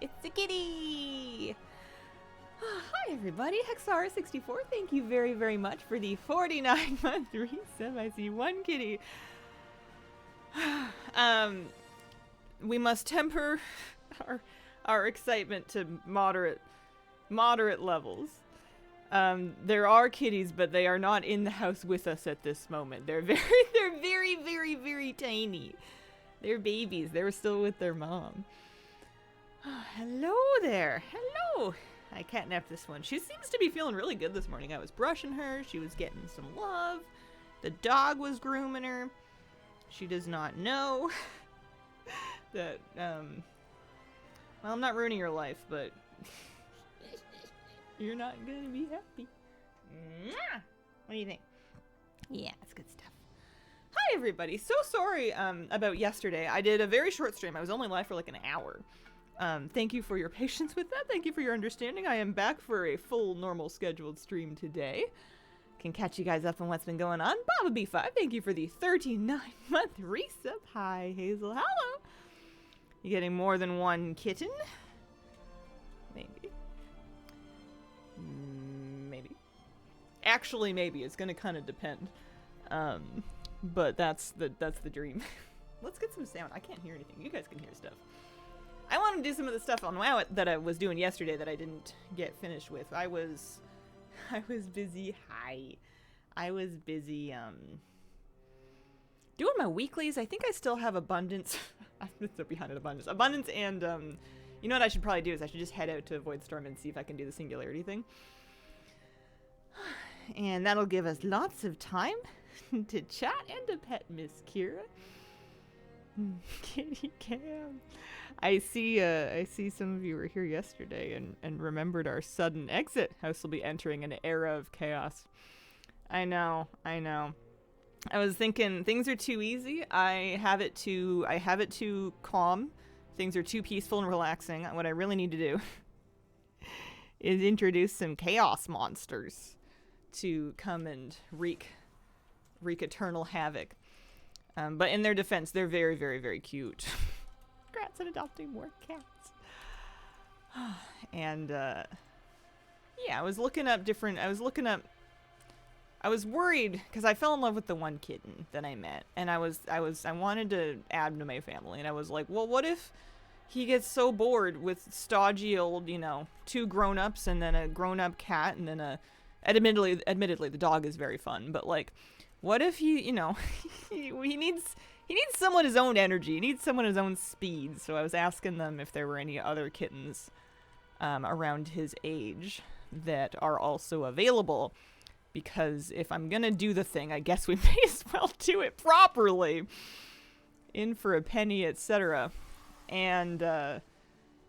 It's a kitty! Hi everybody, Hexar64, thank you very, very much for the 49-month resub. I see one kitty. We must temper our excitement to moderate levels. There are kitties, but they are not in the house with us at this moment. They're very, very, very tiny. They're babies. They're still with their mom. Hello there. Hello. I catnapped this one. She seems to be feeling really good this morning. I was brushing her. She was getting some love. The dog was grooming her. She does not know that, well, I'm not ruining your life, but you're not gonna be happy. What do you think? Yeah, it's good stuff. Hi, everybody. So sorry about yesterday. I did a very short stream. I was only live for like an hour. Thank you for your patience with that. Thank you for your understanding. I am back for a full normal scheduled stream today. Can catch you guys up on what's been going on. Baba B5, thank you for the 39-month resub. Hi, Hazel. Hello. You getting more than one kitten? Maybe. Maybe. Actually, maybe. It's gonna kind of depend. But that's the dream. Let's get some sound. I can't hear anything. You guys can hear stuff. I want to do some of the stuff on WoW that I was doing yesterday that I didn't get finished with. I was busy. I was busy doing my weeklies. I think I still have abundance. I'm so behind in abundance. Abundance and you know what I should probably do is I should just head out to Voidstorm and see if I can do the singularity thing. And that'll give us lots of time to chat and to pet Miss Kira. Kitty Cam. I see some of you were here yesterday and remembered our sudden exit. House will be entering an era of chaos. I know. I was thinking things are too easy. I have it too calm. Things are too peaceful and relaxing. What I really need to do is introduce some chaos monsters to come and wreak eternal havoc. But in their defense, they're very, very, very cute. Congrats on adopting more cats. And, yeah, I was worried, because I fell in love with the one kitten that I met. And I wanted to add him to my family. And I was like, well, what if he gets so bored with stodgy old, two grown-ups and then a grown-up cat and then admittedly, the dog is very fun, but, like, what if he needs someone his own energy. He needs someone his own speed. So I was asking them if there were any other kittens around his age that are also available. Because if I'm going to do the thing, I guess we may as well do it properly. In for a penny, etc. And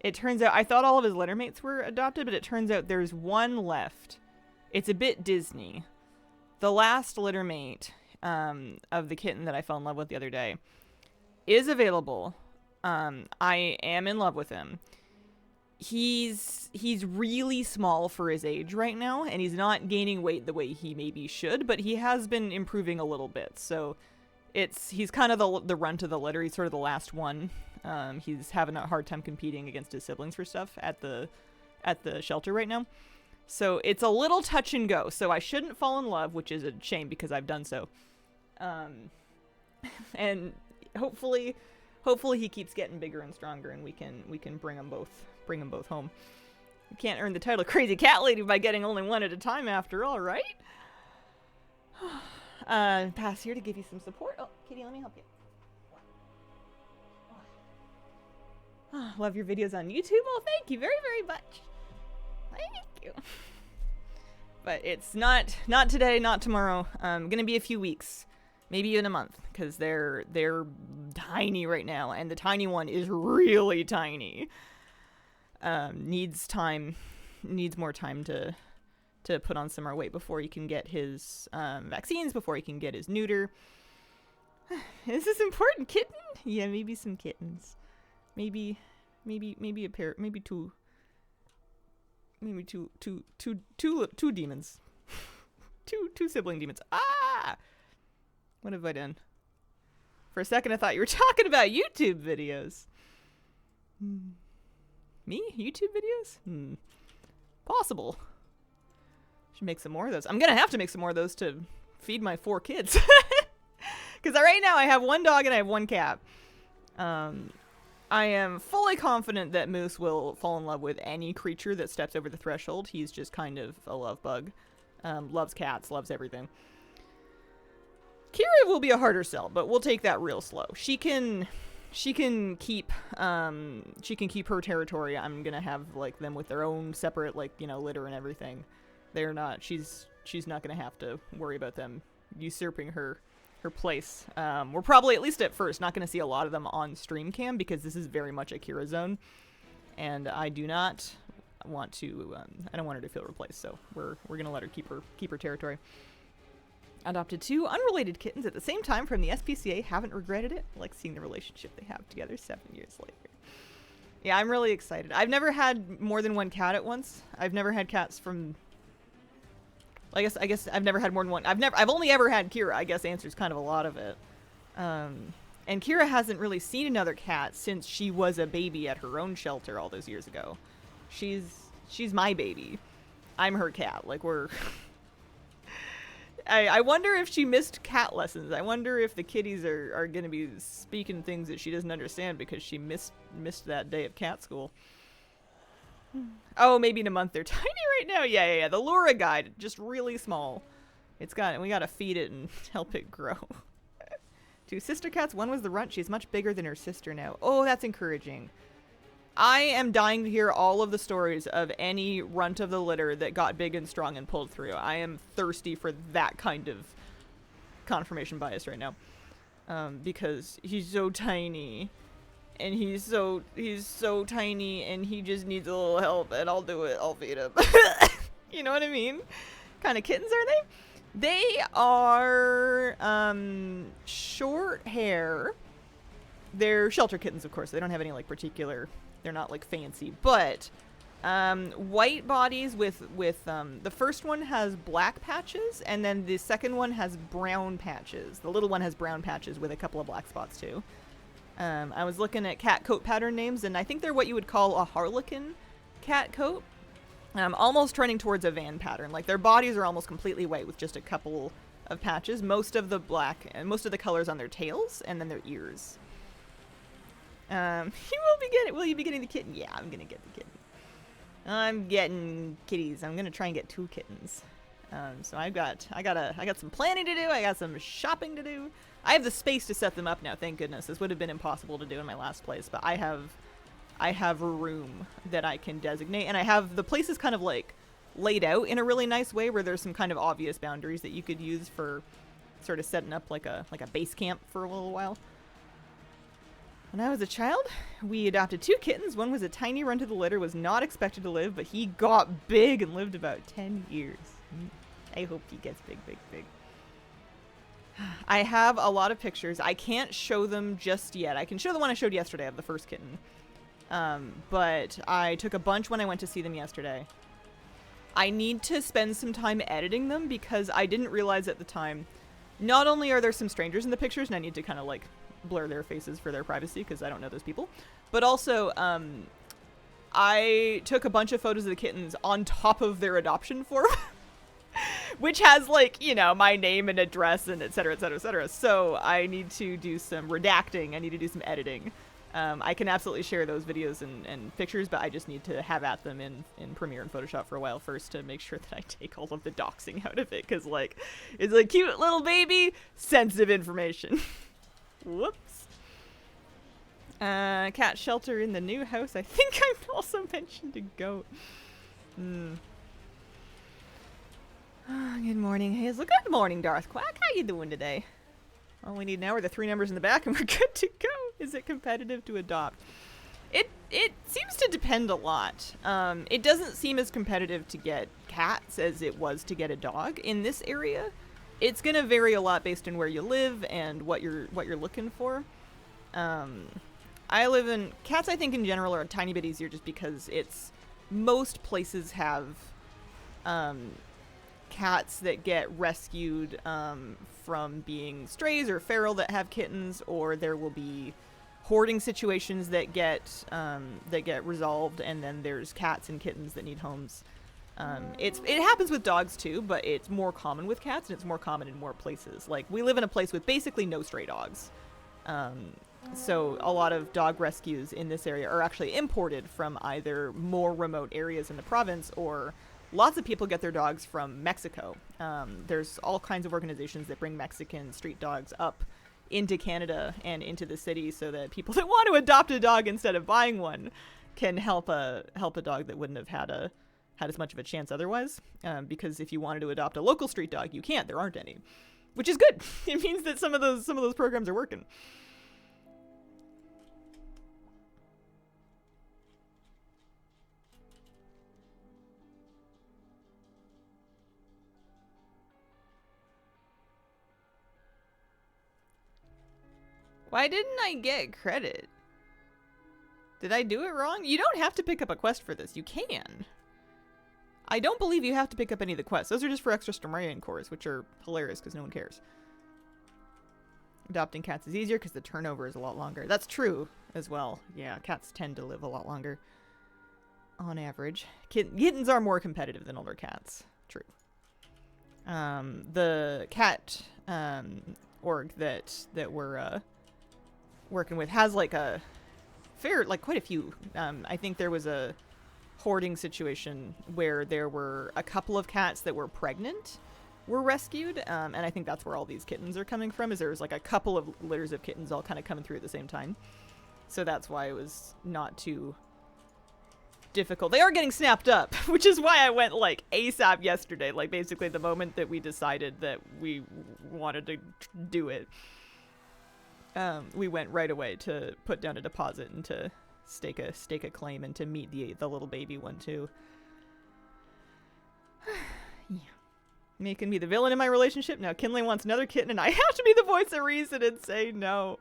it turns out, I thought all of his littermates were adopted, but it turns out there's one left. It's a bit Disney. The last littermate of the kitten that I fell in love with the other day is available. I am in love with him. He's really small for his age right now, and he's not gaining weight the way he maybe should, but he has been improving a little bit. So he's kind of the runt of the litter. He's sort of the last one. He's having a hard time competing against his siblings for stuff at the shelter right now. So it's a little touch and go. So I shouldn't fall in love, which is a shame because I've done so. And hopefully he keeps getting bigger and stronger, and we can bring them both home. You can't earn the title of Crazy Cat Lady by getting only one at a time, after all, right? Pass here to give you some support. Oh, Kitty, let me help you. Love your videos on YouTube. Well, thank you very, very much. Thank you. But it's not today, not tomorrow. Gonna be a few weeks, maybe even a month, because they're tiny right now, and the tiny one is really tiny. Needs more time to put on some more weight before he can get his vaccines, before he can get his neuter. Is this important, kitten? Yeah, maybe some kittens. Maybe a pair, maybe two. Maybe two demons. two sibling demons. Ah! What have I done? For a second I thought you were talking about YouTube videos. Me? YouTube videos? Possible. Should make some more of those. I'm gonna have to make some more of those to feed my 4 kids. Because right now I have 1 dog and I have 1 cat. I am fully confident that Moose will fall in love with any creature that steps over the threshold. He's just kind of a love bug. Loves cats, loves everything. Kira will be a harder sell, but we'll take that real slow. She can keep her territory. I'm gonna have like them with their own separate litter and everything. They're not. She's not gonna have to worry about them usurping her place. We're probably, at least at first, not going to see a lot of them on stream cam because this is very much a Kira zone, and I do not want to. I don't want her to feel replaced, so we're going to let her keep her territory. Adopted 2 unrelated kittens at the same time from the SPCA. Haven't regretted it. Like seeing the relationship they have together 7 years later. Yeah, I'm really excited. I've never had more than 1 cat at once. I've never had cats from. I guess I've never had more than 1. I've only ever had Kira, I guess answers kind of a lot of it. And Kira hasn't really seen another cat since she was a baby at her own shelter all those years ago. She's my baby. I'm her cat. Like we're I wonder if she missed cat lessons. I wonder if the kitties are going to be speaking things that she doesn't understand because she missed that day of cat school. Oh, maybe in a month. They're tiny right now. Yeah. The Laura guide, just really small. We gotta feed it and help it grow. 2 sister cats. One was the runt. She's much bigger than her sister now. Oh, that's encouraging. I am dying to hear all of the stories of any runt of the litter that got big and strong and pulled through. I am thirsty for that kind of confirmation bias right now. Because he's so tiny. And he's so tiny, and he just needs a little help, and I'll do it. I'll feed him. You know what I mean? Kind of kittens are they? They are short hair. They're shelter kittens, of course. They don't have any particular. They're not fancy, but white bodies with the first one has black patches, and then the second one has brown patches. The little one has brown patches with a couple of black spots too. I was looking at cat coat pattern names, and I think they're what you would call a harlequin cat coat. Almost trending towards a van pattern. Like their bodies are almost completely white with just a couple of patches. Most of the black and most of the colors on their tails, and then their ears. Will you be getting the kitten? Yeah, I'm gonna get the kitten. I'm getting kitties. I'm gonna try and get 2 kittens. So I got some planning to do. I got some shopping to do. I have the space to set them up now, thank goodness. This would have been impossible to do in my last place, but I have a room that I can designate, and I have the place is kind of laid out in a really nice way where there's some kind of obvious boundaries that you could use for sort of setting up like a base camp for a little while. When I was a child, we adopted 2 kittens. One was a tiny runt of the litter, was not expected to live, but he got big and lived about 10 years. I hope he gets big. I have a lot of pictures. I can't show them just yet. I can show the one I showed yesterday of the first kitten. But I took a bunch when I went to see them yesterday. I need to spend some time editing them because I didn't realize at the time, not only are there some strangers in the pictures and I need to kind of blur their faces for their privacy because I don't know those people, but also I took a bunch of photos of the kittens on top of their adoption form. Which has my name and address and et cetera. So I need to do some redacting. I need to do some editing. I can absolutely share those videos and pictures, but I just need to have at them in Premiere and Photoshop for a while first to make sure that I take all of the doxing out of it. Because it's a cute little baby, sensitive information. Whoops. Cat shelter in the new house. I think I also mentioned a goat. Good morning, Hazel. Good morning, Darth Quack. How you doing today? All we need now are the 3 numbers in the back, and we're good to go. Is it competitive to adopt? It seems to depend a lot. It doesn't seem as competitive to get cats as it was to get a dog in this area. It's gonna vary a lot based on where you live and what you're looking for. I live in cats. I think in general are a tiny bit easier just because most places have cats that get rescued from being strays or feral that have kittens, or there will be hoarding situations that get resolved, and then there's cats and kittens that need homes. It happens with dogs too, but it's more common with cats, and it's more common in more places. Like, we live in a place with basically no stray dogs. So a lot of dog rescues in this area are actually imported from either more remote areas in the province, or lots of people get their dogs from Mexico. There's all kinds of organizations that bring Mexican street dogs up into Canada and into the city, so that people that want to adopt a dog instead of buying one can help a dog that wouldn't have had as much of a chance otherwise. Because if you wanted to adopt a local street dog, you can't. There aren't any, which is good. It means that some of those programs are working. Why didn't I get credit? Did I do it wrong? You don't have to pick up a quest for this. You can. I don't believe you have to pick up any of the quests. Those are just for extra Stomarian cores, which are hilarious because no one cares. Adopting cats is easier because the turnover is a lot longer. That's true as well. Yeah, cats tend to live a lot longer on average. Kittens are more competitive than older cats. True. The cat org that we're working with has like quite a few. I think there was a hoarding situation where there were a couple of cats that were pregnant were rescued, and I think that's where all these kittens are coming from, is there was like a couple of litters of kittens all kind of coming through at the same time. So that's why it was not too difficult. They are getting snapped up, which is why I went like ASAP yesterday, like basically the moment that we decided that we wanted to do it. We went right away to put down a deposit and to stake a claim and to meet the little baby one too. Yeah. Making me the villain in my relationship. Now Kinley wants another kitten and I have to be the voice of reason and say no.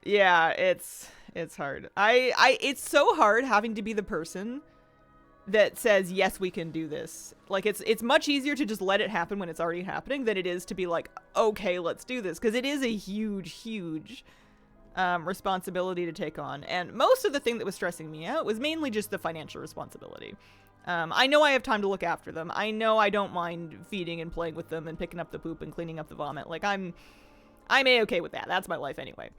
Yeah, it's hard. It's so hard having to be the person that says, yes, we can do this. Like, it's much easier to just let it happen when it's already happening than it is to be like, okay, let's do this. Because it is a huge responsibility to take on. And most of the thing that was stressing me out was mainly just the financial responsibility. I know I have time to look after them. I know I don't mind feeding and playing with them and picking up the poop and cleaning up the vomit. Like, I'm A-okay with that. That's my life anyway.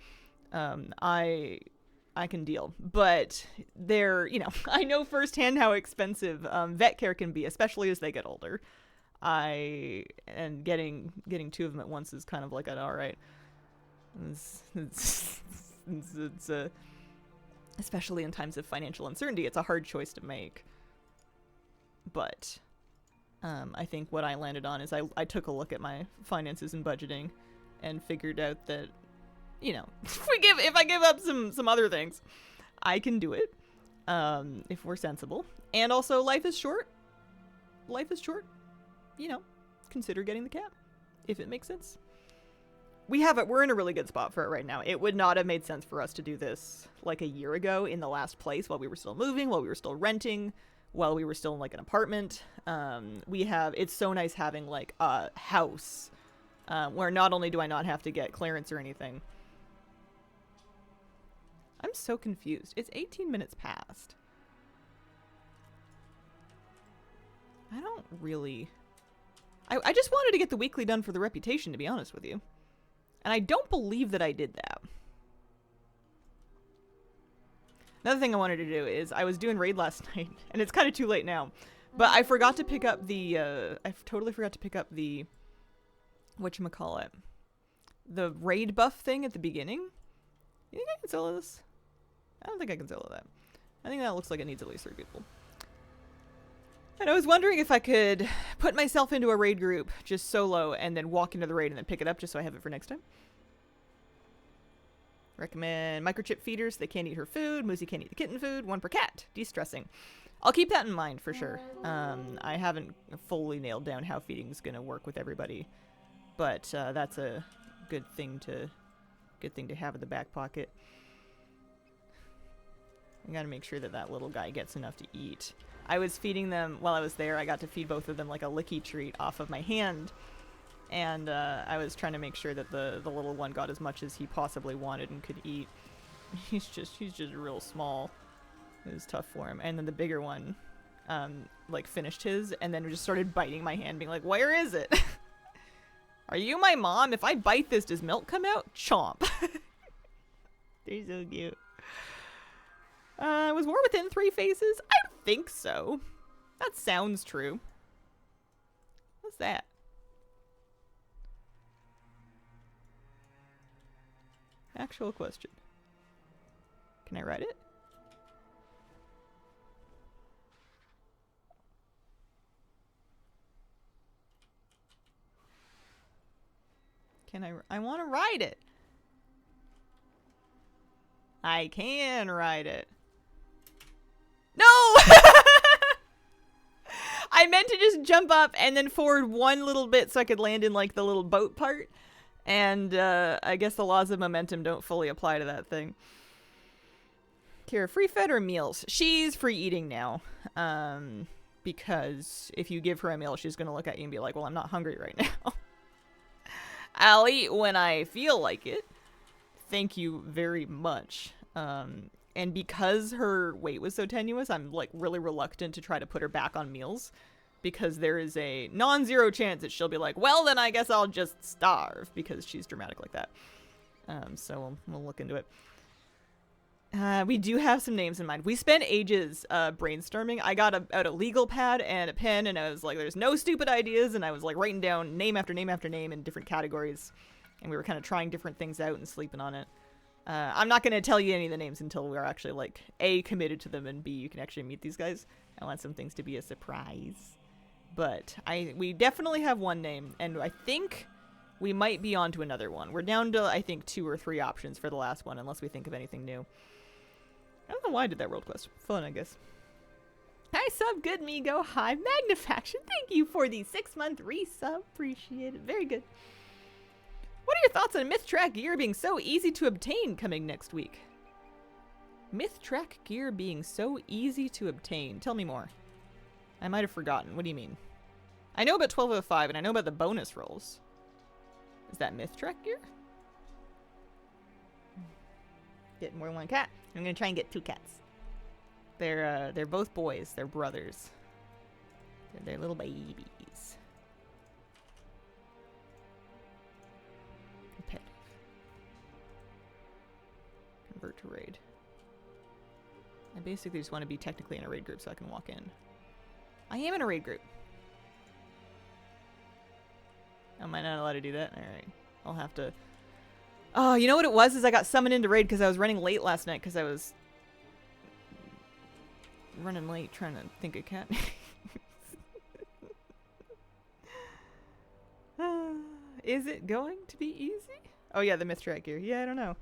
I can deal, but I know firsthand how expensive vet care can be, especially as they get older. And getting two of them at once is kind of like an all right. It's especially in times of financial uncertainty, it's a hard choice to make. But I think what I landed on is I took a look at my finances and budgeting and figured out that, if I give up some other things, I can do it. If we're sensible. And also, life is short. Consider getting the cat, if it makes sense. We're in a really good spot for it right now. It would not have made sense for us to do this like a year ago in the last place, while we were still moving, while we were still renting, while we were still in like an apartment. It's so nice having like a house where not only do I not have to get clearance or anything. I'm so confused. It's 18 minutes past. I don't really... I just wanted to get the weekly done for the reputation, to be honest with you. And I don't believe that I did that. Another thing I wanted to do is I was doing raid last night, and it's kind of too late now, but I forgot to pick up the, I totally forgot to pick up the, whatchamacallit, the raid buff thing at the beginning. You think I can solo this? I don't think I can solo that. I think that looks like it needs at least 3 people. And I was wondering if I could put myself into a raid group, just solo, and then walk into the raid and then pick it up just so I have it for next time. Recommend microchip feeders. They can't eat her food. Moosey can't eat the kitten food. 1 per cat. De-stressing. I'll keep that in mind for sure. I haven't fully nailed down how feeding is going to work with everybody, but that's a good thing to have in the back pocket. I gotta make sure that little guy gets enough to eat. I was feeding them while I was there. I got to feed both of them like a licky treat off of my hand. And I was trying to make sure that the little one got as much as he possibly wanted and could eat. he's just real small. It was tough for him. And then the bigger one, like finished his and then just started biting my hand, being like, "Where is it? Are you my mom? If I bite this, does milk come out?" Chomp. They're so cute. Was war within 3 phases? I think so. That sounds true. What's that? Actual question. Can I write it? Can I want to write it. I can write it. No! I meant to just jump up and then forward one little bit so I could land in like the little boat part. And I guess the laws of momentum don't fully apply to that thing. Kira, free fed or meals? She's free eating now. Because if you give her a meal, she's going to look at you and be like, "Well, I'm not hungry right now." I'll eat when I feel like it. Thank you very much. And because her weight was so tenuous, I'm like really reluctant to try to put her back on meals. Because there is a non-zero chance that she'll be like, "Well, then I guess I'll just starve," because she's dramatic like that. So we'll look into it. We do have some names in mind. We spent ages brainstorming. I got out a legal pad and a pen, and I was like, "There's no stupid ideas," and I was like writing down name after name after name in different categories, and we were kind of trying different things out and sleeping on it. I'm not going to tell you any of the names until we're actually like A, committed to them, and B, you can actually meet these guys. I want some things to be a surprise. But we definitely have one name, and I think we might be on to another one. We're down to, I think, 2 or 3 options for the last one, unless we think of anything new. I don't know why I did that world quest. Fun, I guess. Hi, sub, good Migo. Hi, Magnifaction. Thank you for the 6-month resub. Appreciate it. Very good. What are your thoughts on Myth Track gear being so easy to obtain coming next week? Myth Track gear being so easy to obtain. Tell me more. I might have forgotten. What do you mean? I know about 1205 and I know about the bonus rolls. Is that Myth Track gear? Get more than one cat. I'm gonna try and get 2 cats. They're both boys. They're brothers. They're little babies. Competitive. Convert to raid. I basically just want to be technically in a raid group so I can walk in. I am in a raid group. Am I not allowed to do that? Alright. I'll have to... Oh, you know what it was? Is I got summoned into raid because I was running late last night because I was... running late trying to think of cat names. Is it going to be easy? Oh yeah, the Myth Track gear. Yeah, I don't know.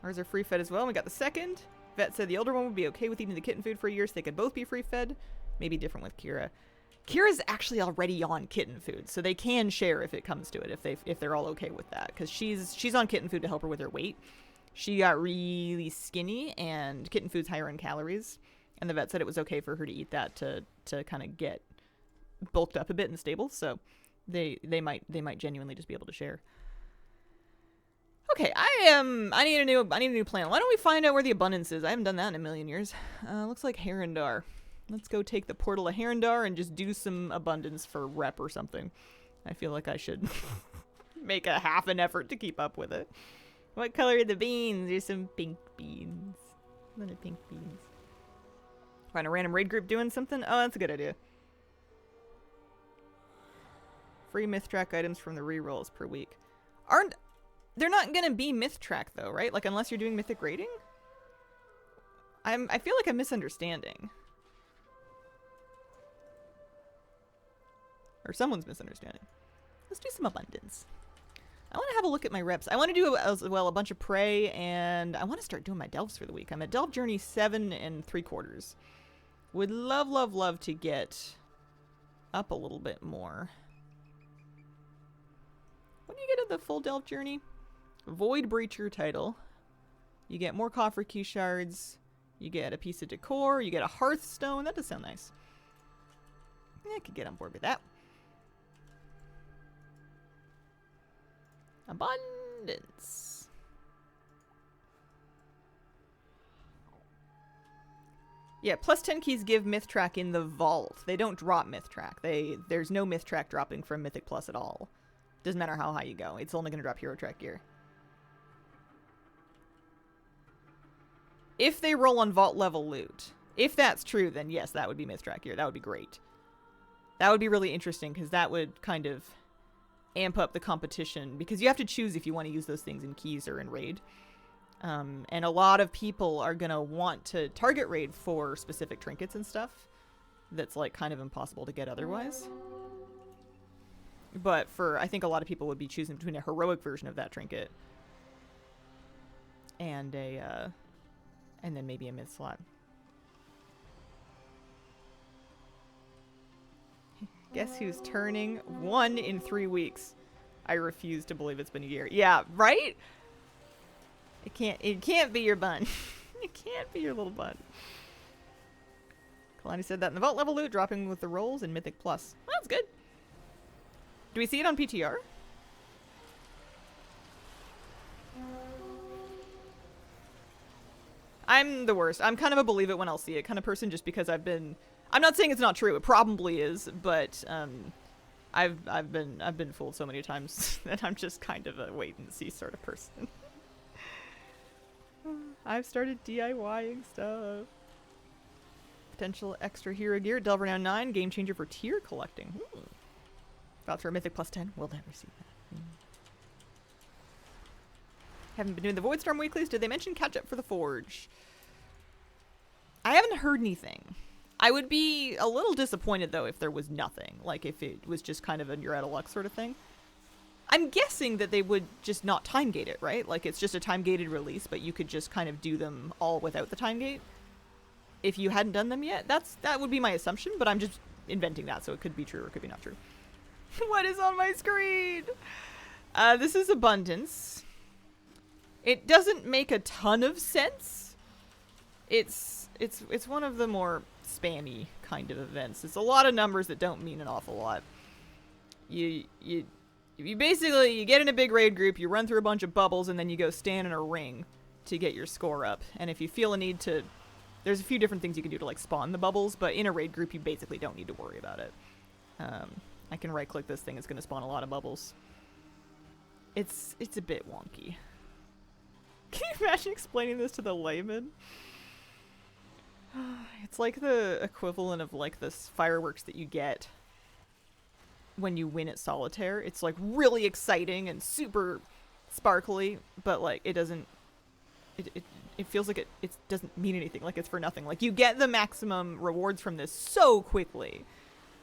Ours are free fed as well. We got the second. Vet said the older one would be okay with eating the kitten food for a year so they could both be free fed. Maybe different with Kira. Kira's actually already on kitten food, so they can share if it comes to it, if they're all okay with that. Because she's on kitten food to help her with her weight. She got really skinny, and kitten food's higher in calories. And the vet said it was okay for her to eat that to kind of get bulked up a bit and stable. So they might genuinely just be able to share. Okay, I need a new plan. Why don't we find out where the abundance is? I haven't done that in a million years. Looks like Herondar. Let's go take the portal of Herondar and just do some abundance for rep or something. I feel like I should make a half an effort to keep up with it. What color are the beans? There's some pink beans. Little pink beans. Find a random raid group doing something? Oh, that's a good idea. Free Myth Track items from the rerolls per week. They're not gonna be Myth Track though, right? Like unless you're doing mythic raiding? I feel like I'm misunderstanding. Or someone's misunderstanding. Let's do some abundance. I want to have a look at my reps. I want to do as well a bunch of prey, and I want to start doing my delves for the week. I'm at Delve Journey 7 3/4. Would love, love, love to get up a little bit more. What do you get at the full Delve Journey? Void Breacher title. You get more coffer key shards. You get a piece of decor. You get a hearthstone. That does sound nice. Yeah, I could get on board with that. Abundance. Yeah, plus 10 keys give myth track in the vault. They don't drop myth track. There's no myth track dropping from Mythic Plus at all. Doesn't matter how high you go. It's only going to drop hero track gear. If they roll on vault level loot. If that's true, then yes, that would be myth track gear. That would be great. That would be really interesting because that would kind of amp up the competition because you have to choose if you want to use those things in keys or in raid. And a lot of people are going to want to target raid for specific trinkets and stuff that's like kind of impossible to get otherwise. But I think a lot of people would be choosing between a heroic version of that trinket and and then maybe a mid slot. Guess who's turning 1 in 3 weeks? I refuse to believe it's been a year. Yeah, right? It can't be your bun. It can't be your little bun. Kalani said that in the vault level loot, dropping with the rolls in Mythic Plus. Well, that's good. Do we see it on PTR? I'm the worst. I'm kind of a believe it when I'll see it kind of person just because I'm not saying it's not true. It probably is, but I've been fooled so many times that I'm just kind of a wait and see sort of person. I've started DIYing stuff. Potential extra hero gear. Delver now 9. Game changer for tier collecting. Thoughts for a Mythic plus 10. We'll never see that. Haven't been doing the Voidstorm weeklies. Did they mention catch up for the Forge? I haven't heard anything. I would be a little disappointed though if there was nothing. Like if it was just kind of a you're out of luck sort of thing. I'm guessing that they would just not time gate it, right? Like it's just a time gated release, but you could just kind of do them all without the time gate. If you hadn't done them yet, that would be my assumption, but I'm just inventing that, so it could be true or it could be not true. What is on my screen? This is Abundance. It doesn't make a ton of sense. It's one of the more spammy kind of events. It's a lot of numbers that don't mean an awful lot. You basically, you get in a big raid group, you run through a bunch of bubbles, and then you go stand in a ring to get your score up. And if you feel a need to... There's a few different things you can do to, like, spawn the bubbles, but in a raid group, you basically don't need to worry about it. I can right-click this thing. It's going to spawn a lot of bubbles. It's a bit wonky. Can you imagine explaining this to the layman? It's like the equivalent of, like, the fireworks that you get when you win at solitaire. It's like really exciting and super sparkly, but like it doesn't it feels like it doesn't mean anything, like it's for nothing. Like you get the maximum rewards from this so quickly.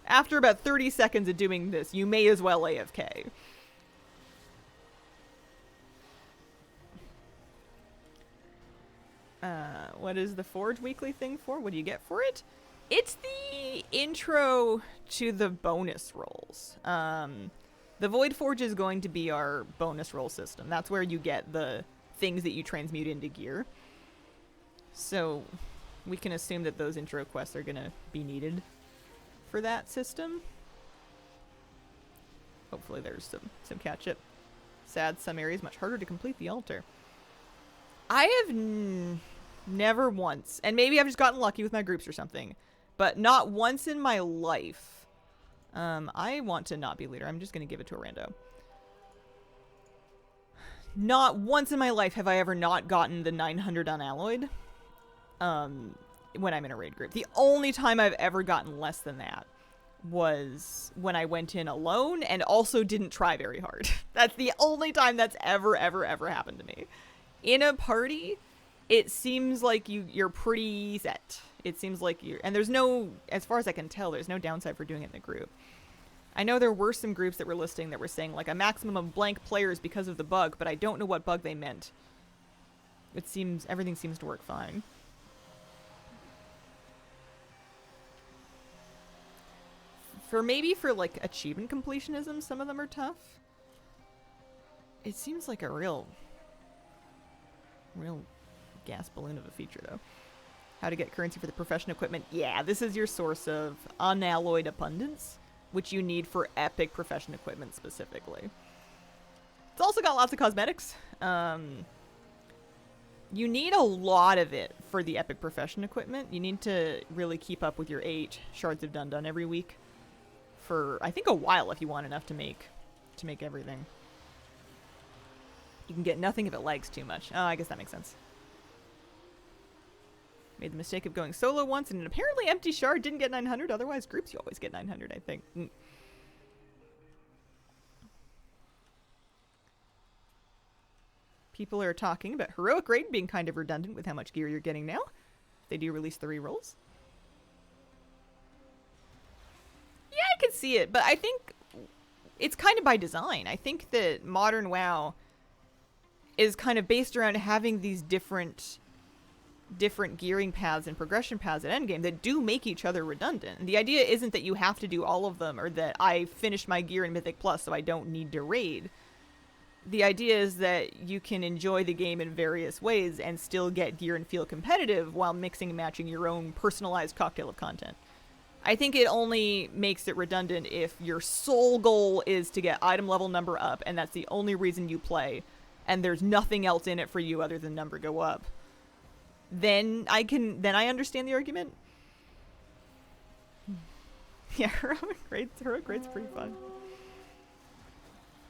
After about 30 seconds of doing this, you may as well AFK. What is the Forge weekly thing for? What do you get for it? It's the intro to the bonus rolls. The Void Forge is going to be our bonus roll system. That's where you get the things that you transmute into gear. So we can assume that those intro quests are going to be needed for that system. Hopefully there's some catch-up. Sad, some areas much harder to complete the altar. I have never once, and maybe I've just gotten lucky with my groups or something, but not once in my life. I want to not be leader. I'm just going to give it to a rando. Not once in my life have I ever not gotten the 900 unalloyed when I'm in a raid group. The only time I've ever gotten less than that was when I went in alone and also didn't try very hard. That's the only time that's ever happened to me. In a party, it seems like you're pretty set. It seems like and there's no, as far as I can tell, there's no downside for doing it in the group. I know there were some groups that were listing that were saying like a maximum of blank players because of the bug, but I don't know what bug they meant. Everything seems to work fine. For like achievement completionism, some of them are tough. It seems like a real gas balloon of a feature though. How to get currency for the profession equipment. Yeah, this is your source of unalloyed abundance, which you need for epic profession equipment specifically. It's also got lots of cosmetics. You need a lot of it for the Epic Profession equipment. You need to really keep up with your 8 Shards of Dun every week for, I think, a while if you want enough to make everything. You can get nothing if it lags too much. Oh, I guess that makes sense. Made the mistake of going solo once, and an apparently empty shard didn't get 900. Otherwise, groups you always get 900, I think. People are talking about Heroic Raid being kind of redundant with how much gear you're getting now. They do release the rerolls. Yeah, I can see it, but I think it's kind of by design. I think that modern WoW is kind of based around having these different gearing paths and progression paths at endgame that do make each other redundant. And the idea isn't that you have to do all of them or that I finished my gear in Mythic Plus so I don't need to raid. The idea is that you can enjoy the game in various ways and still get gear and feel competitive while mixing and matching your own personalized cocktail of content. I think it only makes it redundant if your sole goal is to get item level number up and that's the only reason you play and there's nothing else in it for you other than number go up. Then I understand the argument. Yeah, Heroic Raid's pretty fun.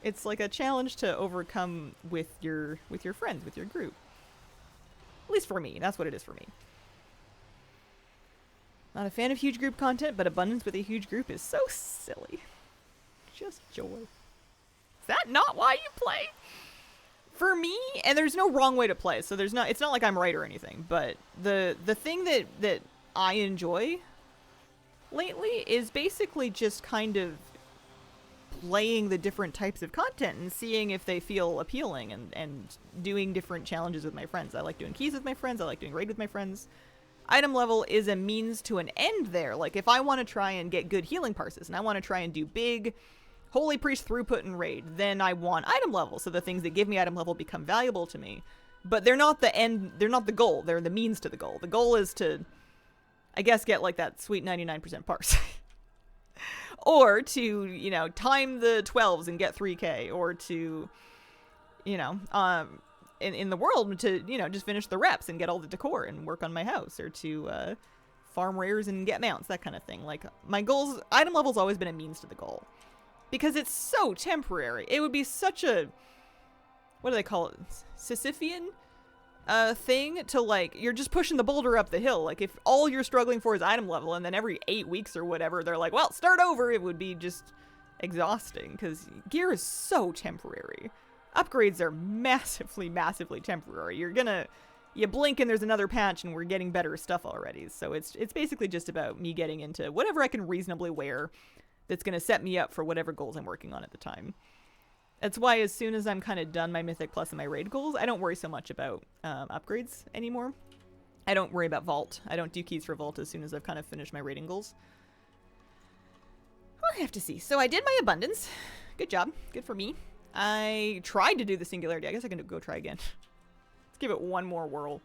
It's like a challenge to overcome with your friends, with your group. At least for me, that's what it is for me. Not a fan of huge group content, but abundance with a huge group is so silly. Just joy. Is that not why you play? For me, and there's no wrong way to play, so it's not like I'm right or anything, but the thing that I enjoy lately is basically just kind of playing the different types of content and seeing if they feel appealing and doing different challenges with my friends. I like doing keys with my friends, I like doing raid with my friends. Item level is a means to an end there. Like if I want to try and get good healing parses and I want to try and do big Holy Priest throughput and raid, then I want item level, so the things that give me item level become valuable to me. But they're not the end, they're not the goal, they're the means to the goal. The goal is to, I guess, get like that sweet 99% parse. Or to, you know, time the 12s and get 3k, or to, you know, in the world to, you know, just finish the reps and get all the decor and work on my house, or to farm rares and get mounts, that kind of thing. Like, my goals, item level's always been a means to the goal. Because it's so temporary. It would be such a, what do they call it? Sisyphean thing to, like, you're just pushing the boulder up the hill. Like, if all you're struggling for is item level and then every 8 weeks or whatever, they're like, well, start over, it would be just exhausting. Because gear is so temporary. Upgrades are massively, massively temporary. You blink and there's another patch and we're getting better stuff already. So it's basically just about me getting into whatever I can reasonably wear that's going to set me up for whatever goals I'm working on at the time. That's why as soon as I'm kind of done my Mythic Plus and my raid goals, I don't worry so much about upgrades anymore. I don't worry about Vault. I don't do keys for Vault as soon as I've kind of finished my raiding goals. We'll have to see. So I did my abundance. Good job. Good for me. I tried to do the singularity. I guess I can go try again. Let's give it one more whirl.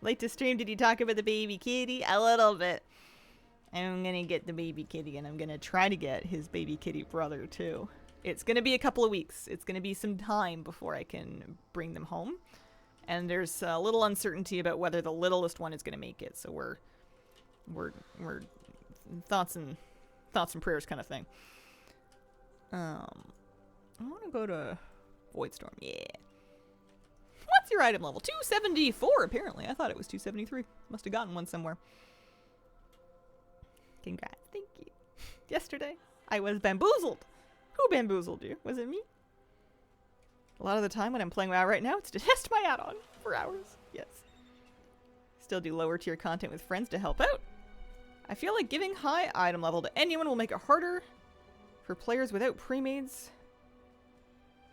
Late to stream, did you talk about the baby kitty? A little bit. I'm gonna get the baby kitty, and I'm gonna try to get his baby kitty brother too. It's gonna be a couple of weeks. It's gonna be some time before I can bring them home, and there's a little uncertainty about whether the littlest one is gonna make it. So we're thoughts and prayers kind of thing. I want to go to Voidstorm. Yeah. What's your item level? 274 apparently. I thought it was 273. Must have gotten one somewhere. Congrats. Thank you. Yesterday, I was bamboozled. Who bamboozled you? Was it me? A lot of the time when I'm playing WoW right now, it's to test my add-on for hours. Yes. Still do lower tier content with friends to help out. I feel like giving high item level to anyone will make it harder for players without pre-mades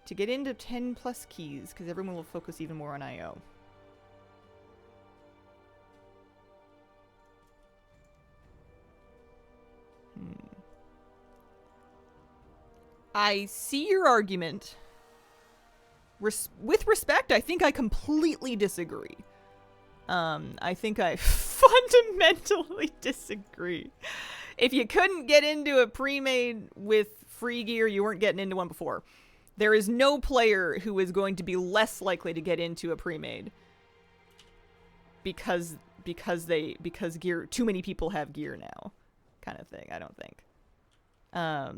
to get into 10 plus keys, because everyone will focus even more on IO. I see your argument. With respect, I think I completely disagree. I think I fundamentally disagree. If you couldn't get into a pre-made with free gear, you weren't getting into one before. There is no player who is going to be less likely to get into a pre-made because gear, too many people have gear now, kind of thing. I don't think. I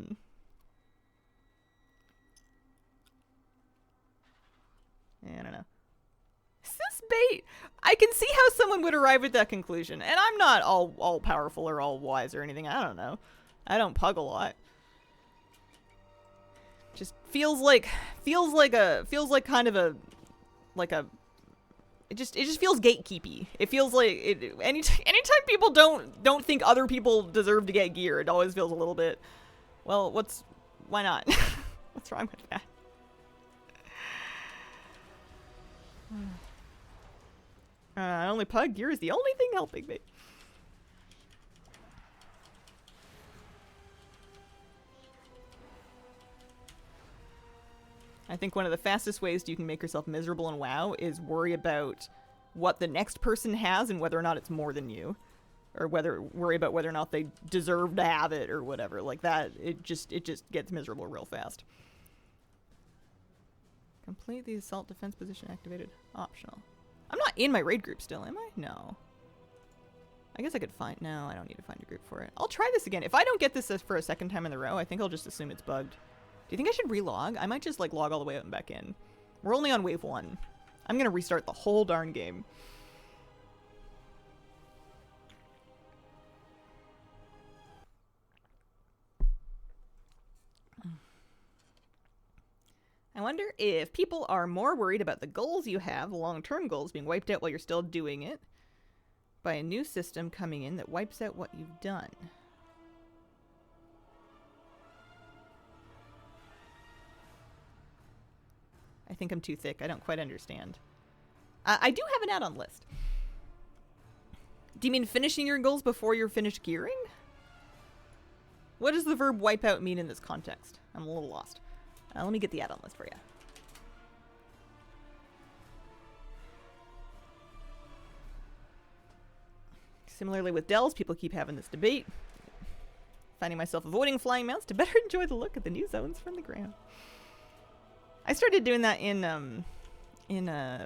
don't know. Is this bait? I can see how someone would arrive at that conclusion, and I'm not all powerful or all wise or anything. I don't know. I don't pug a lot. Just feels like kind of a it just feels gatekeepy. It feels like anytime people don't think other people deserve to get gear, it always feels a little bit, well, why not? What's wrong with that? Only pug gear is the only thing helping me. I think one of the fastest ways you can make yourself miserable in WoW is worry about what the next person has and whether or not it's more than you. Or worry about whether or not they deserve to have it or whatever. Like that, it just gets miserable real fast. Complete the assault defense position activated. Optional. I'm not in my raid group still, am I? No. I guess I could find... No, I don't need to find a group for it. I'll try this again. If I don't get this for a second time in a row, I think I'll just assume it's bugged. Do you think I should relog? I might just like log all the way out and back in. We're only on wave 1. I'm gonna restart the whole darn game. I wonder if people are more worried about the goals you have, long-term goals, being wiped out while you're still doing it, by a new system coming in that wipes out what you've done. I think I'm too thick. I don't quite understand. I do have an add-on list. Do you mean finishing your goals before you're finished gearing? What does the verb wipe out mean in this context? I'm a little lost. Let me get the add-on list for you. Similarly with Dells, people keep having this debate. Finding myself avoiding flying mounts to better enjoy the look at the new zones from the ground. I started doing that in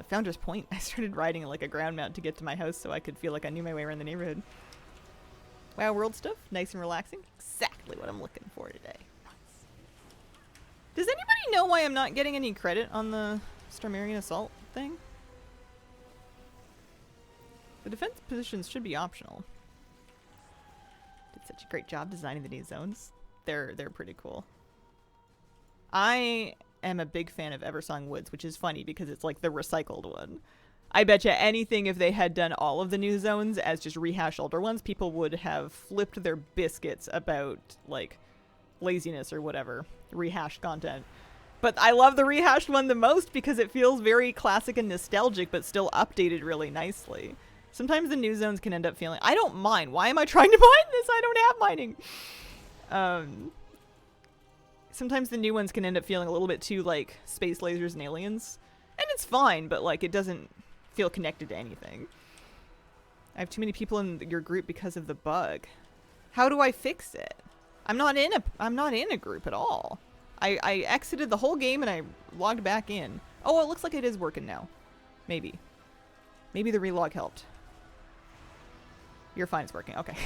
Founder's Point. I started riding like a ground mount to get to my house so I could feel like I knew my way around the neighborhood. WoW World stuff, nice and relaxing. Exactly what I'm looking for today. Nice. Does anybody know why I'm not getting any credit on the Starmarian Assault thing? The defense positions should be optional. Did such a great job designing the new zones. They're pretty cool. I am a big fan of Eversong Woods, which is funny because it's like the recycled one. I bet you anything if they had done all of the new zones as just rehashed older ones, people would have flipped their biscuits about like laziness or whatever, rehashed content. But I love the rehashed one the most because it feels very classic and nostalgic, but still updated really nicely. Sometimes the new zones can end up feeling... I don't mind. Why am I trying to mine this? I don't have mining. Sometimes the new ones can end up feeling a little bit too, like, space lasers and aliens. And it's fine, but, like, it doesn't feel connected to anything. I have too many people in your group because of the bug. How do I fix it? I'm not in a group at all. I exited the whole game and I logged back in. Oh, it looks like it is working now. Maybe. Maybe the relog helped. You're fine, it's working. Okay.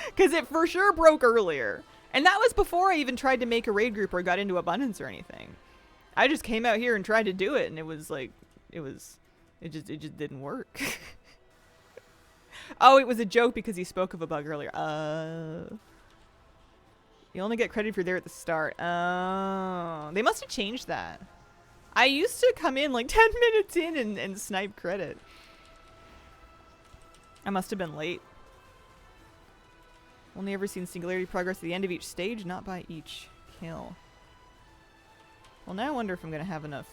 Because it for sure broke earlier. And that was before I even tried to make a raid group or got into abundance or anything. I just came out here and tried to do it and it was like, it just didn't work. Oh, it was a joke because he spoke of a bug earlier. You only get credit if you're there at the start. Oh, they must have changed that. I used to come in like 10 minutes in and snipe credit. I must have been late. Only ever seen singularity progress at the end of each stage, not by each kill. Well, now I wonder if I'm gonna have enough.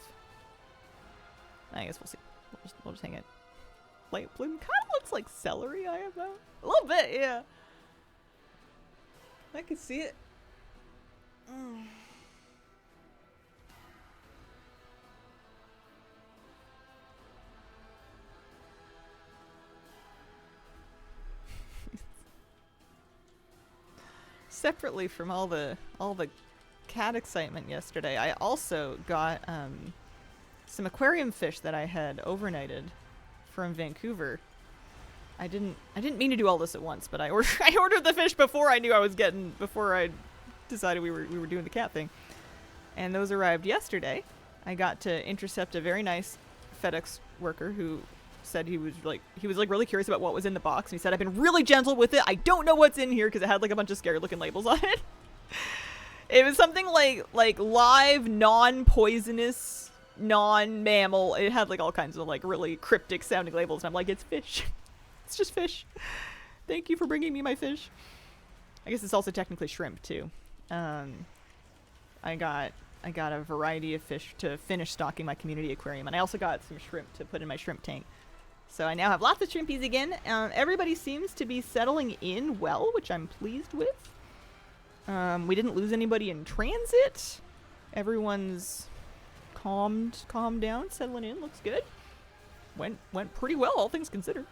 I guess we'll see. We'll just hang it. Light bloom kind of looks like celery, IMO. A little bit, yeah. I can see it. Separately from all the cat excitement yesterday, I also got some aquarium fish that I had overnighted from Vancouver. I didn't mean to do all this at once, but I ordered the fish before I knew before I decided we were doing the cat thing. And those arrived yesterday. I got to intercept a very nice FedEx worker who said he was really curious about what was in the box, and he said, I've been really gentle with it. I don't know what's in here, because it had like a bunch of scary looking labels on it. It was something like live, non-poisonous, non-mammal. It had like all kinds of like really cryptic sounding labels, and I'm like, it's fish. It's just fish. Thank you for bringing me my fish. I guess it's also technically shrimp too. I got a variety of fish to finish stocking my community aquarium, and I also got some shrimp to put in my shrimp tank. So I now have lots of shrimpies again. Everybody seems to be settling in well, which I'm pleased with. We didn't lose anybody in transit. Everyone's calmed down, settling in. Looks good. Went pretty well, all things considered.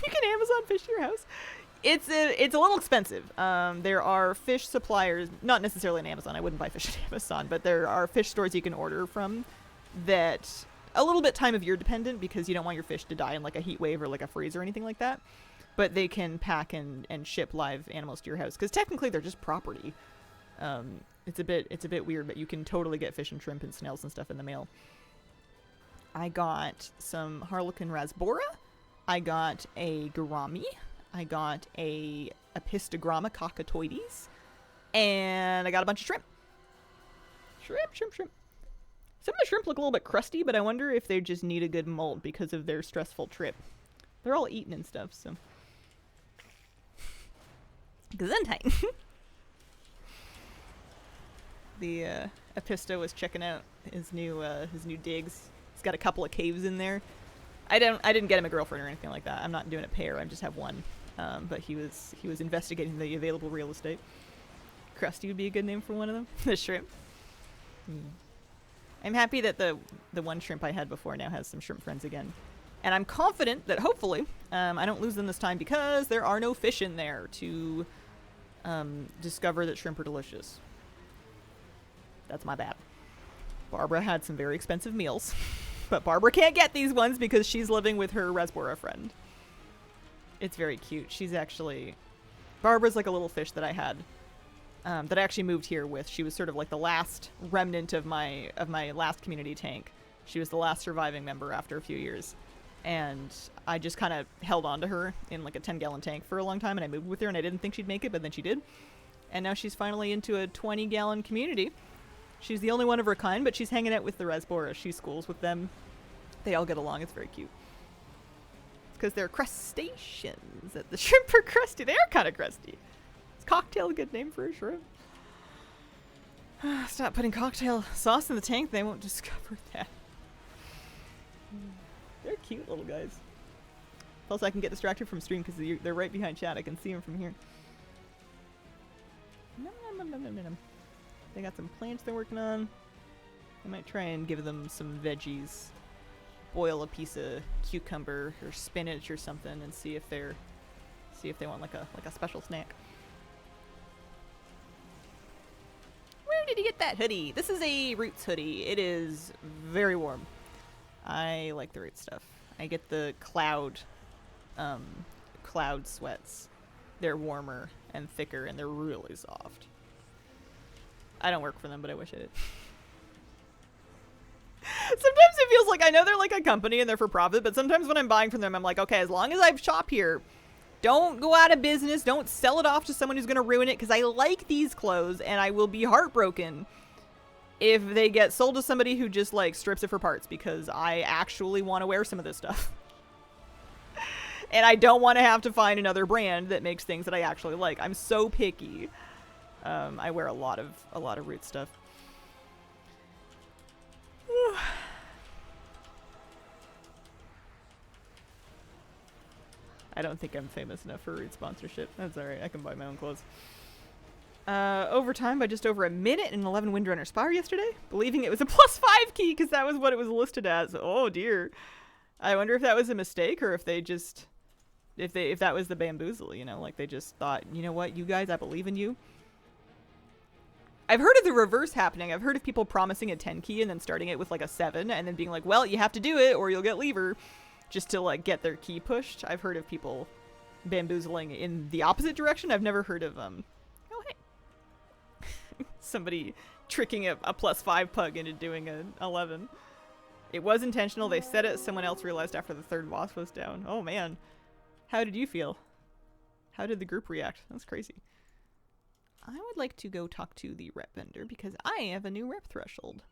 You can Amazon fish to your house. It's a little expensive. There are fish suppliers, not necessarily on Amazon. I wouldn't buy fish on Amazon, but there are fish stores you can order from that a little bit time of year dependent, because you don't want your fish to die in like a heat wave or like a freeze or anything like that. But they can pack and ship live animals to your house, because technically they're just property. It's a bit weird, but you can totally get fish and shrimp and snails and stuff in the mail. I got some Harlequin Rasbora. I got a gourami. I got a Apistogramma cockatoides. And I got a bunch of shrimp. Shrimp. Some of the shrimp look a little bit crusty, but I wonder if they just need a good mold because of their stressful trip. They're all eaten and stuff, so. Gesundheit. The Episto was checking out his new digs. He's got a couple of caves in there. I didn't get him a girlfriend or anything like that. I'm not doing it pair. I just have one. But he was investigating the available real estate. Krusty would be a good name for one of them. The shrimp. I'm happy that the one shrimp I had before now has some shrimp friends again. And I'm confident that hopefully I don't lose them this time, because there are no fish in there to discover that shrimp are delicious. That's my bad. Barbara had some very expensive meals. But Barbara can't get these ones because she's living with her Rasbora friend. It's very cute. She's actually... Barbara's like a little fish that I had. That I actually moved here with. She was sort of like the last remnant of my last community tank. She was the last surviving member after a few years. And I just kind of held on to her in like a 10-gallon tank for a long time, and I moved with her, and I didn't think she'd make it, but then she did. And now she's finally into a 20-gallon community. She's the only one of her kind, but she's hanging out with the Rasbora. She schools with them. They all get along. It's very cute. Because they're crustaceans. The shrimp are crusty. They are kind of crusty. Is cocktail a good name for a shrimp? Stop putting cocktail sauce in the tank. They won't discover that. They're cute little guys. Plus, I can get distracted from stream because they're right behind chat. I can see them from here. Nom, nom, nom, nom, nom, nom. They got some plants they're working on. I might try and give them some veggies. Boil a piece of cucumber or spinach or something and see if they want like a special snack. Where did you get that hoodie? This is a Roots hoodie. It is very warm. I like the Roots stuff. I get the cloud sweats. They're warmer and thicker, and they're really soft. I don't work for them, but I wish I did. Sometimes it feels like, I know they're like a company and they're for profit, but sometimes when I'm buying from them, I'm like, okay, as long as I shop here, don't go out of business. Don't sell it off to someone who's going to ruin it, because I like these clothes, and I will be heartbroken if they get sold to somebody who just like strips it for parts, because I actually want to wear some of this stuff. And I don't want to have to find another brand that makes things that I actually like. I'm so picky. I wear a lot of Roots stuff. I don't think I'm famous enough for Roots sponsorship. That's alright. I can buy my own clothes. Overtime by just over a minute in 11 Windrunner Spire yesterday, believing it was a +5 key because that was what it was listed as. Oh dear. I wonder if that was a mistake, or if they just, if that was the bamboozle, you know, like they just thought, you know what, you guys, I believe in you. I've heard of the reverse happening. I've heard of people promising a 10 key and then starting it with like a 7 and then being like, well, you have to do it or you'll get lever, just to like get their key pushed. I've heard of people bamboozling in the opposite direction. I've never heard of oh hey, somebody tricking a +5 pug into doing an 11. It was intentional. They said it. Someone else realized after the third wasp was down. Oh man, how did you feel? How did the group react? That's crazy. I would like to go talk to the rep vendor because I have a new rep threshold.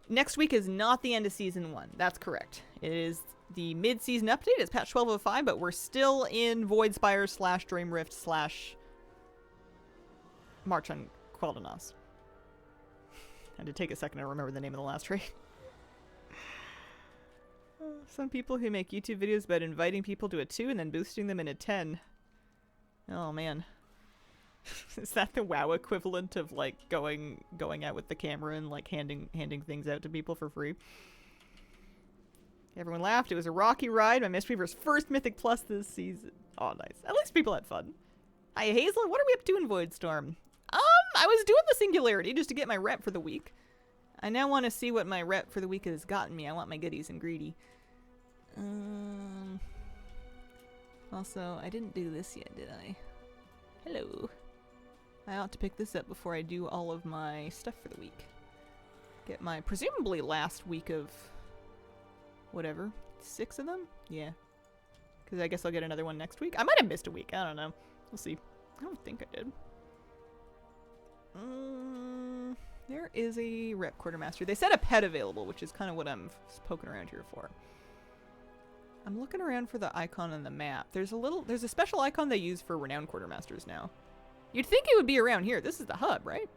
Next week is not the end of season 1. That's correct. It is the mid-season update. It's patch 1205, but we're still in Voidspire / Dreamrift / March on Quel'Danas. I had to take a second to remember the name of the last raid. Some people who make YouTube videos about inviting people to a 2 and then boosting them in a 10. Oh man. Is that the WoW equivalent of like going out with the camera and like handing things out to people for free? Everyone laughed. It was a rocky ride. My Mistweaver's first Mythic Plus this season. Oh nice. At least people had fun. Hi Hazel, what are we up to in Voidstorm? I was doing the Singularity just to get my rep for the week. I now want to see what my rep for the week has gotten me. I want my goodies and greedy. Also, I didn't do this yet, did I? Hello. I ought to pick this up before I do all of my stuff for the week. Get my presumably last week of whatever. 6 of them? Yeah. Because I guess I'll get another one next week. I might have missed a week. I don't know. We'll see. I don't think I did. There is a rep quartermaster. They said a pet available, which is kind of what I'm poking around here for. I'm looking around for the icon on the map. There's a special icon they use for renowned quartermasters now. You'd think it would be around here. This is the hub, right?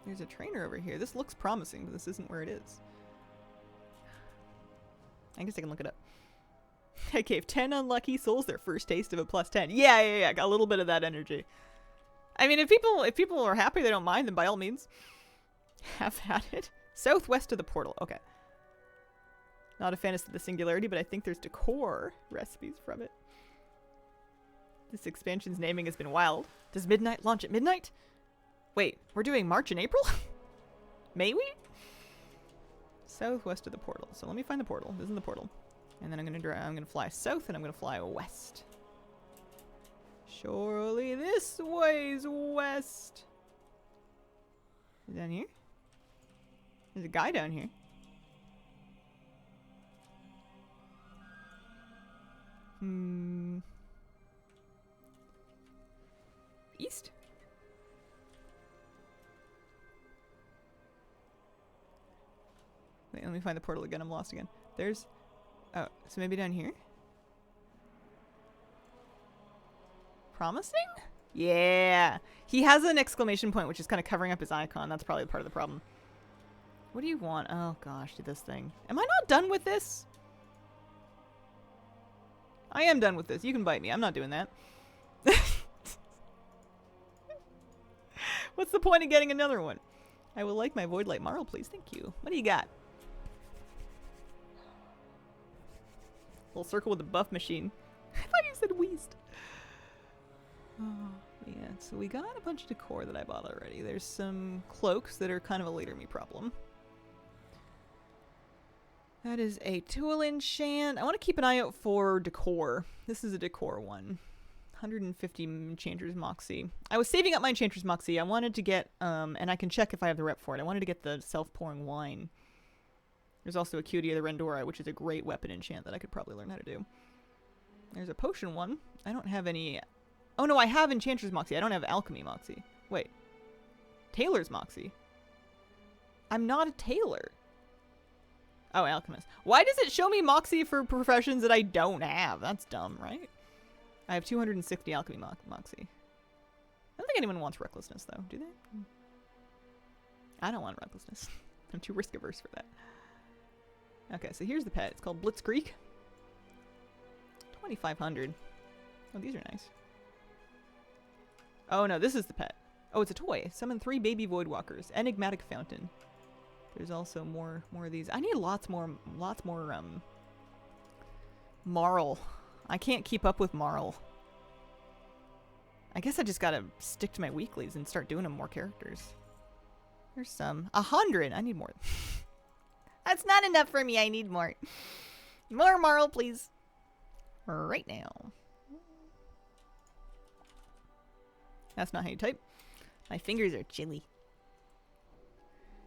There's a trainer over here. This looks promising, but this isn't where it is. I guess I can look it up. I gave 10 unlucky souls their first taste of a +10. Yeah. Got a little bit of that energy. I mean, if people are happy, they don't mind, then by all means, have at it. Southwest of the portal. Okay. Not a fan of the Singularity, but I think there's decor recipes from it. This expansion's naming has been wild. Does Midnight launch at midnight? Wait, we're doing March and April? May we? Southwest of the portal. So let me find the portal. This is the portal. And then I'm gonna fly south and I'm gonna fly west. Surely this way's west. Is it down here? There's a guy down here. East? Wait, let me find the portal again. I'm lost again. There's... Oh, so maybe down here? Promising? Yeah. He has an exclamation point, which is kind of covering up his icon. That's probably part of the problem. What do you want? Oh gosh, do this thing. Am I not done with this? I am done with this. You can bite me. I'm not doing that. What's the point of getting another one? I will like my Voidlight Marl, please. Thank you. What do you got? Little circle with the buff machine. I thought you said Weast. Oh, yeah. So we got a bunch of decor that I bought already. There's some cloaks that are kind of a leader me problem. That is a tool enchant. I want to keep an eye out for decor. This is a decor one. 150 Enchanter's Moxie. I was saving up my Enchanter's Moxie. I wanted to get, and I can check if I have the rep for it. I wanted to get the self-pouring wine. There's also a Cutie of the Rendora, which is a great weapon enchant that I could probably learn how to do. There's a potion one. I don't have any... Oh no, I have Enchanter's Moxie. I don't have Alchemy Moxie. Wait. Tailor's Moxie. I'm not a tailor. Oh, Alchemist. Why does it show me Moxie for professions that I don't have? That's dumb, right? I have 260 Alchemy Moxie. I don't think anyone wants Recklessness, though. Do they? I don't want Recklessness. I'm too risk averse for that. Okay, so here's the pet. It's called Blitzkrieg. 2,500. Oh, these are nice. Oh, no, this is the pet. Oh, it's a toy. Summon 3 baby Voidwalkers. Enigmatic Fountain. There's also more of these. I need lots more Marl I can't keep up with Marl. I guess I just gotta stick to my weeklies and start doing them more characters. There's some. 100! I need more. That's not enough for me. I need more. More Marl, please. Right now. That's not how you type. My fingers are chilly.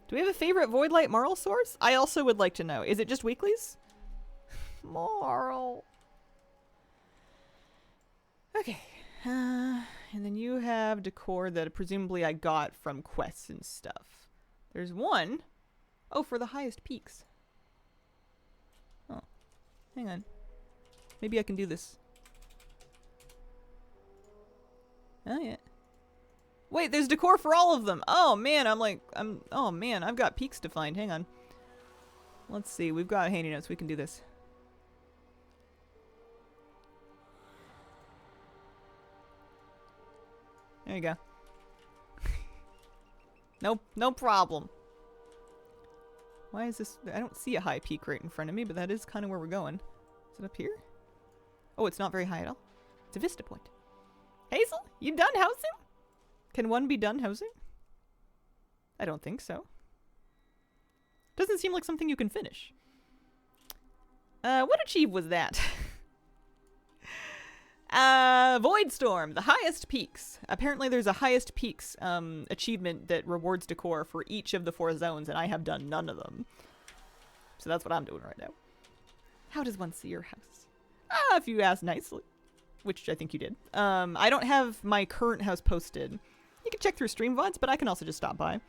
Do we have a favorite Voidlight Marl source? I also would like to know. Is it just weeklies? Marl. Okay. And then you have decor that presumably I got from quests and stuff. There's one. Oh, for the highest peaks. Oh. Hang on. Maybe I can do this. Oh, yeah. Wait, there's decor for all of them. Oh, man, oh, man, I've got peaks to find. Hang on. Let's see. We've got handy notes. We can do this. There you go. Nope, no problem. Why is this? I don't see a high peak right in front of me, but that is kind of where we're going. Is it up here? Oh, it's not very high at all. It's a vista point. Hazel, you done housing? Can one be done housing? I don't think so. Doesn't seem like something you can finish. What achieve was that? Voidstorm, the highest peaks. Apparently there's a highest peaks achievement that rewards decor for each of the 4 zones, and I have done none of them. So that's what I'm doing right now. How does one see your house? If you ask nicely. Which I think you did. I don't have my current house posted. You can check through stream VODs, but I can also just stop by.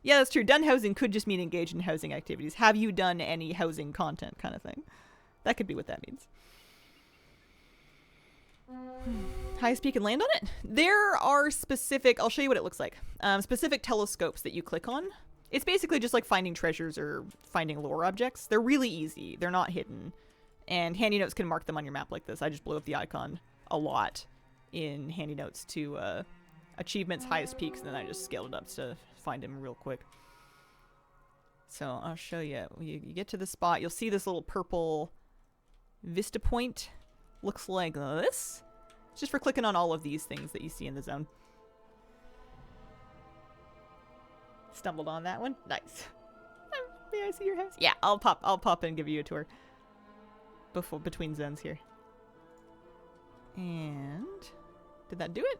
Yeah, that's true. Done housing could just mean engaged in housing activities. Have you done any housing content kind of thing? That could be what that means. Highest peak and land on it? There are specific, I'll show you what it looks like. Specific telescopes that you click on. It's basically just like finding treasures or finding lore objects. They're really easy. They're not hidden. And handy notes can mark them on your map like this. I just blew up the icon a lot in handy notes to achievements, highest peaks, and then I just scaled it up to find him real quick. So I'll show you. You get to the spot, you'll see this little purple vista point. Looks like this. It's just for clicking on all of these things that you see in the zone. Stumbled on that one. Nice. May I see your house? Yeah, I'll pop in and give you a tour between zones here. And did that do it?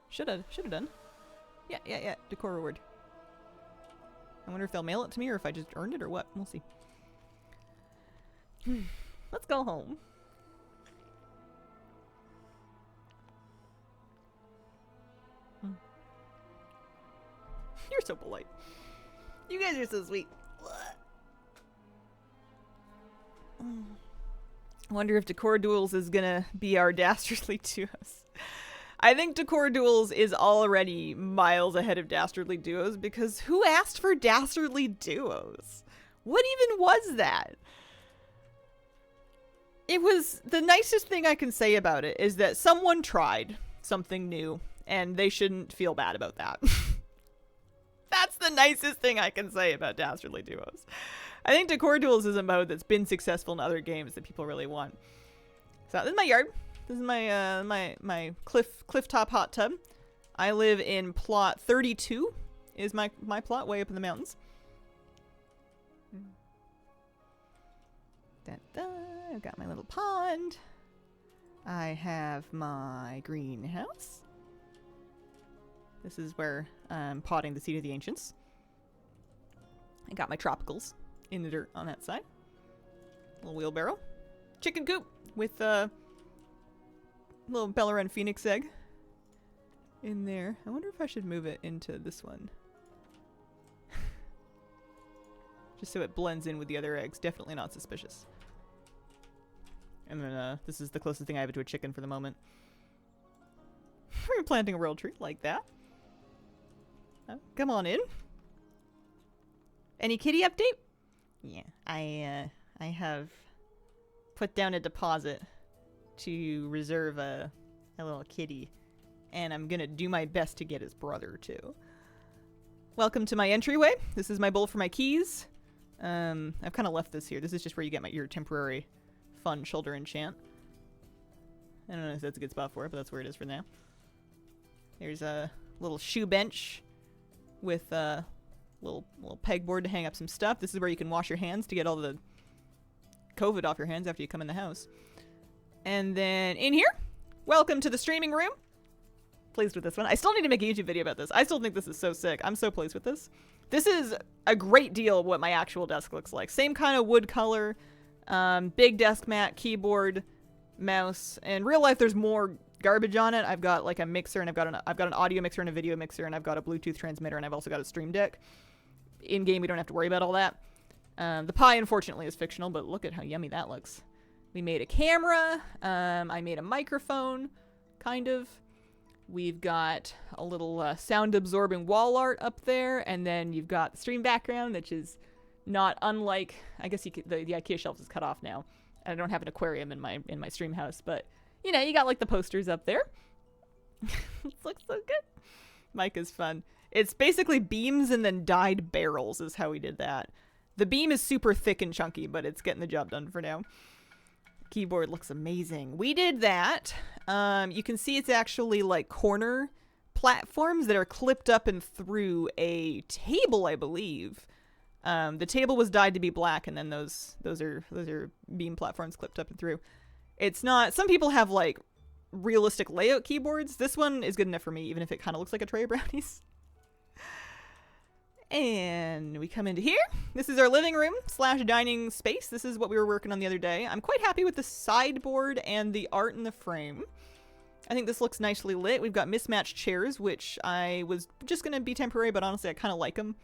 Should have done. Yeah. Decor reward. I wonder if they'll mail it to me or if I just earned it or what. We'll see. Let's go home. You're so polite. You guys are so sweet. I wonder if Decor Duels is gonna be our Dastardly Duos. I think Decor Duels is already miles ahead of Dastardly Duos because who asked for Dastardly Duos? What even was that? It was the nicest thing I can say about it is that someone tried something new and they shouldn't feel bad about that. That's the nicest thing I can say about Dastardly Duos. I think Decor Duels is a mode that's been successful in other games that people really want. So this is my yard. This is my my cliff top hot tub. I live in plot 32. Is my plot way up in the mountains. I've got my little pond. I have my greenhouse. This is where I'm potting the Seed of the Ancients. I got my tropicals in the dirt on that side. Little wheelbarrow. Chicken coop with a little Bellerin Phoenix egg in there. I wonder if I should move it into this one. Just so it blends in with the other eggs. Definitely not suspicious. And then this is the closest thing I have to a chicken for the moment. We're planting a world tree like that. Come on in. Any kitty update? Yeah, I have put down a deposit to reserve a little kitty, and I'm gonna do my best to get his brother too. Welcome to my entryway. This is my bowl for my keys. I've kind of left this here. This is just where you get your temporary fun shoulder enchant. I don't know if that's a good spot for it, but that's where it is for now. There's a little shoe bench with a little pegboard to hang up some stuff. This is where you can wash your hands to get all the COVID off your hands after you come in the house. And then in here, welcome to the streaming room. Pleased with this one. I still need to make a YouTube video about this. I still think this is so sick. I'm so pleased with this. This is a great deal of what my actual desk looks like. Same kind of wood color, big desk mat, keyboard, mouse. In real life, there's more garbage on it. I've got like a mixer, and I've got an audio mixer and a video mixer, and I've got a Bluetooth transmitter, and I've also got a Stream Deck. In game, we don't have to worry about all that. The pie, unfortunately, is fictional, but look at how yummy that looks. We made a camera. I made a microphone, kind of. We've got a little sound-absorbing wall art up there, and then you've got the stream background, which is not unlike, I guess the IKEA shelf is cut off now. I don't have an aquarium in my stream house, but you know, you got like the posters up there. This looks so good. Mic is fun. It's basically beams and then dyed barrels is how we did that. The beam is super thick and chunky, but it's getting the job done for now. Keyboard looks amazing. We did that. You can see it's actually like corner platforms that are clipped up and through a table, I believe. The table was dyed to be black, and then those are beam platforms clipped up and through. It's not. Some people have like realistic layout keyboards. This one is good enough for me, even if it kind of looks like a tray of brownies. And we come into here. This is our living room / dining space. This is what we were working on the other day. I'm quite happy with the sideboard and the art in the frame. I think this looks nicely lit. We've got mismatched chairs, which I was just going to be temporary, but honestly, I kind of like them.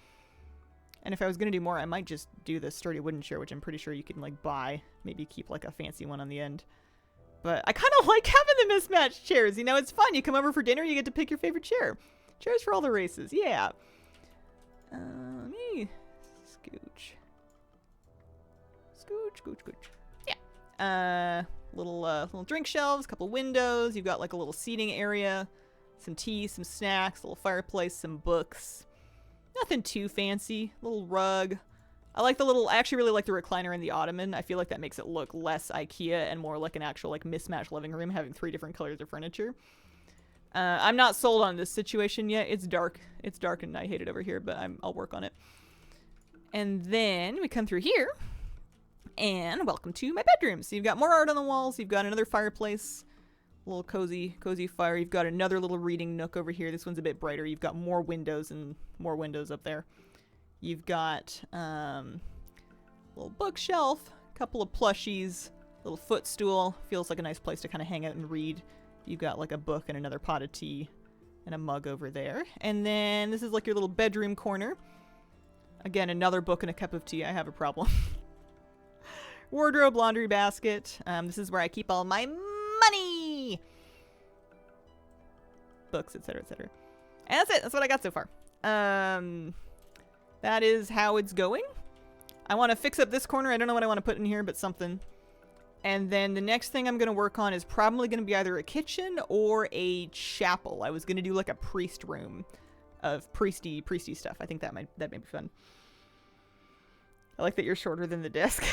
And if I was going to do more, I might just do the sturdy wooden chair, which I'm pretty sure you can like buy. Maybe keep like a fancy one on the end. But I kind of like having the mismatched chairs. You know, it's fun. You come over for dinner, you get to pick your favorite chair. Chairs for all the races. Yeah. Let me scooch. Scooch. Yeah. Little drink shelves, couple windows. You've got like a little seating area, some tea, some snacks, a little fireplace, some books. Nothing too fancy. Little rug. I actually really like the recliner and the ottoman. I feel like that makes it look less IKEA and more like an actual like mismatched living room, having 3 different colors of furniture. I'm not sold on this situation yet. It's dark. It's dark and I hate it over here, but I'll work on it. And then we come through here, and welcome to my bedroom. So you've got more art on the walls. You've got another fireplace, a little cozy fire. You've got another little reading nook over here. This one's a bit brighter. You've got more windows and more windows up there. You've got a little bookshelf, a couple of plushies, little footstool. Feels like a nice place to kind of hang out and read. You've got like a book and another pot of tea and a mug over there. And then this is like your little bedroom corner. Again, another book and a cup of tea. I have a problem. Wardrobe, laundry basket. This is where I keep all my money. Books, etc., etc. And that's it. That's what I got so far. That is how it's going. I want to fix up this corner. I don't know what I want to put in here, but something. And then the next thing I'm going to work on is probably going to be either a kitchen or a chapel. I was going to do like a priest room of priesty stuff. I think that might be fun. I like that you're shorter than the desk.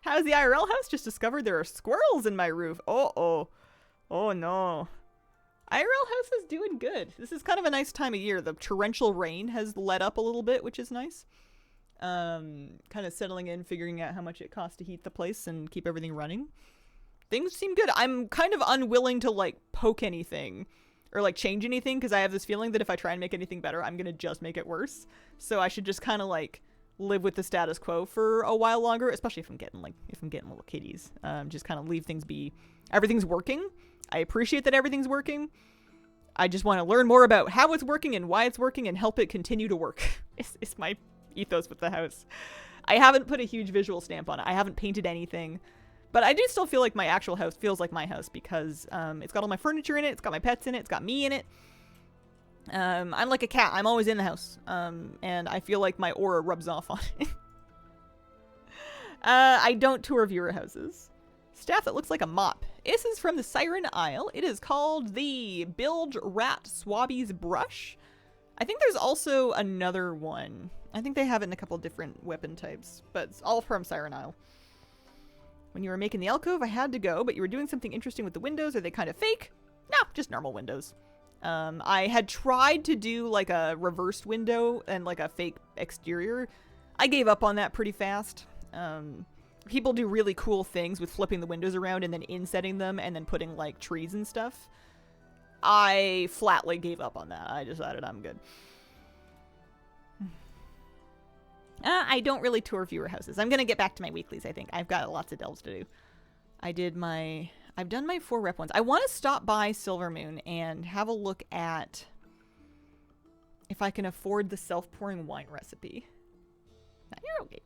How's the IRL house? Just discovered there are squirrels in my roof. Oh no. IRL house is doing good. This is kind of a nice time of year. The torrential rain has let up a little bit, which is nice. Kind of settling in, figuring out how much it costs to heat the place and keep everything running. Things seem good. I'm kind of unwilling to like poke anything or like change anything because I have this feeling that if I try and make anything better, I'm gonna just make it worse. So I should just kind of like live with the status quo for a while longer, especially if I'm getting little kitties. Just kind of leave things be. Everything's working. I appreciate that everything's working. I just want to learn more about how it's working and why it's working and help it continue to work. It's my ethos with the house. I haven't put a huge visual stamp on it. I haven't painted anything. But I do still feel like my actual house feels like my house because it's got all my furniture in it. It's got my pets in it. It's got me in it. I'm like a cat. I'm always in the house. And I feel like my aura rubs off on it. I don't tour viewer houses. Staff that looks like a mop. This is from the Siren Isle. It is called the Bilge Rat Swabby's Brush. I think there's also another one. I think they have it in a couple different weapon types, but it's all from Siren Isle. When you were making the alcove, I had to go, but you were doing something interesting with the windows. Are they kind of fake? No, just normal windows. I had tried to do like a reversed window and like a fake exterior. I gave up on that pretty fast. People do really cool things with flipping the windows around and then insetting them and then putting like trees and stuff. I flatly gave up on that. I decided I'm good. I don't really tour viewer houses. I'm going to get back to my weeklies, I think. I've got lots of delves to do. I've done my 4 rep ones. I want to stop by Silvermoon and have a look at if I can afford the self-pouring wine recipe. You're okay.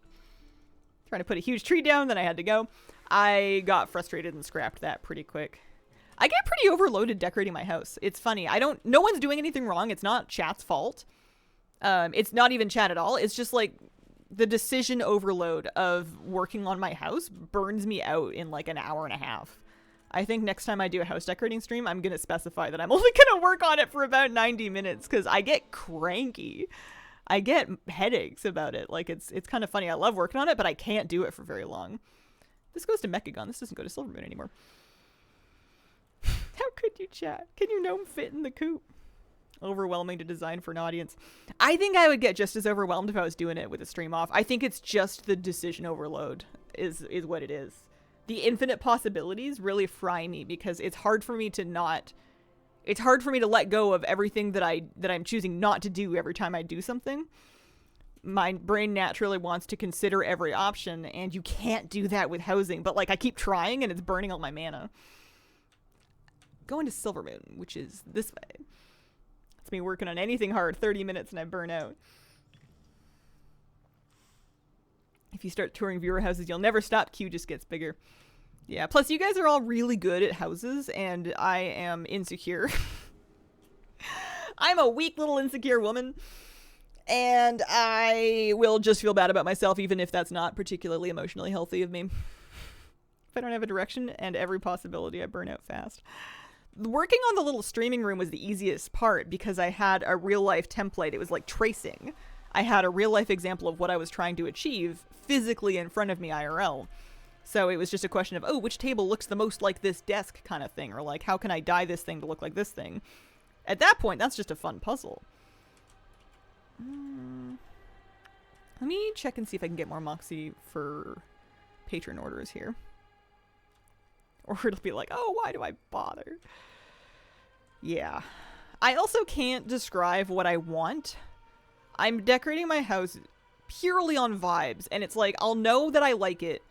Trying to put a huge tree down, then I had to go. I got frustrated and scrapped that pretty quick. I get pretty overloaded decorating my house. It's funny. No one's doing anything wrong. It's not chat's fault. It's not even chat at all. It's just like the decision overload of working on my house burns me out in like an hour and a half. I think next time I do a house decorating stream, I'm going to specify that I'm only going to work on it for about 90 minutes because I get cranky. I get headaches about it. Like, it's kind of funny. I love working on it, but I can't do it for very long. This goes to Mechagon. This doesn't go to Silvermoon anymore. How could you, chat? Can you gnome fit in the coop? Overwhelming to design for an audience. I think I would get just as overwhelmed if I was doing it with a stream off. I think it's just the decision overload is what it is. The infinite possibilities really fry me because it's hard for me to let go of everything that I'm choosing not to do every time I do something. My brain naturally wants to consider every option, and you can't do that with housing. But like I keep trying, and it's burning all my mana. Going to Silvermoon, which is this way. It's me working on anything hard, 30 minutes, and I burn out. If you start touring viewer houses, you'll never stop. Queue just gets bigger. Yeah, plus you guys are all really good at houses, and I am insecure. I'm a weak little insecure woman, and I will just feel bad about myself, even if that's not particularly emotionally healthy of me. If I don't have a direction and every possibility, I burn out fast. Working on the little streaming room was the easiest part because I had a real-life template. It was like tracing. I had a real-life example of what I was trying to achieve physically in front of me IRL. So it was just a question of, oh, which table looks the most like this desk kind of thing, or like, how can I dye this thing to look like this thing? At that point, that's just a fun puzzle. Let me check and see if I can get more Moxie for patron orders here. Or it'll be like, oh, why do I bother? Yeah. I also can't describe what I want. I'm decorating my house purely on vibes, and it's like, I'll know that I like it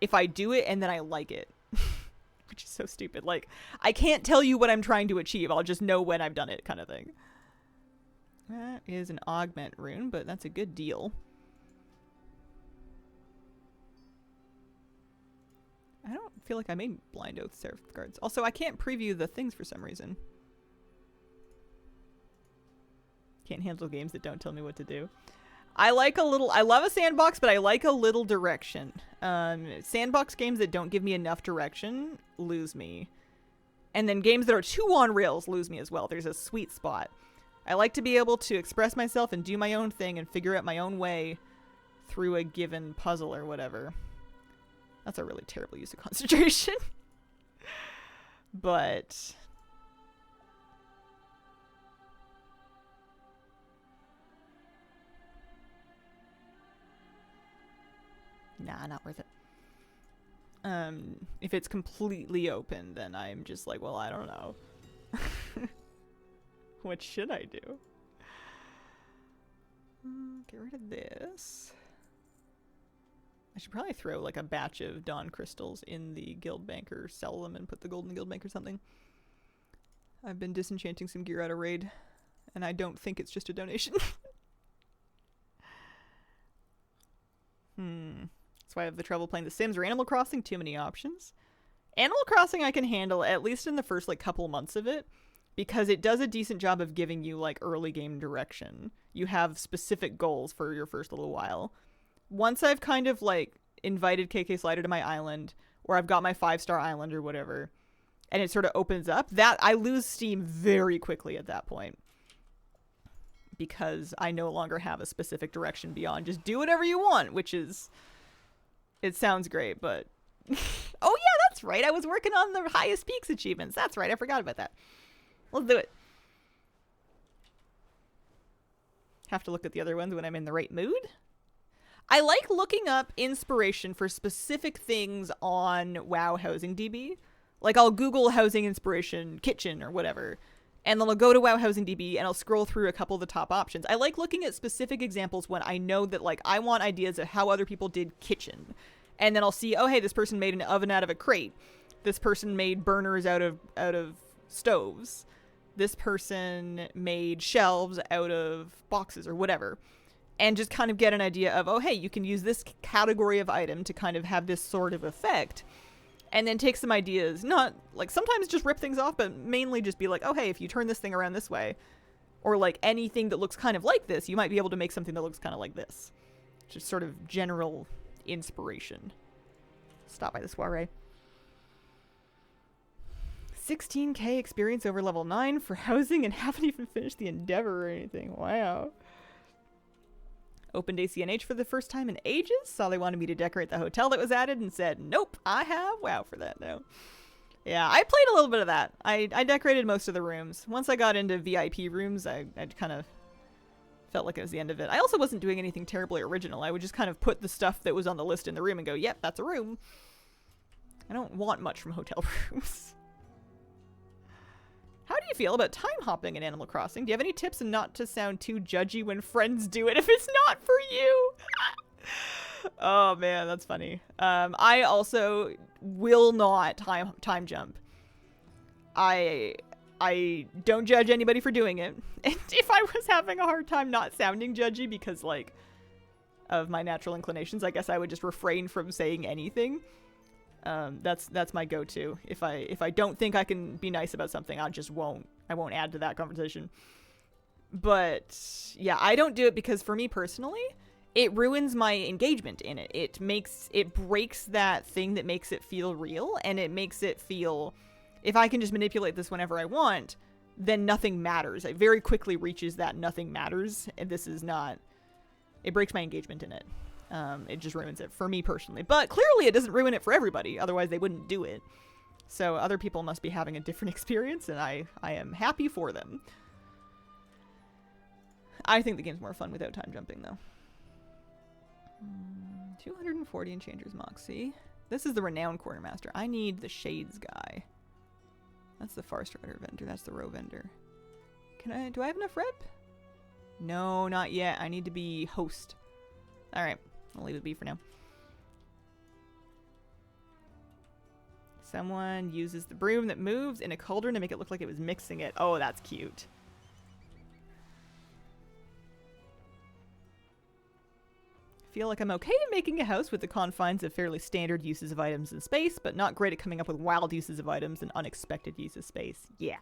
if I do it and then I like it. Which is so stupid. Like, I can't tell you what I'm trying to achieve. I'll just know when I've done it, kind of thing. That is an augment rune, but that's a good deal. I don't feel like I made Blind Oath Safeguards. Also, I can't preview the things for some reason. Can't handle games that don't tell me what to do. I love a sandbox, but I like a little direction. Sandbox games that don't give me enough direction lose me. And then games that are too on rails lose me as well. There's a sweet spot. I like to be able to express myself and do my own thing and figure out my own way through a given puzzle or whatever. That's a really terrible use of concentration. But nah, not worth it. If it's completely open, then I'm just like, well, I don't know. What should I do? Get rid of this. I should probably throw like a batch of Dawn crystals in the guild bank or sell them and put the gold in the guild bank or something. I've been disenchanting some gear out of raid, and I don't think it's just a donation. That's why I have the trouble playing The Sims or Animal Crossing. Too many options. Animal Crossing I can handle, at least in the first like couple months of it, because it does a decent job of giving you like early game direction. You have specific goals for your first little while. Once I've kind of like invited KK Slider to my island, or I've got my 5-star island or whatever, and it sort of opens up, that I lose steam very quickly at that point. because I no longer have a specific direction beyond just do whatever you want, which is, it sounds great, but oh yeah, that's right. I was working on the highest peaks achievements. That's right. I forgot about that. Let's do it. Have to look at the other ones when I'm in the right mood. I like looking up inspiration for specific things on WoW Housing DB. Like I'll Google housing inspiration kitchen or whatever, and then I'll go to WoW Housing DB and I'll scroll through a couple of the top options. I like looking at specific examples when I know that like I want ideas of how other people did kitchen. And then I'll see, oh hey, this person made an oven out of a crate. This person made burners out of stoves. This person made shelves out of boxes or whatever. And just kind of get an idea of, oh hey, you can use this category of item to kind of have this sort of effect. And then take some ideas, not like sometimes just rip things off, but mainly just be like, oh hey, if you turn this thing around this way, or like anything that looks kind of like this, you might be able to make something that looks kind of like this. Just sort of general inspiration. Stop by the soiree. 16k experience over level 9 for housing and haven't even finished the endeavor or anything. Wow. Opened ACNH for the first time in ages. Saw they wanted me to decorate the hotel that was added and said, nope, I have WoW for that now. Yeah, I played a little bit of that. I decorated most of the rooms. Once I got into VIP rooms, I kind of felt like it was the end of it. I also wasn't doing anything terribly original. I would just kind of put the stuff that was on the list in the room and go, yep, that's a room. I don't want much from hotel rooms. How do you feel about time hopping in Animal Crossing? Do you have any tips on not to sound too judgy when friends do it if it's not for you? Oh man, that's funny. I also will not time jump. I don't judge anybody for doing it. And if I was having a hard time not sounding judgy because like of my natural inclinations, I guess I would just refrain from saying anything. That's my go-to. If I don't think I can be nice about something, I won't add to that conversation. But yeah, I don't do it because for me personally, it ruins my engagement in it. It breaks that thing that makes it feel real, and it makes it feel, if I can just manipulate this whenever I want, then nothing matters. It very quickly reaches that nothing matters, and it breaks my engagement in it. It just ruins it for me personally. But clearly it doesn't ruin it for everybody, otherwise they wouldn't do it. So other people must be having a different experience, and I am happy for them. I think the game's more fun without time jumping, though. 240 Enchanter's Moxie. This is the Renowned Quartermaster. I need the Shades guy. That's the Far Strider vendor. That's the Row vendor. Do I have enough rep? No, not yet. I need to be host. Alright. I'll leave it be for now. Someone uses the broom that moves in a cauldron to make it look like it was mixing it. Oh, that's cute. Feel like I'm okay at making a house with the confines of fairly standard uses of items in space, but not great at coming up with wild uses of items and unexpected use of space. Yeah,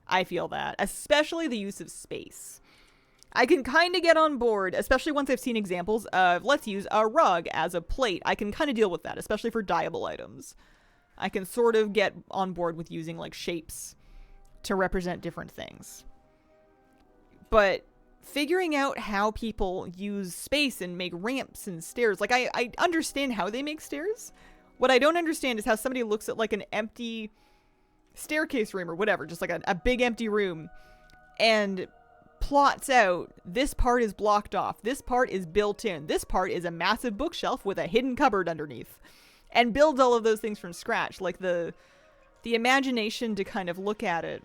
I feel that. Especially the use of space. I can kind of get on board, especially once I've seen examples of, let's use a rug as a plate. I can kind of deal with that, especially for dyeable items. I can sort of get on board with using, like, shapes to represent different things. But figuring out how people use space and make ramps and stairs, like, I understand how they make stairs. What I don't understand is how somebody looks at, like, an empty staircase room or whatever, just like a big empty room, and plots out, this part is blocked off, this part is built in, this part is a massive bookshelf with a hidden cupboard underneath, and builds all of those things from scratch. Like the imagination to kind of look at it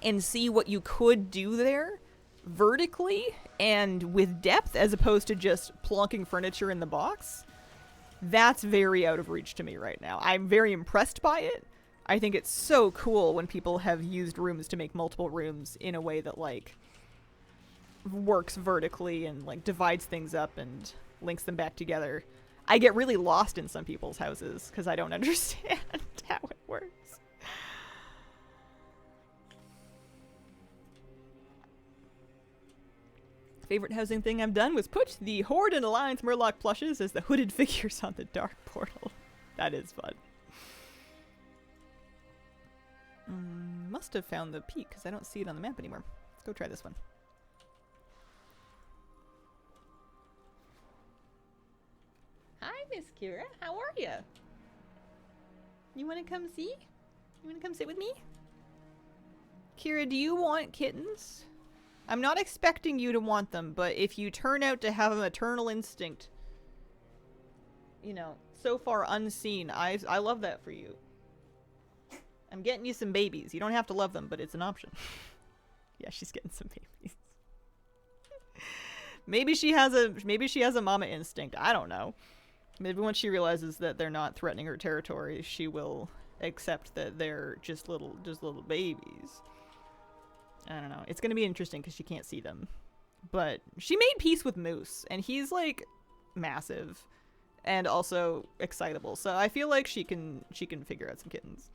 and see what you could do there vertically and with depth as opposed to just plonking furniture in the box, that's very out of reach to me right now. I'm very impressed by it. I think it's so cool when people have used rooms to make multiple rooms in a way that, like, works vertically and, like, divides things up and links them back together. I get really lost in some people's houses because I don't understand how it works. Favorite housing thing I've done was put the Horde and Alliance Murloc plushes as the hooded figures on the Dark Portal. That is fun. Must have found the peak because I don't see it on the map anymore. Let's go try this one. Kira, how are you? You want to come see? You want to come sit with me? Kira, do you want kittens? I'm not expecting you to want them, but if you turn out to have a maternal instinct, you know, so far unseen, I love that for you. I'm getting you some babies. You don't have to love them, but it's an option. Yeah, she's getting some babies. Maybe she has a mama instinct. I don't know. Maybe once she realizes that they're not threatening her territory, she will accept that they're just little babies. I don't know. It's gonna be interesting because she can't see them. But she made peace with Moose, and he's like massive and also excitable. So I feel like she can figure out some kittens.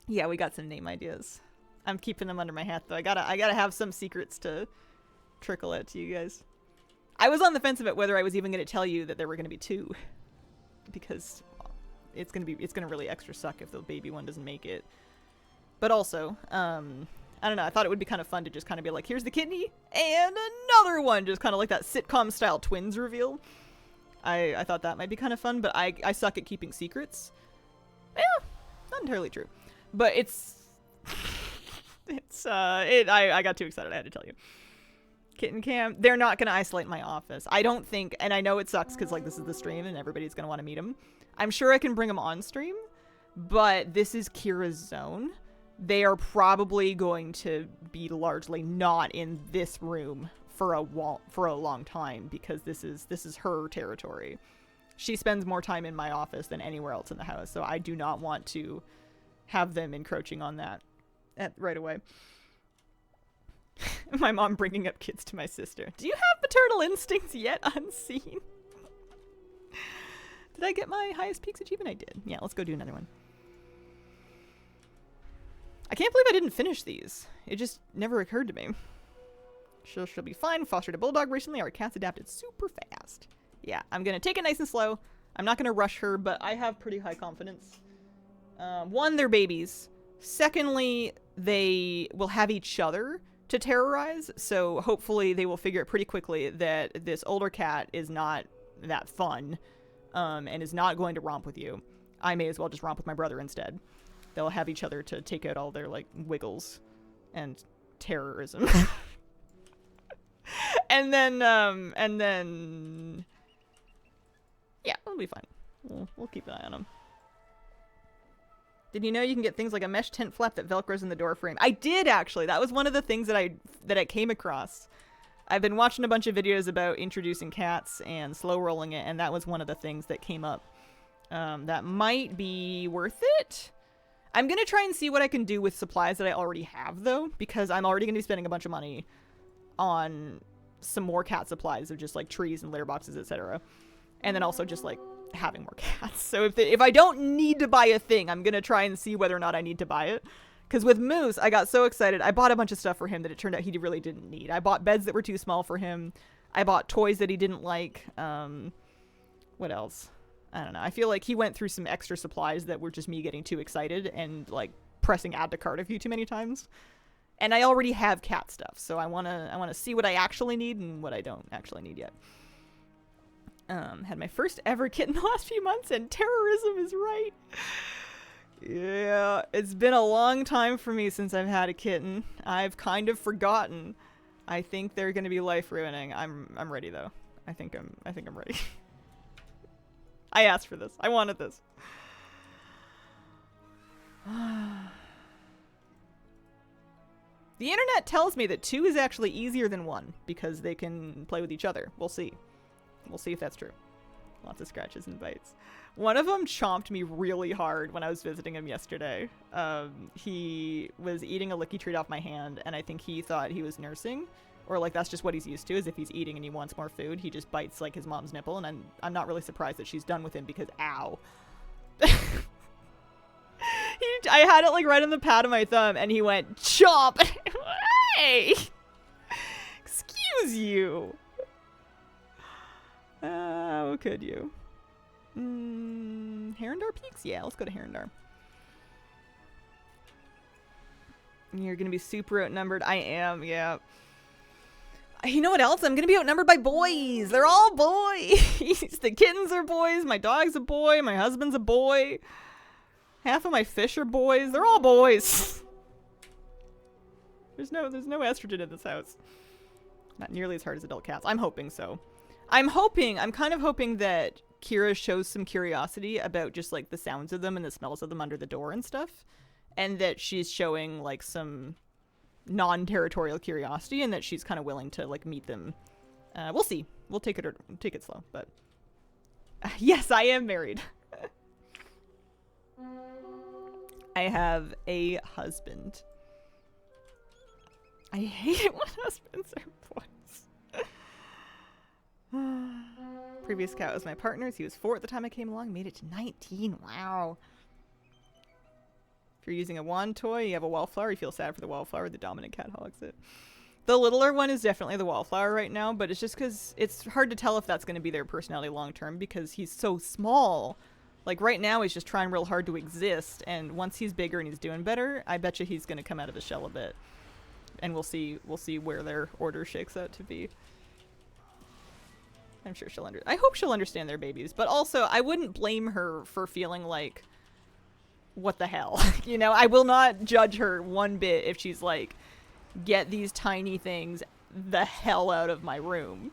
Yeah, we got some name ideas. I'm keeping them under my hat though. I gotta have some secrets to trickle out to you guys. I was on the fence about whether I was even gonna tell you that there were gonna be 2. Because it's gonna really extra suck if the baby one doesn't make it. But also, I don't know, I thought it would be kind of fun to just kind of be like, here's the kidney, and another one, just kind of like that sitcom-style twins reveal. I thought that might be kind of fun, but I suck at keeping secrets. Yeah, not entirely true. But I got too excited, I had to tell you. Kitten cam, they're not going to isolate my office. I don't think, and I know it sucks because, like, this is the stream and everybody's going to want to meet them. I'm sure I can bring them on stream, but this is Kira's zone. They are probably going to be largely not in this room for a long time because this is her territory. She spends more time in my office than anywhere else in the house, so I do not want to have them encroaching on that right away. My mom bringing up kids to my sister. Do you have paternal instincts yet unseen? Did I get my highest peaks achievement? I did. Yeah, let's go do another one. I can't believe I didn't finish these. It just never occurred to me. She'll be fine. Fostered a bulldog recently. Our cat's adapted super fast. Yeah, I'm going to take it nice and slow. I'm not going to rush her, but I have pretty high confidence. One, they're babies. Secondly, they will have each other to terrorize, so hopefully they will figure out pretty quickly that this older cat is not that fun, and is not going to romp with you. I may as well just romp with my brother instead. They'll have each other to take out all their, like, wiggles and terrorism. and then, yeah, it'll be fine. We'll keep an eye on them. Did you know you can get things like a mesh tent flap that velcros in the door frame? I did, actually. That was one of the things that I came across. I've been watching a bunch of videos about introducing cats and slow rolling it, and that was one of the things that came up. That might be worth it. I'm going to try and see what I can do with supplies that I already have, though, because I'm already going to be spending a bunch of money on some more cat supplies of just, like, trees and litter boxes, etc. And then also just, like, having more cats. So if I don't need to buy a thing, I'm going to try and see whether or not I need to buy it. Because with Moose, I got so excited. I bought a bunch of stuff for him that it turned out he really didn't need. I bought beds that were too small for him. I bought toys that he didn't like. What else? I don't know. I feel like he went through some extra supplies that were just me getting too excited and, like, pressing add to cart a few too many times. And I already have cat stuff, so I wanna see what I actually need and what I don't actually need yet. Had my first ever kitten the last few months, and terrorism is right. Yeah, it's been a long time for me since I've had a kitten. I've kind of forgotten. I think they're gonna be life ruining. I'm ready though. I think I'm ready. I asked for this. I wanted this. The internet tells me that 2 is actually easier than 1 because they can play with each other. We'll see. We'll see if that's true. Lots of scratches and bites. One of them chomped me really hard when I was visiting him yesterday. He was eating a licky treat off my hand, and I think he thought he was nursing. Or, like, that's just what he's used to, is if he's eating and he wants more food, he just bites, like, his mom's nipple, and I'm not really surprised that she's done with him because, ow. I had it, like, right on the pad of my thumb, and he went, chomp! Hey! Excuse you! How could you? Herondar Peaks? Yeah, let's go to Herondar. You're gonna be super outnumbered. I am, yeah. You know what else? I'm gonna be outnumbered by boys. They're all boys. The kittens are boys. My dog's a boy. My husband's a boy. Half of my fish are boys. They're all boys. There's no estrogen in this house. Not nearly as hard as adult cats. I'm hoping so. I'm kind of hoping that Kira shows some curiosity about just like the sounds of them and the smells of them under the door and stuff. And that she's showing like some non-territorial curiosity and that she's kind of willing to like meet them. We'll see. We'll take it slow, but yes, I am married. I have a husband. I hate it when husbands are boys. Previous cat was my partner's. He was 4 at the time I came along. Made it to 19. Wow. If you're using a wand toy, you have a wallflower, you feel sad for the wallflower, the dominant cat hogs it. The littler one is definitely the wallflower right now, but it's just because it's hard to tell if that's going to be their personality long term because he's so small. Like right now he's just trying real hard to exist, and once he's bigger and he's doing better, I bet you he's going to come out of his shell a bit. And we'll see where their order shakes out to be. I'm sure I hope she'll understand their babies, but also I wouldn't blame her for feeling like, what the hell? You know, I will not judge her one bit if she's like, get these tiny things the hell out of my room.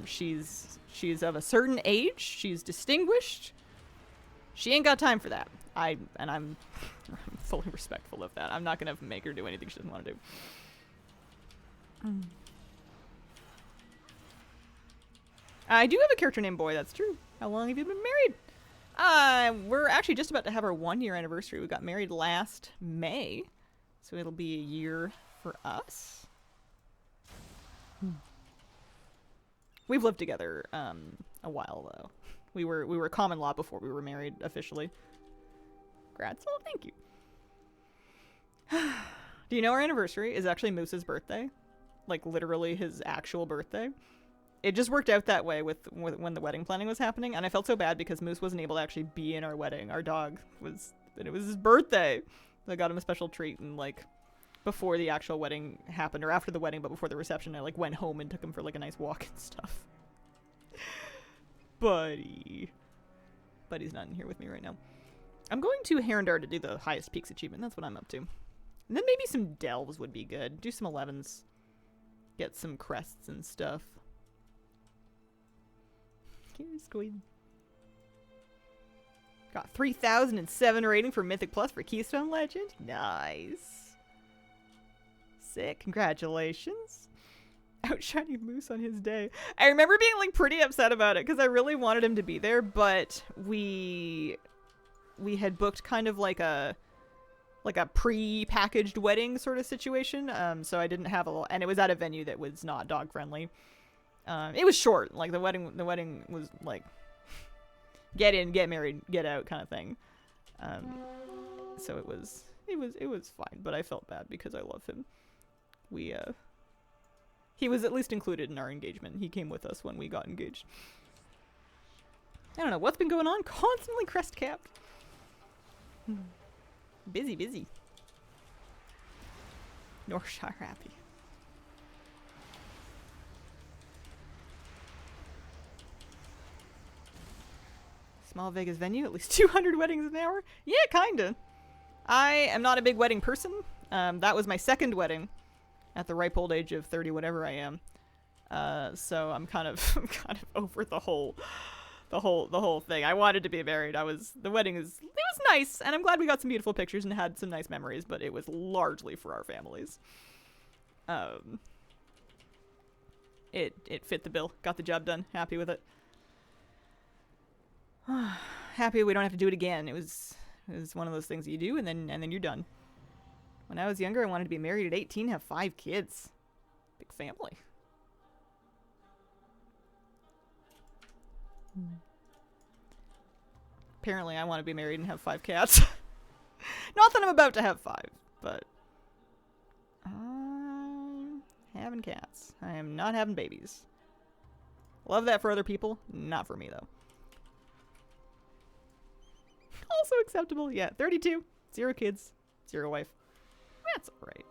She's of a certain age. She's distinguished. She ain't got time for that. I'm fully respectful of that. I'm not gonna make her do anything she doesn't want to do. I do have a character named Boy. That's true. How long have you been married? We're actually just about to have our 1-year anniversary. We got married last May, so it'll be a year for us. We've lived together a while though. We were common law before we were married officially. Congrats. Oh, thank you. Do you know our anniversary is actually Moose's birthday? Like literally his actual birthday. It just worked out that way with when the wedding planning was happening, and I felt so bad because Moose wasn't able to actually be in our wedding. Our dog was, and it was his birthday. So I got him a special treat, and like before the actual wedding happened, or after the wedding, but before the reception, I like went home and took him for like a nice walk and stuff. Buddy's not in here with me right now. I'm going to Herondar to do the highest peaks achievement. That's what I'm up to. And then maybe some delves would be good. Do some 11s. Get some crests and stuff. Here's Queen. Got 3,007 rating for Mythic Plus for Keystone Legend. Nice. Sick. Congratulations. Outshining Moose on his day. I remember being like pretty upset about it because I really wanted him to be there, but we had booked kind of like a pre-packaged wedding sort of situation. So I didn't have and it was at a venue that was not dog friendly. It was short. Like the wedding was like get in, get married, get out kind of thing. So it was fine, but I felt bad because I love him. He was at least included in our engagement. He came with us when we got engaged. I don't know what's been going on. Constantly crest capped. Busy. Northshire happy. Small Vegas venue, at least 200 weddings an hour? Yeah, kinda. I am not a big wedding person. That was my second wedding at the ripe old age of 30, whatever I am. So I'm kind of over the whole thing. I wanted to be married. It was nice, and I'm glad we got some beautiful pictures and had some nice memories, but it was largely for our families. It fit the bill. Got the job done. Happy with it. Happy we don't have to do it again. It was one of those things that you do and then you're done. When I was younger, I wanted to be married at 18, have 5 kids. Big family. Apparently I want to be married and have 5 cats. Not that I'm about to have 5, but I'm having cats. I am not having babies. Love that for other people, not for me though. Also acceptable. Yeah, 32, 0 kids, 0 wife. That's alright.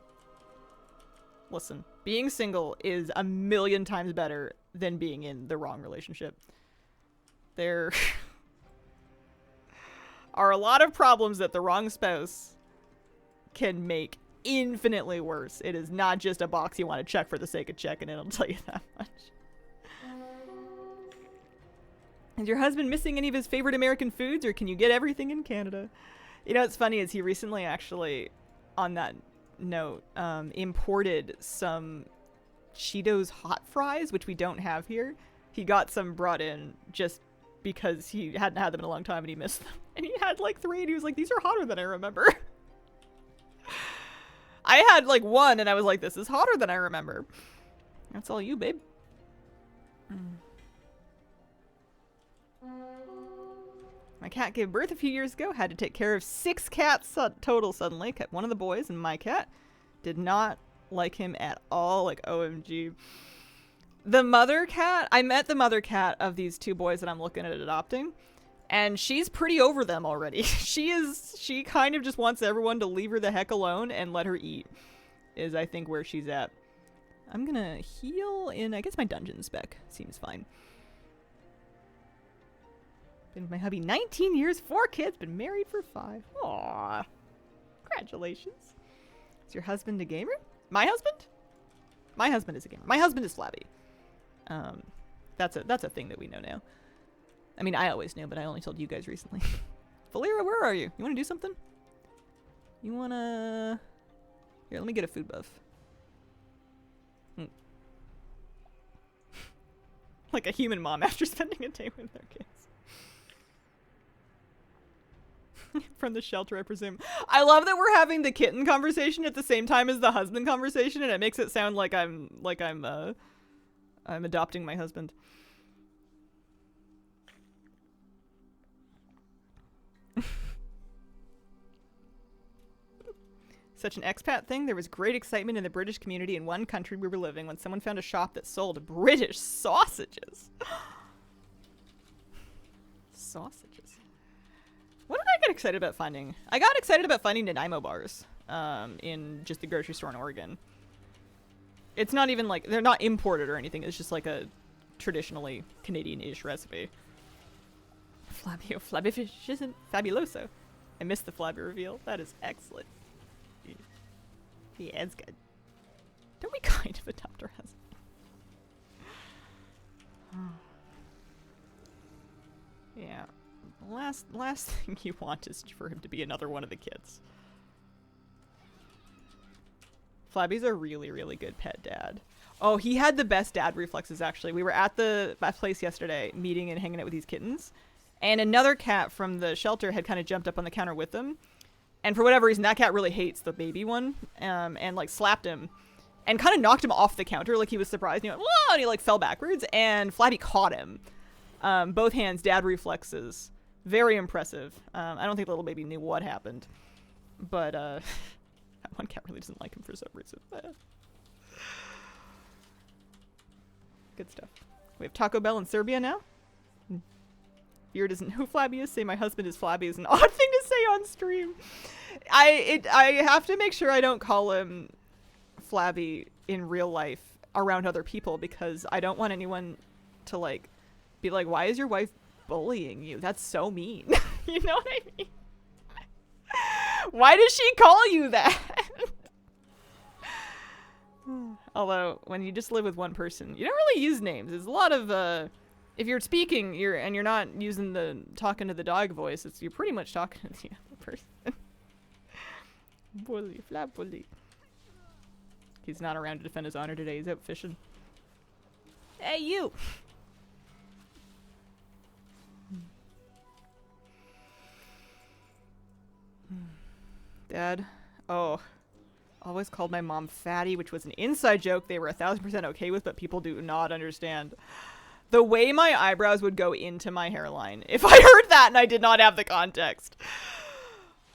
Listen, being single is a million times better than being in the wrong relationship. There are a lot of problems that the wrong spouse can make infinitely worse. It is not just a box you want to check for the sake of checking it, I'll tell you that much. Is your husband missing any of his favorite American foods, or can you get everything in Canada? You know what's funny is he recently actually, on that note, imported some Cheetos hot fries, which we don't have here. He got some brought in just because he hadn't had them in a long time and he missed them. And he had like 3 and he was like, these are hotter than I remember. I had like 1 and I was like, this is hotter than I remember. That's all you, babe. My cat gave birth a few years ago, had to take care of 6 cats total suddenly. Kept one of the boys, and my cat did not like him at all. Like, OMG. The mother cat, I met the mother cat of these 2 boys that I'm looking at adopting, and she's pretty over them already. She kind of just wants everyone to leave her the heck alone and let her eat, is I think where she's at. I'm gonna heal in, I guess, my dungeon spec. Seems fine. Been with my hubby 19 years, 4 kids, been married for 5. Aww. Congratulations. Is your husband a gamer? My husband? My husband is a gamer. My husband is flabby. That's a thing that we know now. I mean, I always knew, but I only told you guys recently. Valera, where are you? You want to do something? You want to... Here, let me get a food buff. Like a human mom after spending a day with their kids. From the shelter, I presume. I love that we're having the kitten conversation at the same time as the husband conversation, and it makes it sound like I'm adopting my husband. Such an expat thing. There was great excitement in the British community in one country we were living when someone found a shop that sold British sausages. Sausages. What did I get excited about finding? I got excited about finding Nanaimo bars in just the grocery store in Oregon. It's not even like, they're not imported or anything. It's just like a traditionally Canadian-ish recipe. Flabio Flabificient Fabuloso. I missed the Flabby reveal. That is excellent. Yeah, it's good. Don't we kind of adopt our husband? Yeah. Last thing you want is for him to be another one of the kids. Flabby's a really, really good pet dad. Oh, he had the best dad reflexes, actually. We were at the place yesterday, meeting and hanging out with these kittens. And another cat from the shelter had kind of jumped up on the counter with them. And for whatever reason, that cat really hates the baby one. And like slapped him. And kind of knocked him off the counter, like he was surprised. And he went, whoa! And he like fell backwards. And Flabby caught him. Both hands, dad reflexes. Very impressive. I don't think the little baby knew what happened. But that one cat really doesn't like him for some reason. Good stuff. We have Taco Bell in Serbia now. Beer doesn't know who Flabby is. Say my husband is Flabby is an odd thing to say on stream. I have to make sure I don't call him Flabby in real life around other people, because I don't want anyone to like be like, why is your wife bullying you? That's so mean. You know what I mean? Why does she call you that? Although when you just live with one person, you don't really use names. There's a lot of if you're speaking, you're not using the talking to the dog voice. You're pretty much talking to the other person. Bully, flap bully. He's not around to defend his honor today. He's out fishing. Hey, you. Dad. Oh. Always called my mom fatty, which was an inside joke they were 1000% okay with, but people do not understand. The way my eyebrows would go into my hairline if I heard that and I did not have the context.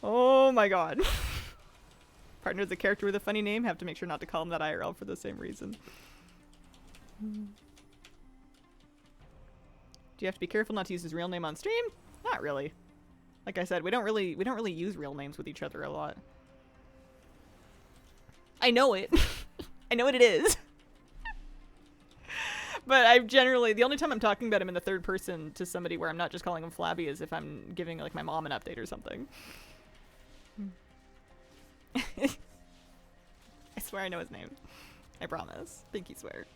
Oh my god. Partner is a character with a funny name. Have to make sure not to call him that IRL for the same reason. Do you have to be careful not to use his real name on stream? Not really. Like I said, we don't really use real names with each other a lot. I know it. I know what it is. But I've generally, the only time I'm talking about him in the third person to somebody where I'm not just calling him Flabby is if I'm giving like my mom an update or something. I swear I know his name. I promise. Pinky swear.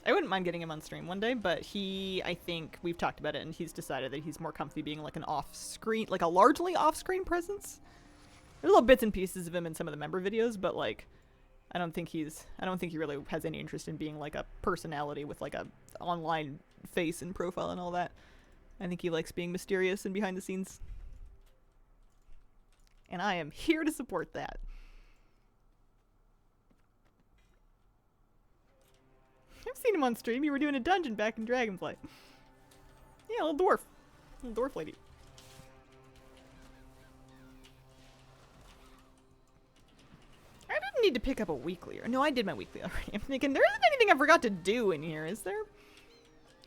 I wouldn't mind getting him on stream one day, but I think we've talked about it, and he's decided that he's more comfy being like an off-screen, like a largely off-screen presence. There's little bits and pieces of him in some of the member videos, but like, I don't think he really has any interest in being like a personality with like a online face and profile and all that. I think he likes being mysterious and behind the scenes. And I am here to support that. I've seen him on stream. You were doing a dungeon back in Dragonflight. Yeah, little dwarf. Little dwarf lady. I didn't need to pick up a weekly. No, I did my weekly already. I'm thinking, there isn't anything I forgot to do in here, is there?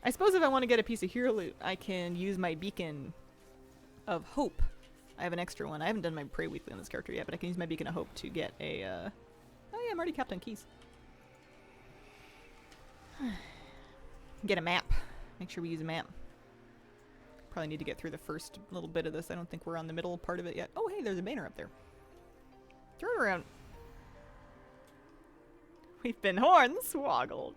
I suppose if I want to get a piece of hero loot, I can use my Beacon of Hope. I have an extra one. I haven't done my Prey weekly on this character yet, but I can use my Beacon of Hope to get a, oh yeah, I'm already capped on keys. Get a map. Make sure we use a map. Probably need to get through the first little bit of this. I don't think we're on the middle part of it yet. Oh, hey, there's a banner up there. Turn around. We've been hornswoggled.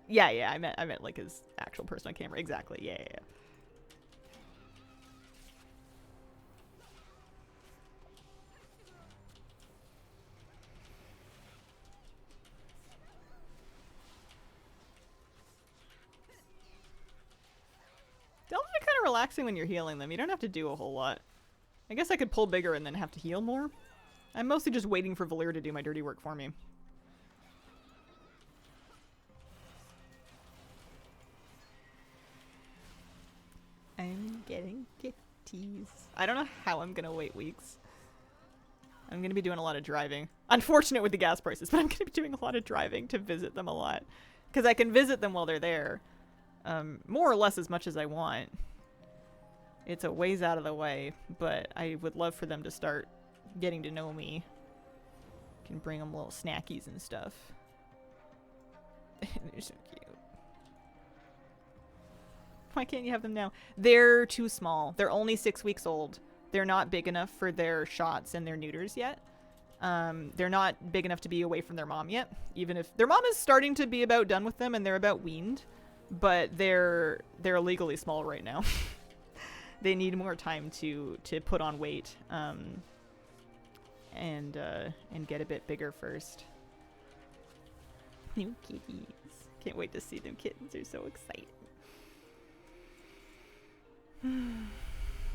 Yeah, I meant like his actual person on camera. Exactly. Yeah. Delves are kind of relaxing when you're healing them. You don't have to do a whole lot. I guess I could pull bigger and then have to heal more. I'm mostly just waiting for Valir to do my dirty work for me. I'm getting kitties. I don't know how I'm gonna wait weeks. I'm gonna be doing a lot of driving. Unfortunate with the gas prices, but I'm gonna be doing a lot of driving to visit them a lot. Because I can visit them while they're there. More or less as much as I want. It's a ways out of the way, but I would love for them to start getting to know me. Can bring them little snackies and stuff. They're so cute. Why can't you have them now? They're too small. They're only 6 weeks old. They're not big enough for their shots and their neuters yet. They're not big enough to be away from their mom yet. Even if their mom is starting to be about done with them and they're about weaned. But they're illegally small right now. They need more time to put on weight and get a bit bigger first. New kitties. Can't wait to see them kittens. They're so excited.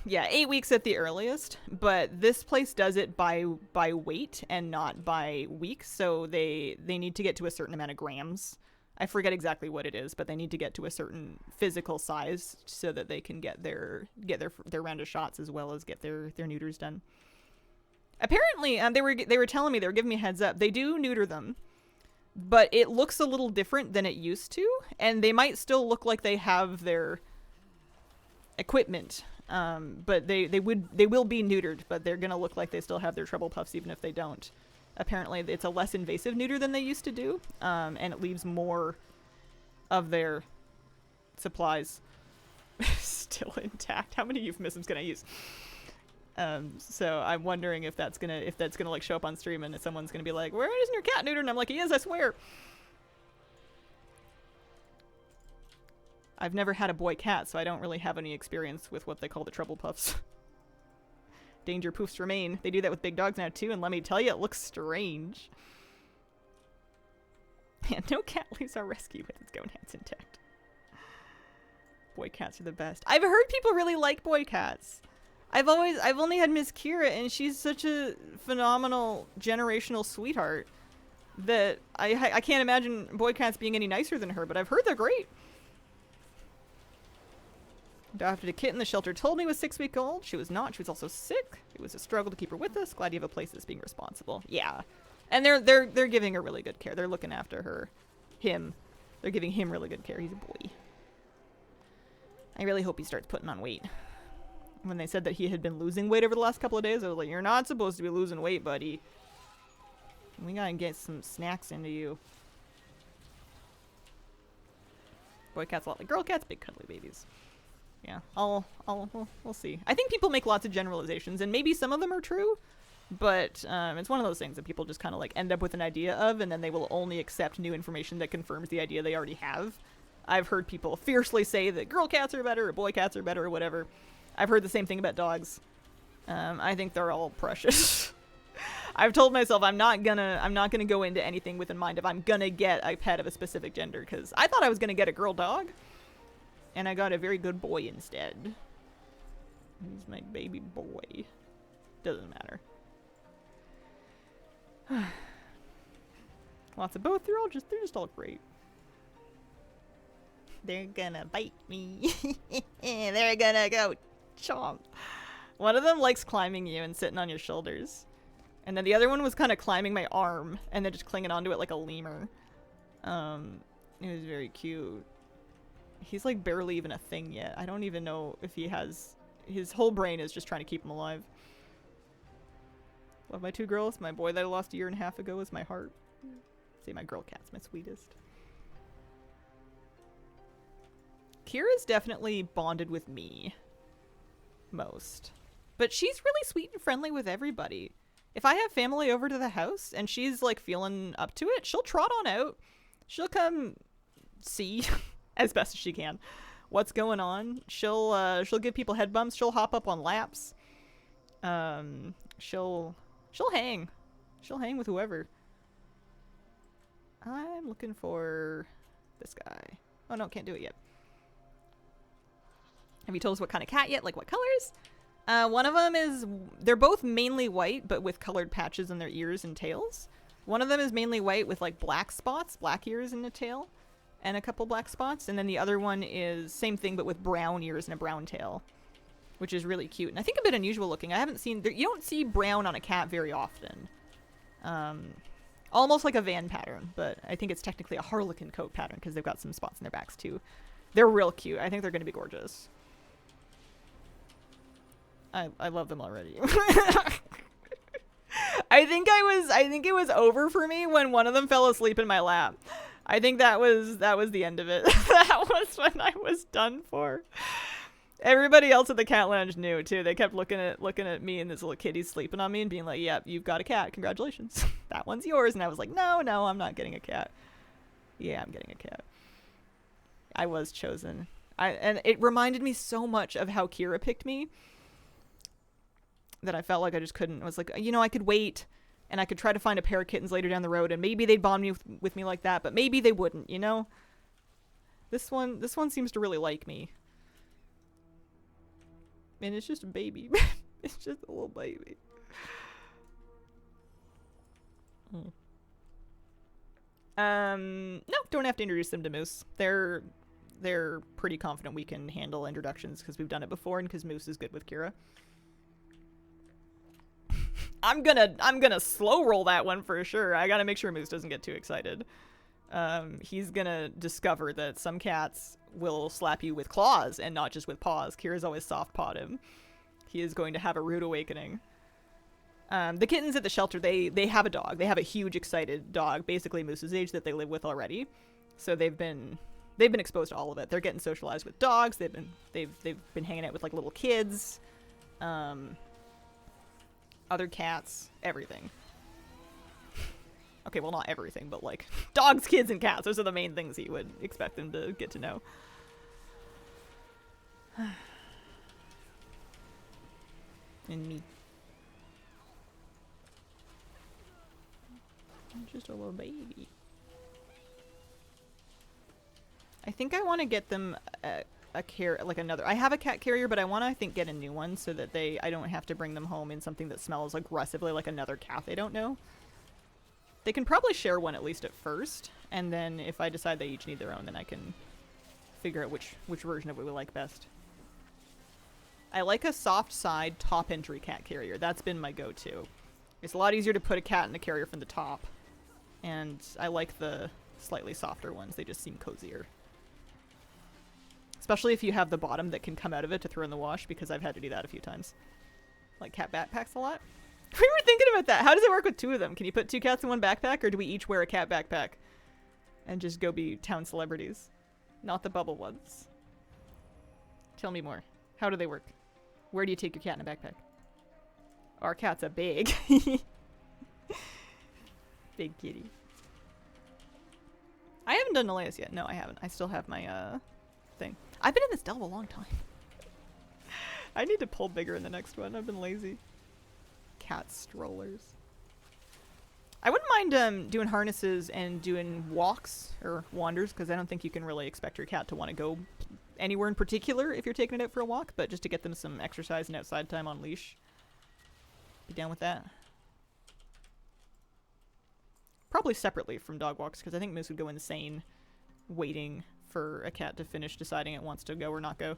Yeah, 8 weeks at the earliest, but this place does it by weight and not by weeks, so they need to get to a certain amount of grams. I forget exactly what it is, but they need to get to a certain physical size so that they can get their round of shots as well as get their neuters done. Apparently, they were telling me, they were giving me a heads up. They do neuter them, but it looks a little different than it used to, and they might still look like they have their equipment. But they will be neutered, but they're gonna look like they still have their treble puffs even if they don't. Apparently, it's a less invasive neuter than they used to do, and it leaves more of their supplies still intact. How many euphemisms can I use? So I'm wondering if that's gonna like show up on stream and if someone's gonna be like, "Where isn't your cat neutered?" And I'm like, "He is, I swear." I've never had a boy cat, so I don't really have any experience with what they call the treble puffs. Danger poofs remain. They do that with big dogs now too, and let me tell you, it looks strange. Yeah, no cat leaves our rescue with its gonads intact. Boy cats are the best. I've heard people really like boy cats. I've only had Miss Kira, and she's such a phenomenal generational sweetheart that I can't imagine boy cats being any nicer than her, but I've heard they're great. Adopted a kitten the shelter told me was 6 weeks old. She was not. She was also sick. It was a struggle to keep her with us. Glad you have a place that's being responsible. Yeah. And they're giving her really good care. They're looking after him. They're giving him really good care. He's a boy. I really hope he starts putting on weight. When they said that he had been losing weight over the last couple of days, I was like, you're not supposed to be losing weight, buddy. We gotta get some snacks into you. Boy cats a lot like girl cats, big cuddly babies. Yeah, we'll see. I think people make lots of generalizations, and maybe some of them are true, but it's one of those things that people just kind of like end up with an idea of, and then they will only accept new information that confirms the idea they already have. I've heard people fiercely say that girl cats are better, or boy cats are better, or whatever. I've heard the same thing about dogs. I think they're all precious. I've told myself I'm not gonna go into anything with in mind if I'm gonna get a pet of a specific gender, because I thought I was gonna get a girl dog, and I got a very good boy instead. He's my baby boy. Doesn't matter. Lots of both. They're just all great. They're gonna bite me. They're gonna go chomp. One of them likes climbing you and sitting on your shoulders. And then the other one was kind of climbing my arm and then just clinging onto it like a lemur. It was very cute. He's like barely even a thing yet. I don't even know if he has... His whole brain is just trying to keep him alive. Love my 2 girls. My boy that I lost a year and a half ago is my heart. See, my girl cat's my sweetest. Kira's definitely bonded with me most. But she's really sweet and friendly with everybody. If I have family over to the house and she's like feeling up to it, she'll trot on out. She'll come see as best as she can what's going on. She'll give people head bumps. She'll hop up on laps. She'll hang. She'll hang with whoever. I'm looking for this guy. Oh no, can't do it yet. Have you told us what kind of cat yet? Like what colors? One of them is, they're both mainly white, but with colored patches in their ears and tails. One of them is mainly white with like black spots, black ears and a tail, and a couple black spots. And then the other one is same thing, but with brown ears and a brown tail, which is really cute. And I think a bit unusual looking. I haven't seen, you don't see brown on a cat very often. Almost like a van pattern, but I think it's technically a harlequin coat pattern because they've got some spots in their backs too. They're real cute. I think they're going to be gorgeous. I love them already. I think it was over for me when one of them fell asleep in my lap. I think that was the end of it. That was when I was done for. Everybody else at the cat lounge knew too. They kept looking at me and this little kitty sleeping on me and being like, "Yep, you've got a cat. Congratulations. That one's yours." And I was like, "No, I'm not getting a cat." Yeah, I'm getting a cat. I was chosen. And it reminded me so much of how Kira picked me that I felt like I just couldn't. I was like, you know, I could wait and I could try to find a pair of kittens later down the road and maybe they'd bond me with me like that, but maybe they wouldn't, you know? This one seems to really like me. And it's just a baby. It's just a little baby. No, don't have to introduce them to Moose. They're pretty confident we can handle introductions because we've done it before and because Moose is good with Kira. I'm gonna slow roll that one for sure. I gotta make sure Moose doesn't get too excited. He's gonna discover that some cats will slap you with claws and not just with paws. Kira's always soft pawed him. He is going to have a rude awakening. The kittens at the shelter, they have a dog. They have a huge excited dog, basically Moose's age, that they live with already. So they've been exposed to all of it. They're getting socialized with dogs. They've been hanging out with like little kids. Other cats, everything. Okay, well, not everything, but like dogs, kids, and cats. Those are the main things you would expect them to get to know. And me. I'm just a little baby. I think I want to get them another. I have a cat carrier, but I want to, I think, get a new one so that I don't have to bring them home in something that smells aggressively like another cat they don't know. They can probably share one at least at first, and then if I decide they each need their own, then I can figure out which version of it we like best. I like a soft side top entry cat carrier. That's been my go-to. It's a lot easier to put a cat in the carrier from the top, and I like the slightly softer ones. They just seem cozier. Especially if you have the bottom that can come out of it to throw in the wash, because I've had to do that a few times. Like cat backpacks a lot. We were thinking about that. How does it work with 2 of them? Can you put 2 cats in one backpack, or do we each wear a cat backpack and just go be town celebrities? Not the bubble ones. Tell me more. How do they work? Where do you take your cat in a backpack? Our cat's a big. Big kitty. I haven't done Elias yet. No, I haven't. I still have my thing. I've been in this delve a long time. I need to pull bigger in the next one. I've been lazy. Cat strollers. I wouldn't mind doing harnesses and doing walks or wanders, because I don't think you can really expect your cat to want to go anywhere in particular if you're taking it out for a walk, but just to get them some exercise and outside time on leash. Be down with that. Probably separately from dog walks, because I think Moose would go insane waiting for a cat to finish deciding it wants to go or not go.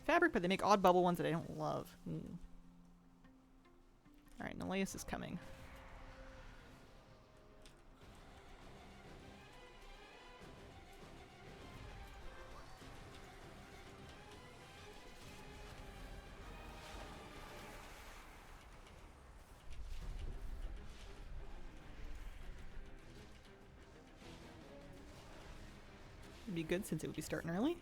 Fabric, but they make odd bubble ones that I don't love. Alright, Neleus is coming. It'd be good since it would be starting early.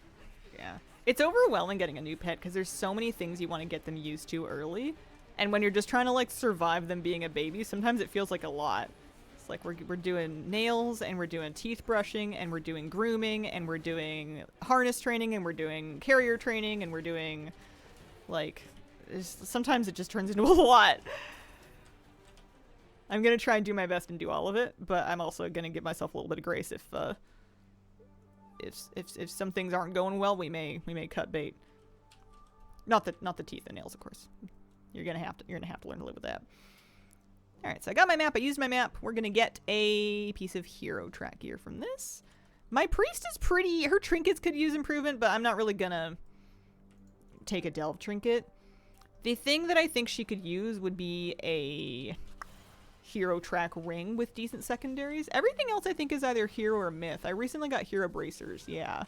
Yeah. It's overwhelming getting a new pet because there's so many things you want to get them used to early. And when you're just trying to like survive them being a baby, sometimes it feels like a lot. It's like we're doing nails and we're doing teeth brushing and we're doing grooming and we're doing harness training and we're doing carrier training and we're doing like sometimes it just turns into a lot. I'm going to try and do my best and do all of it, but I'm also going to give myself a little bit of grace if some things aren't going well, we may cut bait. Not the teeth and nails, of course. You're gonna have to learn to live with that. All right, so I got my map. I used my map. We're gonna get a piece of hero track gear from this. My priest is pretty. Her trinkets could use improvement, but I'm not really gonna take a delve trinket. The thing that I think she could use would be a hero track ring with decent secondaries. Everything else I think is either hero or myth. I recently got hero bracers, yeah.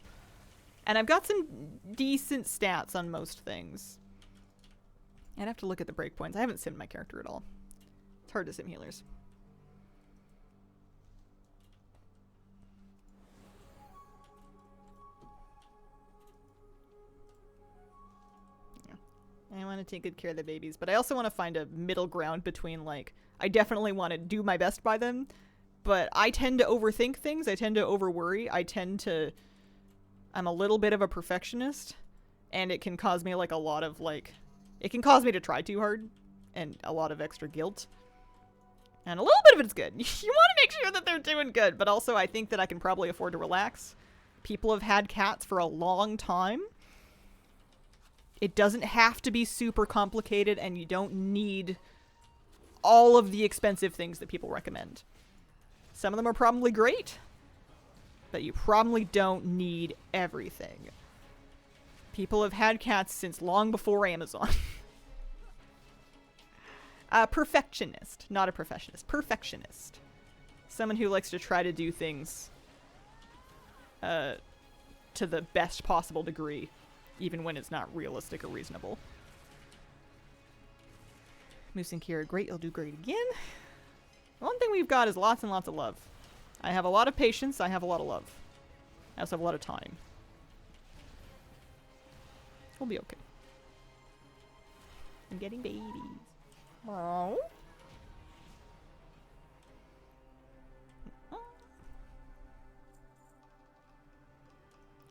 And I've got some decent stats on most things. I'd have to look at the breakpoints. I haven't simmed my character at all. It's hard to sim healers. Yeah. I want to take good care of the babies, but I also want to find a middle ground between, like, I definitely want to do my best by them, but I tend to overthink things. I tend to overworry. I'm a little bit of a perfectionist, and it can cause me, like, a lot of, like, it can cause me to try too hard, and a lot of extra guilt. And a little bit of it's good. You want to make sure that they're doing good, but also I think that I can probably afford to relax. People have had cats for a long time. It doesn't have to be super complicated, and you don't need all of the expensive things that people recommend. Some of them are probably great, but you probably don't need everything. People have had cats since long before Amazon. Perfectionist, not a professionist. Perfectionist. Someone who likes to try to do things to the best possible degree, even when it's not realistic or reasonable. Moose and Kira, great, you'll do great again. One thing we've got is lots and lots of love. I have a lot of patience, I have a lot of love. I also have a lot of time. We'll be okay. I'm getting babies. Oh.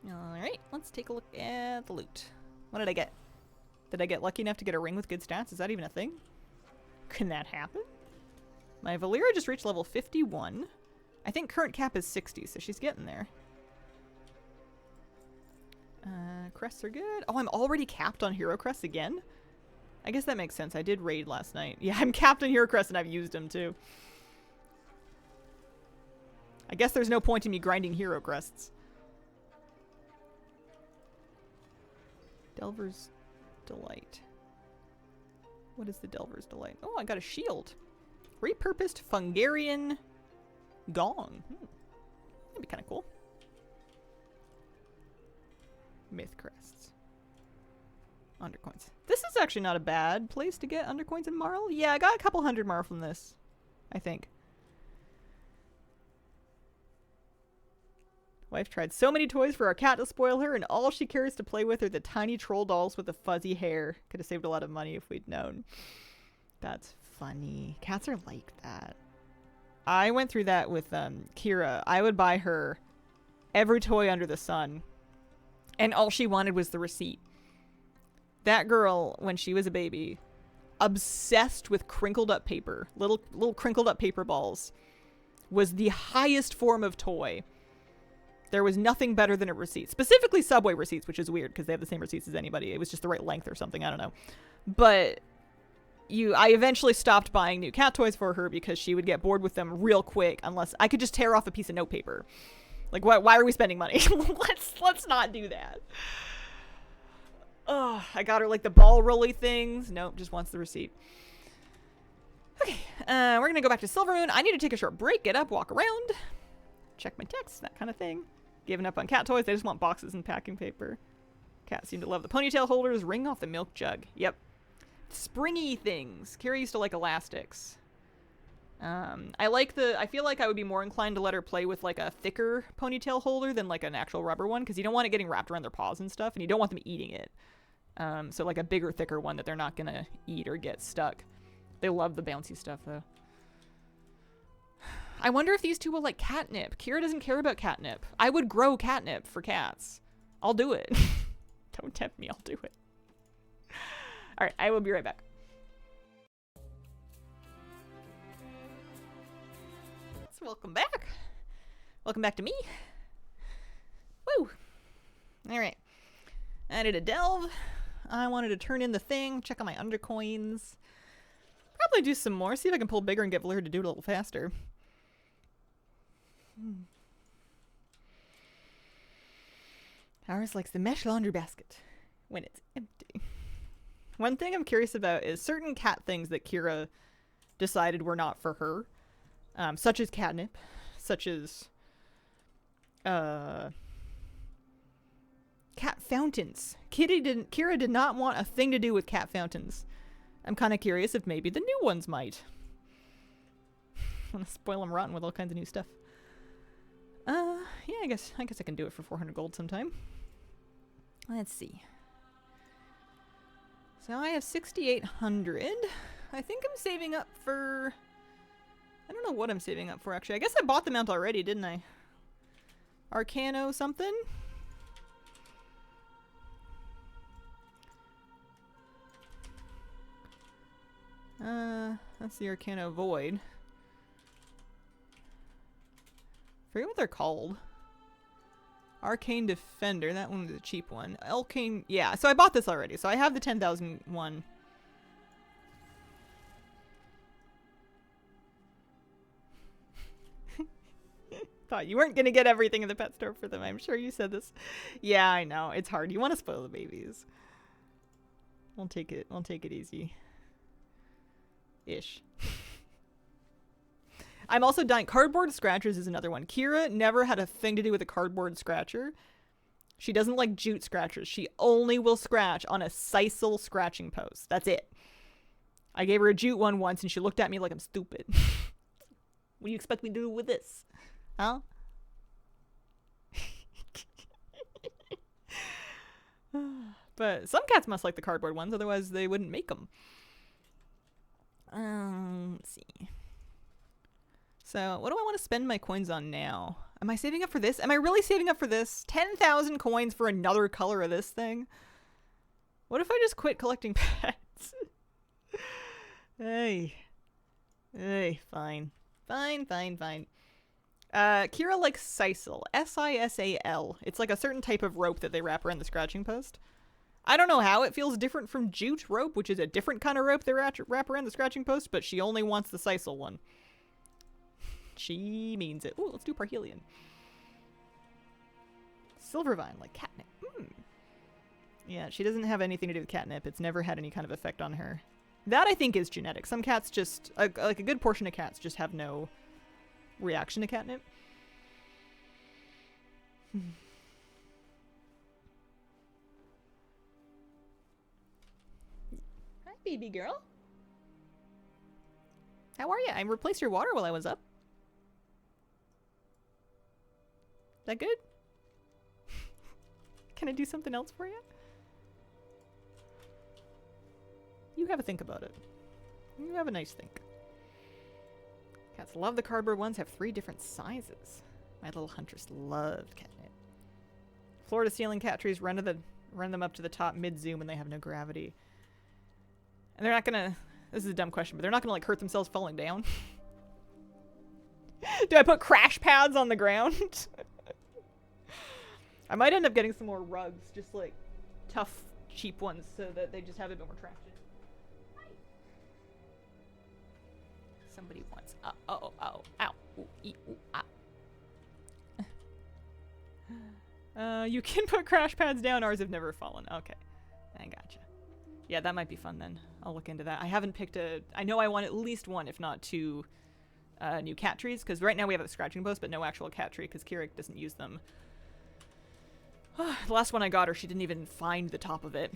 Alright, let's take a look at the loot. What did I get? Did I get lucky enough to get a ring with good stats? Is that even a thing? Can that happen? My Valera just reached level 51. I think current cap is 60, so she's getting there. Crests are good. Oh, I'm already capped on hero crests again? I guess that makes sense. I did raid last night. Yeah, I'm capped on hero crests and I've used them too. I guess there's no point in me grinding hero crests. Delver's Delight. What is the Delver's Delight? Oh, I got a shield. Repurposed Fungarian Gong. That'd be kind of cool. Myth crests. Undercoins. This is actually not a bad place to get undercoins in Marl. Yeah, I got a couple hundred Marl from this, I think. Wife tried so many toys for our cat to spoil her, and all she cares to play with are the tiny troll dolls with the fuzzy hair. Could have saved a lot of money if we'd known. That's funny. Cats are like that. I went through that with Kira. I would buy her every toy under the sun, and all she wanted was the receipt. That girl, when she was a baby, obsessed with crinkled up paper, little crinkled up paper balls, was the highest form of toy. There was nothing better than a receipt. Specifically Subway receipts, which is weird because they have the same receipts as anybody. It was just the right length or something. I don't know. But I eventually stopped buying new cat toys for her because she would get bored with them real quick unless I could just tear off a piece of notepaper. Like, why are we spending money? let's not do that. Oh, I got her like the ball rolly things. Nope, just wants the receipt. Okay, we're gonna go back to Silvermoon. I need to take a short break, get up, walk around, check my texts, that kind of thing. Giving up on cat toys. They just want boxes and packing paper. Cats seem to love the ponytail holders. Ring off the milk jug. Yep. Springy things. Kira used to like elastics. I feel like I would be more inclined to let her play with like a thicker ponytail holder than like an actual rubber one, because you don't want it getting wrapped around their paws and stuff, and you don't want them eating it. So like a bigger, thicker one that they're not gonna eat or get stuck. They love the bouncy stuff though. I wonder if these two will like catnip. Kira doesn't care about catnip. I would grow catnip for cats. I'll do it. Don't tempt me, I'll do it. Alright, I will be right back. So welcome back. Welcome back to me. Woo! Alright. I did a delve. I wanted to turn in the thing, check on my undercoins. Probably do some more, see if I can pull bigger and get Valera to do it a little faster. Ours likes the mesh laundry basket when it's empty. One thing I'm curious about is certain cat things that Kira decided were not for her, such as catnip, such as cat fountains. Kira did not want a thing to do with cat fountains. I'm kind of curious if maybe the new ones might. I want to spoil them rotten with all kinds of new stuff. Yeah, I guess I can do it for 400 gold sometime. Let's see. So I have 6,800. I think I'm saving up for... I don't know what I'm saving up for, actually. I guess I bought the mount already, didn't I? Arcano something? That's the Arcano Void. Forget what they're called. Arcane Defender, that one was a cheap one. Arcane, yeah, so I bought this already, so I have the 10,000 one. Thought you weren't gonna get everything in the pet store for them. I'm sure you said this. Yeah, I know, it's hard. You want to spoil the babies. We'll take it easy. Ish. I'm also dying. Cardboard scratchers is another one. Kira never had a thing to do with a cardboard scratcher. She doesn't like jute scratchers. She only will scratch on a sisal scratching post. That's it. I gave her a jute one once and she looked at me like I'm stupid. What do you expect me to do with this? Huh? But some cats must like the cardboard ones, otherwise they wouldn't make them. Let's see. So, what do I want to spend my coins on now? Am I saving up for this? Am I really saving up for this? 10,000 coins for another color of this thing? What if I just quit collecting pets? Hey. Hey, fine. Fine. Kira likes sisal. S-I-S-A-L. It's like a certain type of rope that they wrap around the scratching post. I don't know how it feels different from jute rope, which is a different kind of rope they wrap around the scratching post, but she only wants the sisal one. She means it. Ooh, let's do Parhelion. Silvervine, like catnip. Yeah, she doesn't have anything to do with catnip. It's never had any kind of effect on her. That, I think, is genetic. Some cats just... like a good portion of cats just have no reaction to catnip. baby girl. How are you? I replaced your water while I was up. Is that good? Can I do something else for you? You have a think about it. You have a nice think. Cats love the cardboard ones, have 3 different sizes. My little huntress loved catnip. Floor to ceiling cat trees, run them up to the top mid-zoom and they have no gravity. And they're not gonna, this is a dumb question, but they're not gonna like hurt themselves falling down. Do I put crash pads on the ground? I might end up getting some more rugs, just like tough, cheap ones, so that they just have a bit more traction. Somebody wants. Oh, ow. Ooh, ooh, ow. You can put crash pads down. Ours have never fallen. Okay, I gotcha. Yeah, that might be fun then. I'll look into that. I haven't picked a. I know I want at least 1, if not 2, new cat trees, because right now we have a scratching post, but no actual cat tree, because Keurig doesn't use them. The last one I got her, she didn't even find the top of it.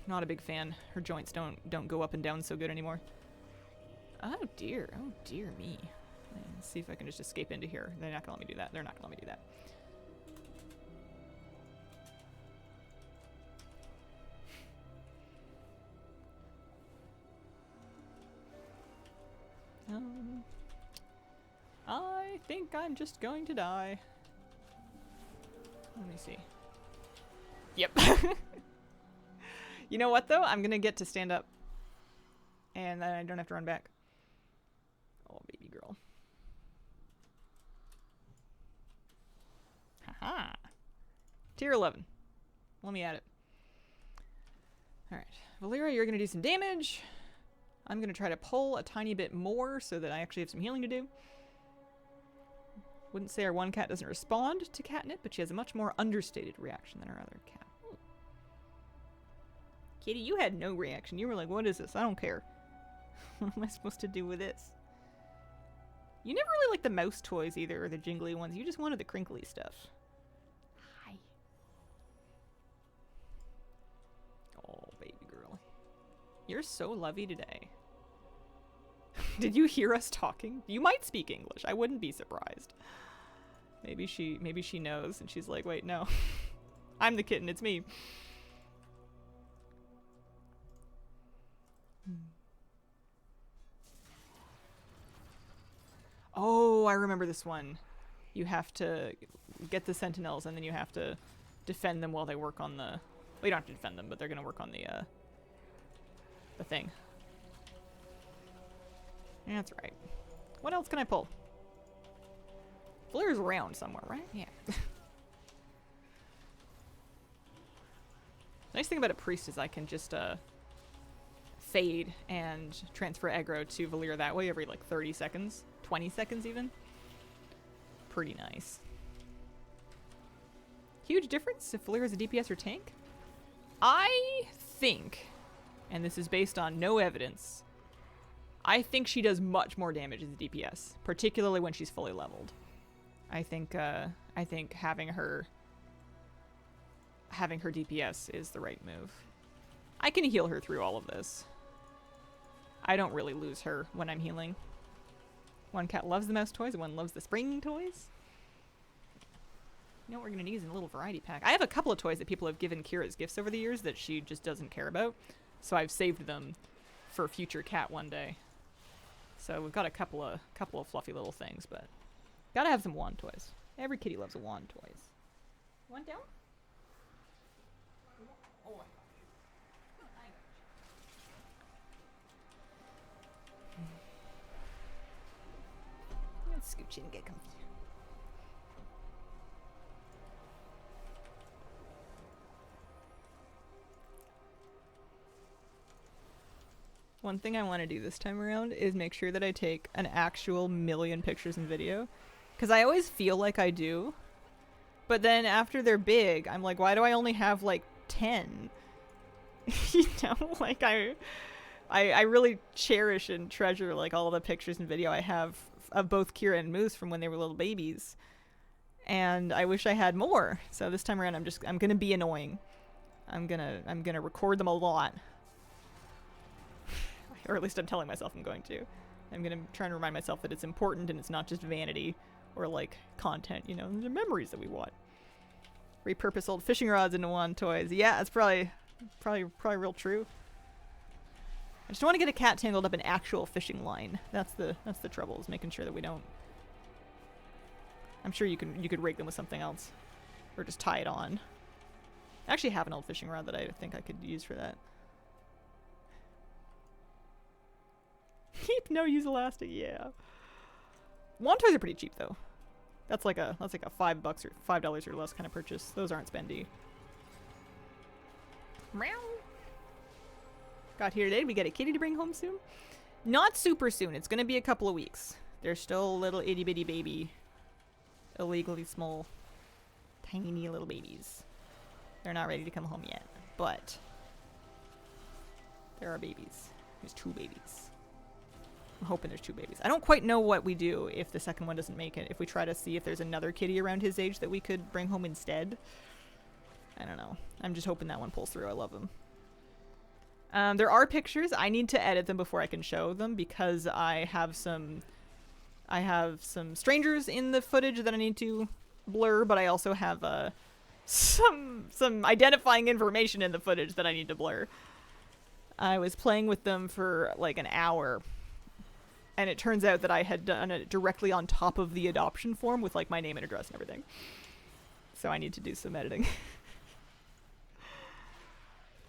Not a big fan. Her joints don't go up and down so good anymore. Oh dear me. Let's see if I can just escape into here. They're not gonna let me do that. They're not gonna let me do that. I think I'm just going to die. Let me see. Yep. You know what though? I'm gonna get to stand up. And then I don't have to run back. Oh, baby girl. Haha. Tier 11. Let me at it. Alright. Valeria, you're gonna do some damage. I'm gonna try to pull a tiny bit more so that I actually have some healing to do. Wouldn't say our one cat doesn't respond to catnip, but she has a much more understated reaction than our other cat. Ooh. Kitty, you had no reaction. You were like, what is this? I don't care. What am I supposed to do with this? You never really liked the mouse toys either, or the jingly ones. You just wanted the crinkly stuff. Hi. Oh, baby girl. You're so lovey today. Did you hear us talking? You might speak English. I wouldn't be surprised. Maybe she knows and she's like, wait, no. I'm the kitten, it's me. Oh, I remember this one. You have to get the sentinels and then you have to defend them while they work on the... Well, you don't have to defend them, but they're going to work on the thing. Yeah, that's right. What else can I pull? Valeria's around somewhere, right? Yeah. Nice thing about a priest is I can just fade and transfer aggro to Valeria that way every like 30 seconds. 20 seconds even. Pretty nice. Huge difference if Valeria's a DPS or tank? I think, and this is based on no evidence, I think she does much more damage as a DPS, particularly when she's fully leveled. I think having her DPS is the right move. I can heal her through all of this. I don't really lose her when I'm healing. One cat loves the mouse toys, and one loves the spring toys. You know what we're gonna need is a little variety pack. I have a couple of toys that people have given Kira as gifts over the years that she just doesn't care about, so I've saved them for future cat one day. So we've got a couple of fluffy little things, but gotta have some wand toys. Every kitty loves a wand toys. One down? Oh my gosh. Let's scooch in and get comfy. One thing I want to do this time around is make sure that I take an actual million pictures and video. Because I always feel like I do. But then after they're big, I'm like, why do I only have like 10? You know, like I really cherish and treasure like all the pictures and video I have of both Kira and Moose from when they were little babies. And I wish I had more. So this time around I'm gonna be annoying. I'm gonna record them a lot. Or at least I'm telling myself I'm going to. I'm gonna try and remind myself that it's important and it's not just vanity or like content, you know, the memories that we want. Repurpose old fishing rods into wand toys. Yeah, that's probably real true. I just don't want to get a cat tangled up in actual fishing line. That's the trouble, is making sure that we don't. I'm sure you could rig them with something else, or just tie it on. I actually have an old fishing rod that I think I could use for that. Keep no use elastic, yeah. Wand toys are pretty cheap though. That's like a $5 or $5 or less kind of purchase. Those aren't spendy. Meow. Got here today. We got a kitty to bring home soon. Not super soon. It's gonna be a couple of weeks. They're still little itty bitty baby, illegally small, tiny little babies. They're not ready to come home yet, but there are babies. There's 2 babies. I'm hoping there's 2 babies. I don't quite know what we do if the second one doesn't make it. If we try to see if there's another kitty around his age that we could bring home instead. I don't know. I'm just hoping that one pulls through. I love him. There are pictures. I need to edit them before I can show them because I have some strangers in the footage that I need to blur, but I also have some identifying information in the footage that I need to blur. I was playing with them for like an hour, and it turns out that I had done it directly on top of the adoption form with like my name and address and everything. So I need to do some editing.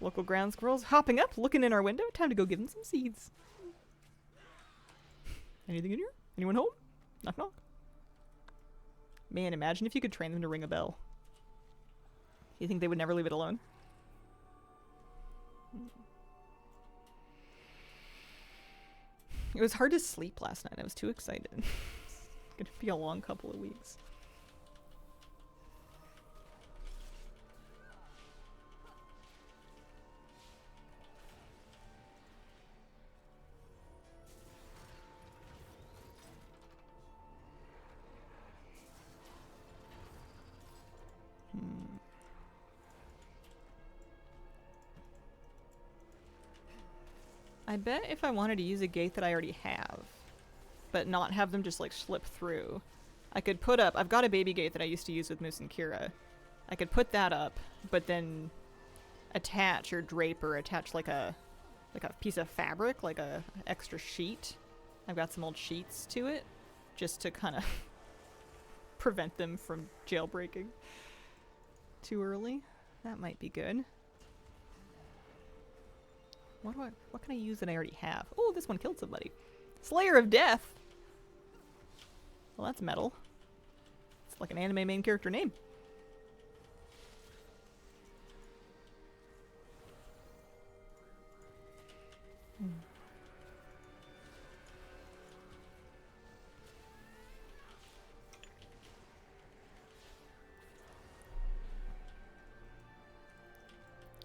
Local ground squirrels hopping up, looking in our window. Time to go give them some seeds. Anything in here? Anyone home? Knock knock. Man, imagine if you could train them to ring a bell. You think they would never leave it alone? It was hard to sleep last night. I was too excited. It's gonna be a long couple of weeks. I bet if I wanted to use a gate that I already have, but not have them just like slip through, I could put up, I've got a baby gate that I used to use with Moose and Kira. I could put that up, but then attach or drape or attach like a piece of fabric, like a extra sheet. I've got some old sheets to it, just to kind of prevent them from jailbreaking too early. That might be good. What can I use that I already have? Oh, this one killed somebody. Slayer of Death. Well, that's metal. It's like an anime main character name.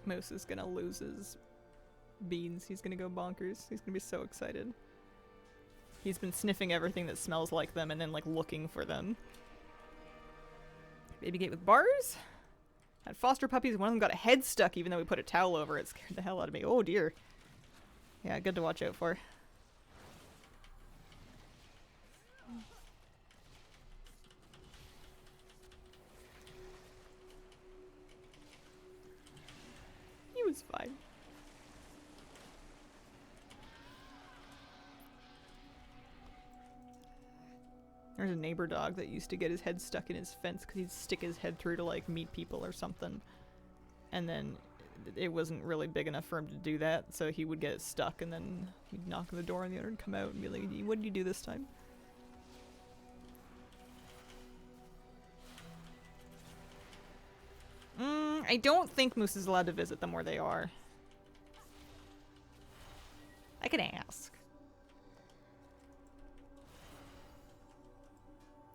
Moose is gonna lose his beans. He's gonna go bonkers. He's gonna be so excited. He's been sniffing everything that smells like them and then like looking for them. Baby gate with bars. Had foster puppies. One of them got a head stuck even though we put a towel over it. Scared the hell out of me. Oh dear. Yeah, good to watch out for. He was fine. There's a neighbor dog that used to get his head stuck in his fence because he'd stick his head through to like meet people or something. And then it wasn't really big enough for him to do that, so he would get stuck and then he'd knock on the door and the owner would come out and be like, what did you do this time? I don't think Moose is allowed to visit them where they are. I could ask.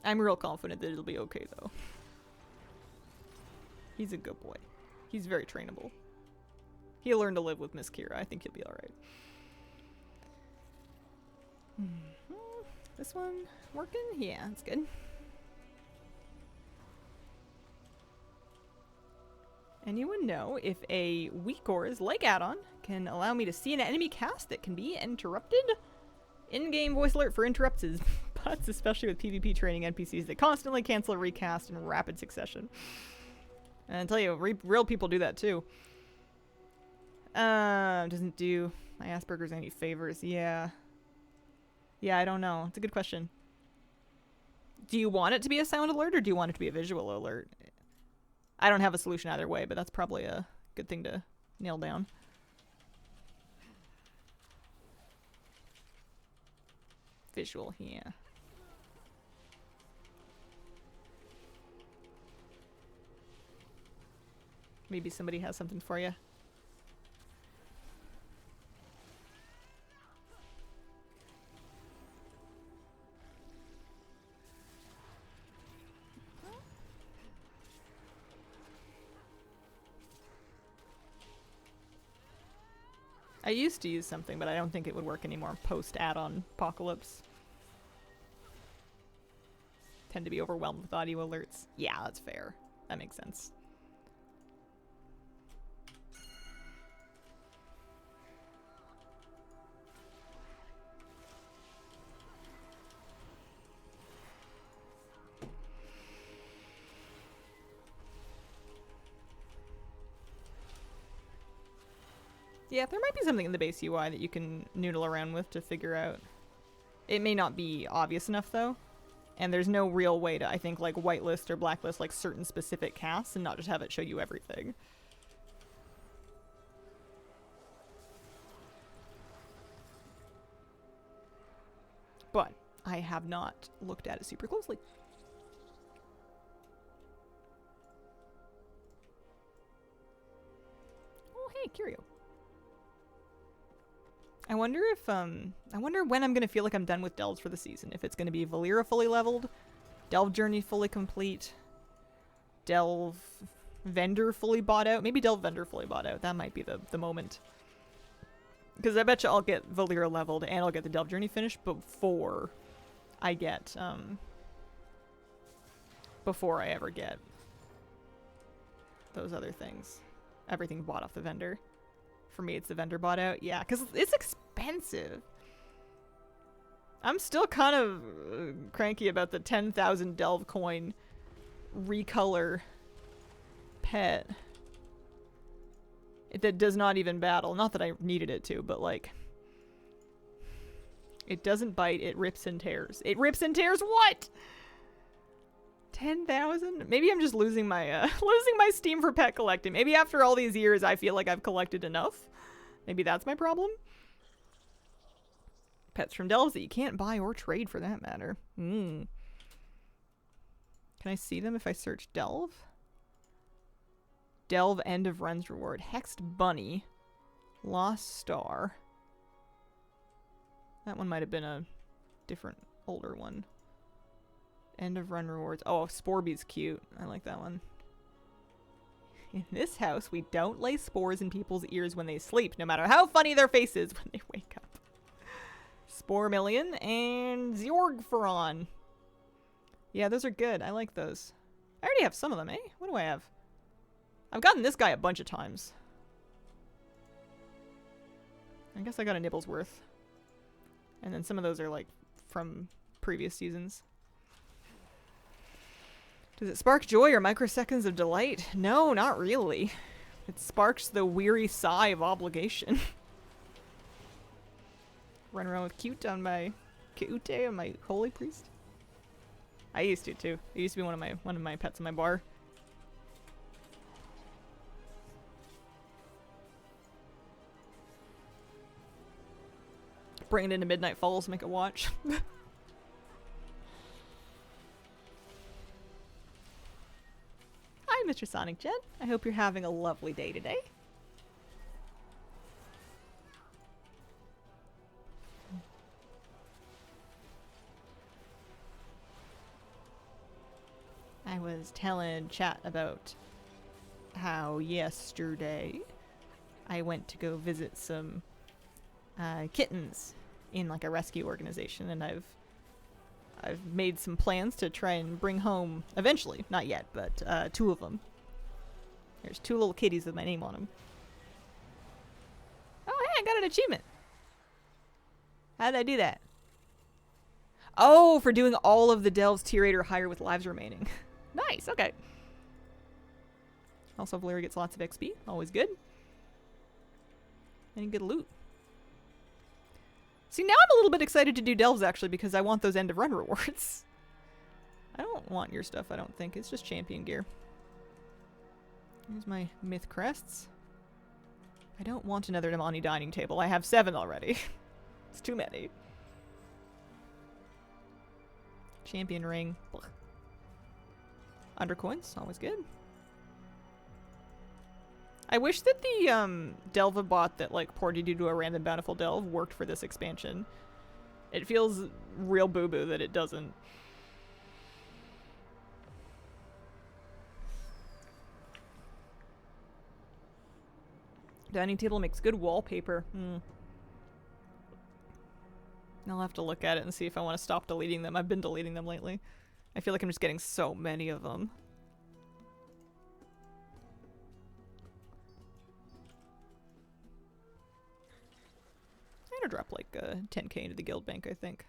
I'm real confident that it'll be okay, though. He's a good boy. He's very trainable. He'll learn to live with Miss Kira. I think he'll be alright. This one working? Yeah, that's good. Anyone know if a weak ores like add-on can allow me to see an enemy cast that can be interrupted? In-game voice alert for interrupts is butts, especially with PvP training NPCs that constantly cancel a recast in rapid succession. And I tell you, real people do that too. Doesn't do my Asperger's any favors. Yeah. Yeah, I don't know. It's a good question. Do you want it to be a sound alert or do you want it to be a visual alert? I don't have a solution either way, but that's probably a good thing to nail down. Visual, yeah. Maybe somebody has something for you. I used to use something, but I don't think it would work anymore post add-on apocalypse. Tend to be overwhelmed with audio alerts. Yeah, that's fair. That makes sense. Yeah, there might be something in the base UI that you can noodle around with to figure out. It may not be obvious enough, though. And there's no real way to, I think, like, whitelist or blacklist, like, certain specific casts and not just have it show you everything. But I have not looked at it super closely. Oh, hey, Curio. I wonder if, I wonder when I'm gonna feel like I'm done with delves for the season. If it's gonna be Valera fully leveled, Delve Journey fully complete, Delve Vendor fully bought out. Maybe Delve Vendor fully bought out. That might be the moment. Because I bet you I'll get Valera leveled and I'll get the Delve Journey finished before I get, before I ever get those other things. Everything bought off the vendor. For me, it's the vendor bought out. Yeah, because it's expensive. I'm still kind of cranky about the 10,000 Delve coin recolor pet. That does not even battle. Not that I needed it to, but like... It doesn't bite, it rips and tears. It rips and tears what? 10,000? Maybe I'm just losing my losing my steam for pet collecting. Maybe after all these years I feel like I've collected enough. Maybe that's my problem. Pets from delves that you can't buy or trade for that matter. Can I see them if I search delve? Delve end of runs reward. Hexed bunny. Lost star. That one might have been a different older one. End of run rewards. Oh, Sporby's cute. I like that one. In this house, we don't lay spores in people's ears when they sleep, no matter how funny their face is when they wake up. Spore Million and Zorgferon. Yeah, those are good. I like those. I already have some of them, eh? What do I have? I've gotten this guy a bunch of times. I guess I got a Nibblesworth. And then some of those are like from previous seasons. Does it spark joy or microseconds of delight? No, not really. It sparks the weary sigh of obligation. Run around with cute on my Keute on my holy priest. I used to too. It used to be one of my pets in my bar. Bring it into Midnight Falls, make it watch. Hi, Mr. Sonic Jet. I hope you're having a lovely day today. I was telling chat about how yesterday I went to go visit some kittens in like a rescue organization, and I've made some plans to try and bring home eventually, not yet, but 2 of them. There's 2 little kitties with my name on them. Oh, hey, I got an achievement. How did I do that? Oh, for doing all of the delves tier 8 or higher with lives remaining. Nice, okay. Also, Valyria gets lots of XP. Always good. And good loot. See, now I'm a little bit excited to do delves, actually, because I want those end of run rewards. I don't want your stuff, I don't think. It's just champion gear. Here's my myth crests. I don't want another Namani dining table. I have 7 already. It's too many. Champion ring. Blech. Undercoins, always good. I wish that the Delva bot that like ported you to a random bountiful delve worked for this expansion. It feels real boo-boo that it doesn't. Dining table makes good wallpaper. I'll have to look at it and see if I want to stop deleting them. I've been deleting them lately. I feel like I'm just getting so many of them. I'm gonna drop like 10k into the guild bank, I think.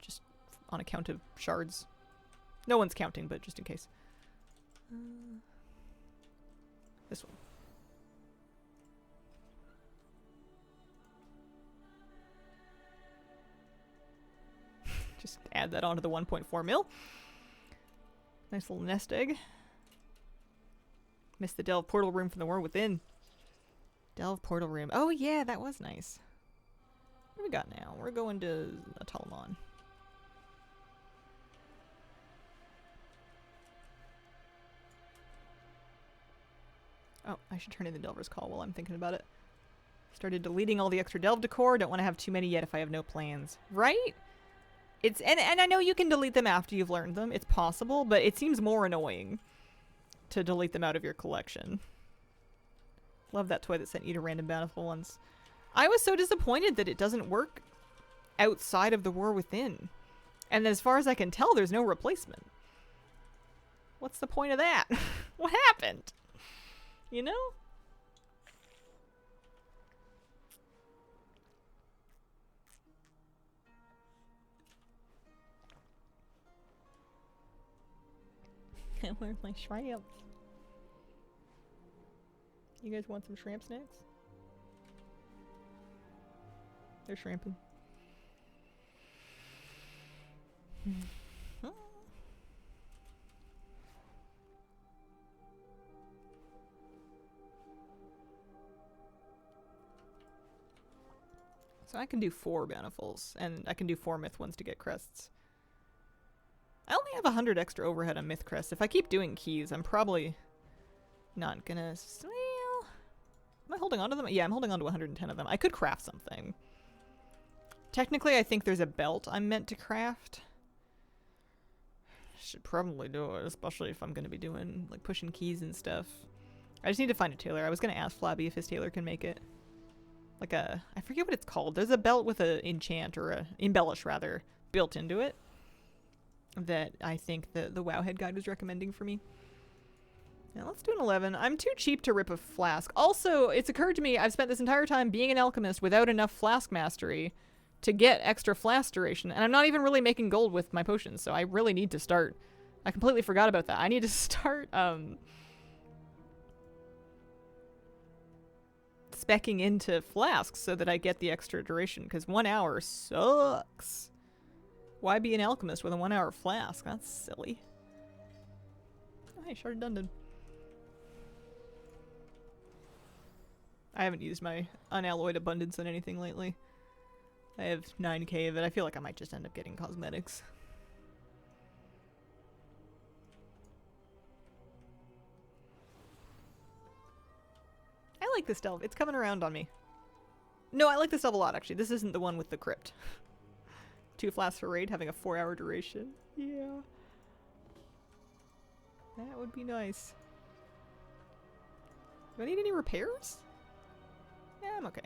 Just on account of shards. No one's counting, but just in case. This one. Just add that onto the 1.4 mil. Nice little nest egg. Missed the delve portal room from the war within. Delve portal room. Oh yeah, that was nice. What do we got now? We're going to Atalamon. Oh, I should turn in the Delver's Call while I'm thinking about it. Started deleting all the extra delve decor. Don't want to have too many yet if I have no plans. Right? It's and I know you can delete them after you've learned them. It's possible, but it seems more annoying to delete them out of your collection. Love that toy that sent you to random bountiful ones. I was so disappointed that it doesn't work outside of the War Within. And as far as I can tell, there's no replacement. What's the point of that? What happened? You know? Where's my shrimps? You guys want some shrimp snacks? They're shrimping. So I can do 4 bountifuls, and I can do 4 myth ones to get crests. I only have 100 extra overhead on myth crests. If I keep doing keys, I'm probably not gonna... Well, am I holding on to them? Yeah, I'm holding on to 110 of them. I could craft something. Technically, I think there's a belt I'm meant to craft. Should probably do it, especially if I'm gonna be doing, like, pushing keys and stuff. I just need to find a tailor. I was gonna ask Flabby if his tailor can make it. Like a... I forget what it's called. There's a belt with a enchant, or a... embellish, rather, built into it. That I think the WoW head guide was recommending for me. Now let's do an 11. I'm too cheap to rip a flask. Also, it's occurred to me I've spent this entire time being an alchemist without enough flask mastery to get extra flask duration. And I'm not even really making gold with my potions, so I really need to start. I completely forgot about that. I need to start speccing into flasks so that I get the extra duration, because 1 hour sucks. Why be an alchemist with a 1 hour flask? That's silly. Oh, hey, Sharded Dundon. I haven't used my unalloyed abundance on anything lately. I have 9k of it. I feel like I might just end up getting cosmetics. I like this delve. It's coming around on me. No, I like this delve a lot, actually. This isn't the one with the crypt. 2 flasks for raid, having a 4-hour duration. Yeah. That would be nice. Do I need any repairs? Yeah, I'm okay.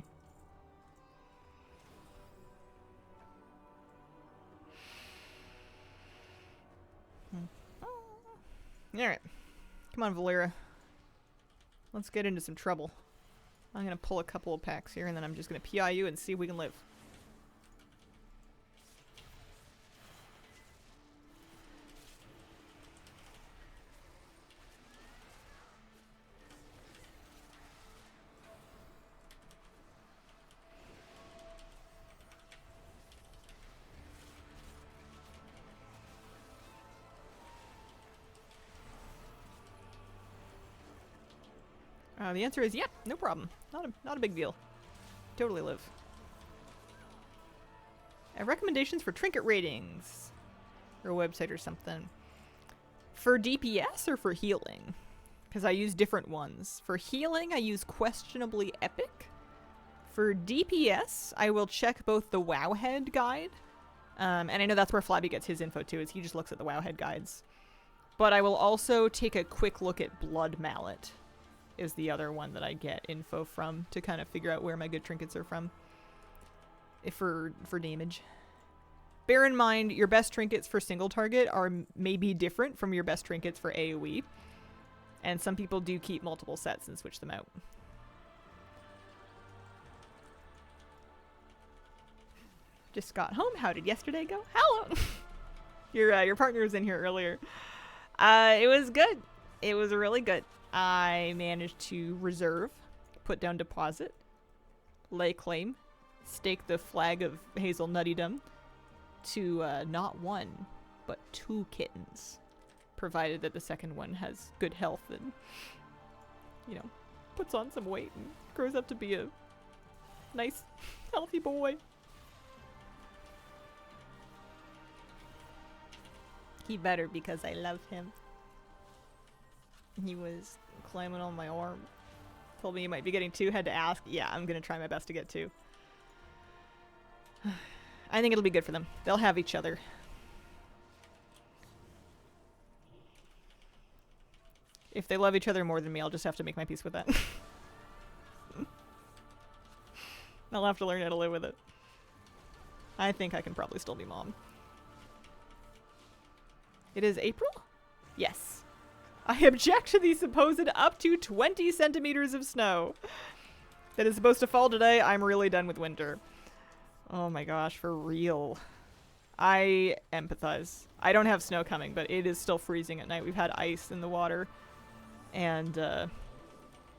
Alright. Come on, Valera. Let's get into some trouble. I'm gonna pull a couple of packs here, and then I'm just gonna PI you and see if we can live. The answer is, yep, no problem. Not a big deal. Totally live. Recommendations for trinket ratings. Or a website or something. For DPS or for healing? Because I use different ones. For healing, I use Questionably Epic. For DPS, I will check both the Wowhead guide. And I know that's where Flabby gets his info too, is he just looks at the Wowhead guides. But I will also take a quick look at Blood Mallet. Is the other one that I get info from to kind of figure out where my good trinkets are from. For damage. Bear in mind, your best trinkets for single target are maybe different from your best trinkets for AoE. And some people do keep multiple sets and switch them out. Just got home. How did yesterday go? Hello! Your partner was in here earlier. It was good. It was really good. I managed to reserve, put down deposit, lay claim, stake the flag of hazelnuttydom to not one, but 2 kittens, provided that the second one has good health and, you know, puts on some weight and grows up to be a nice, healthy boy. He better because I love him. He was climbing on my arm. Told me he might be getting 2. Had to ask. Yeah, I'm gonna try my best to get 2. I think it'll be good for them. They'll have each other. If they love each other more than me, I'll just have to make my peace with that. I'll have to learn how to live with it. I think I can probably still be mom. It is April? Yes. I object to the supposed up to 20 centimeters of snow that is supposed to fall today. I'm really done with winter. Oh my gosh, for real. I empathize. I don't have snow coming, but it is still freezing at night. We've had ice in the water. And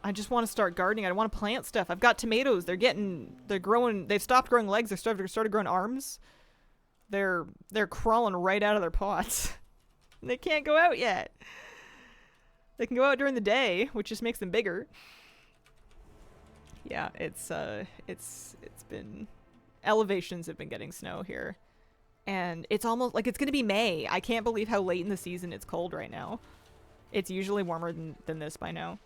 I just want to start gardening. I want to plant stuff. I've got tomatoes. They're growing. They've stopped growing legs. They've started growing arms. They're crawling right out of their pots. They can't go out yet. They can go out during the day, which just makes them bigger. Yeah, it's been... Elevations have been getting snow here. And it's almost like it's going to be May. I can't believe how late in the season it's cold right now. It's usually warmer than this by now.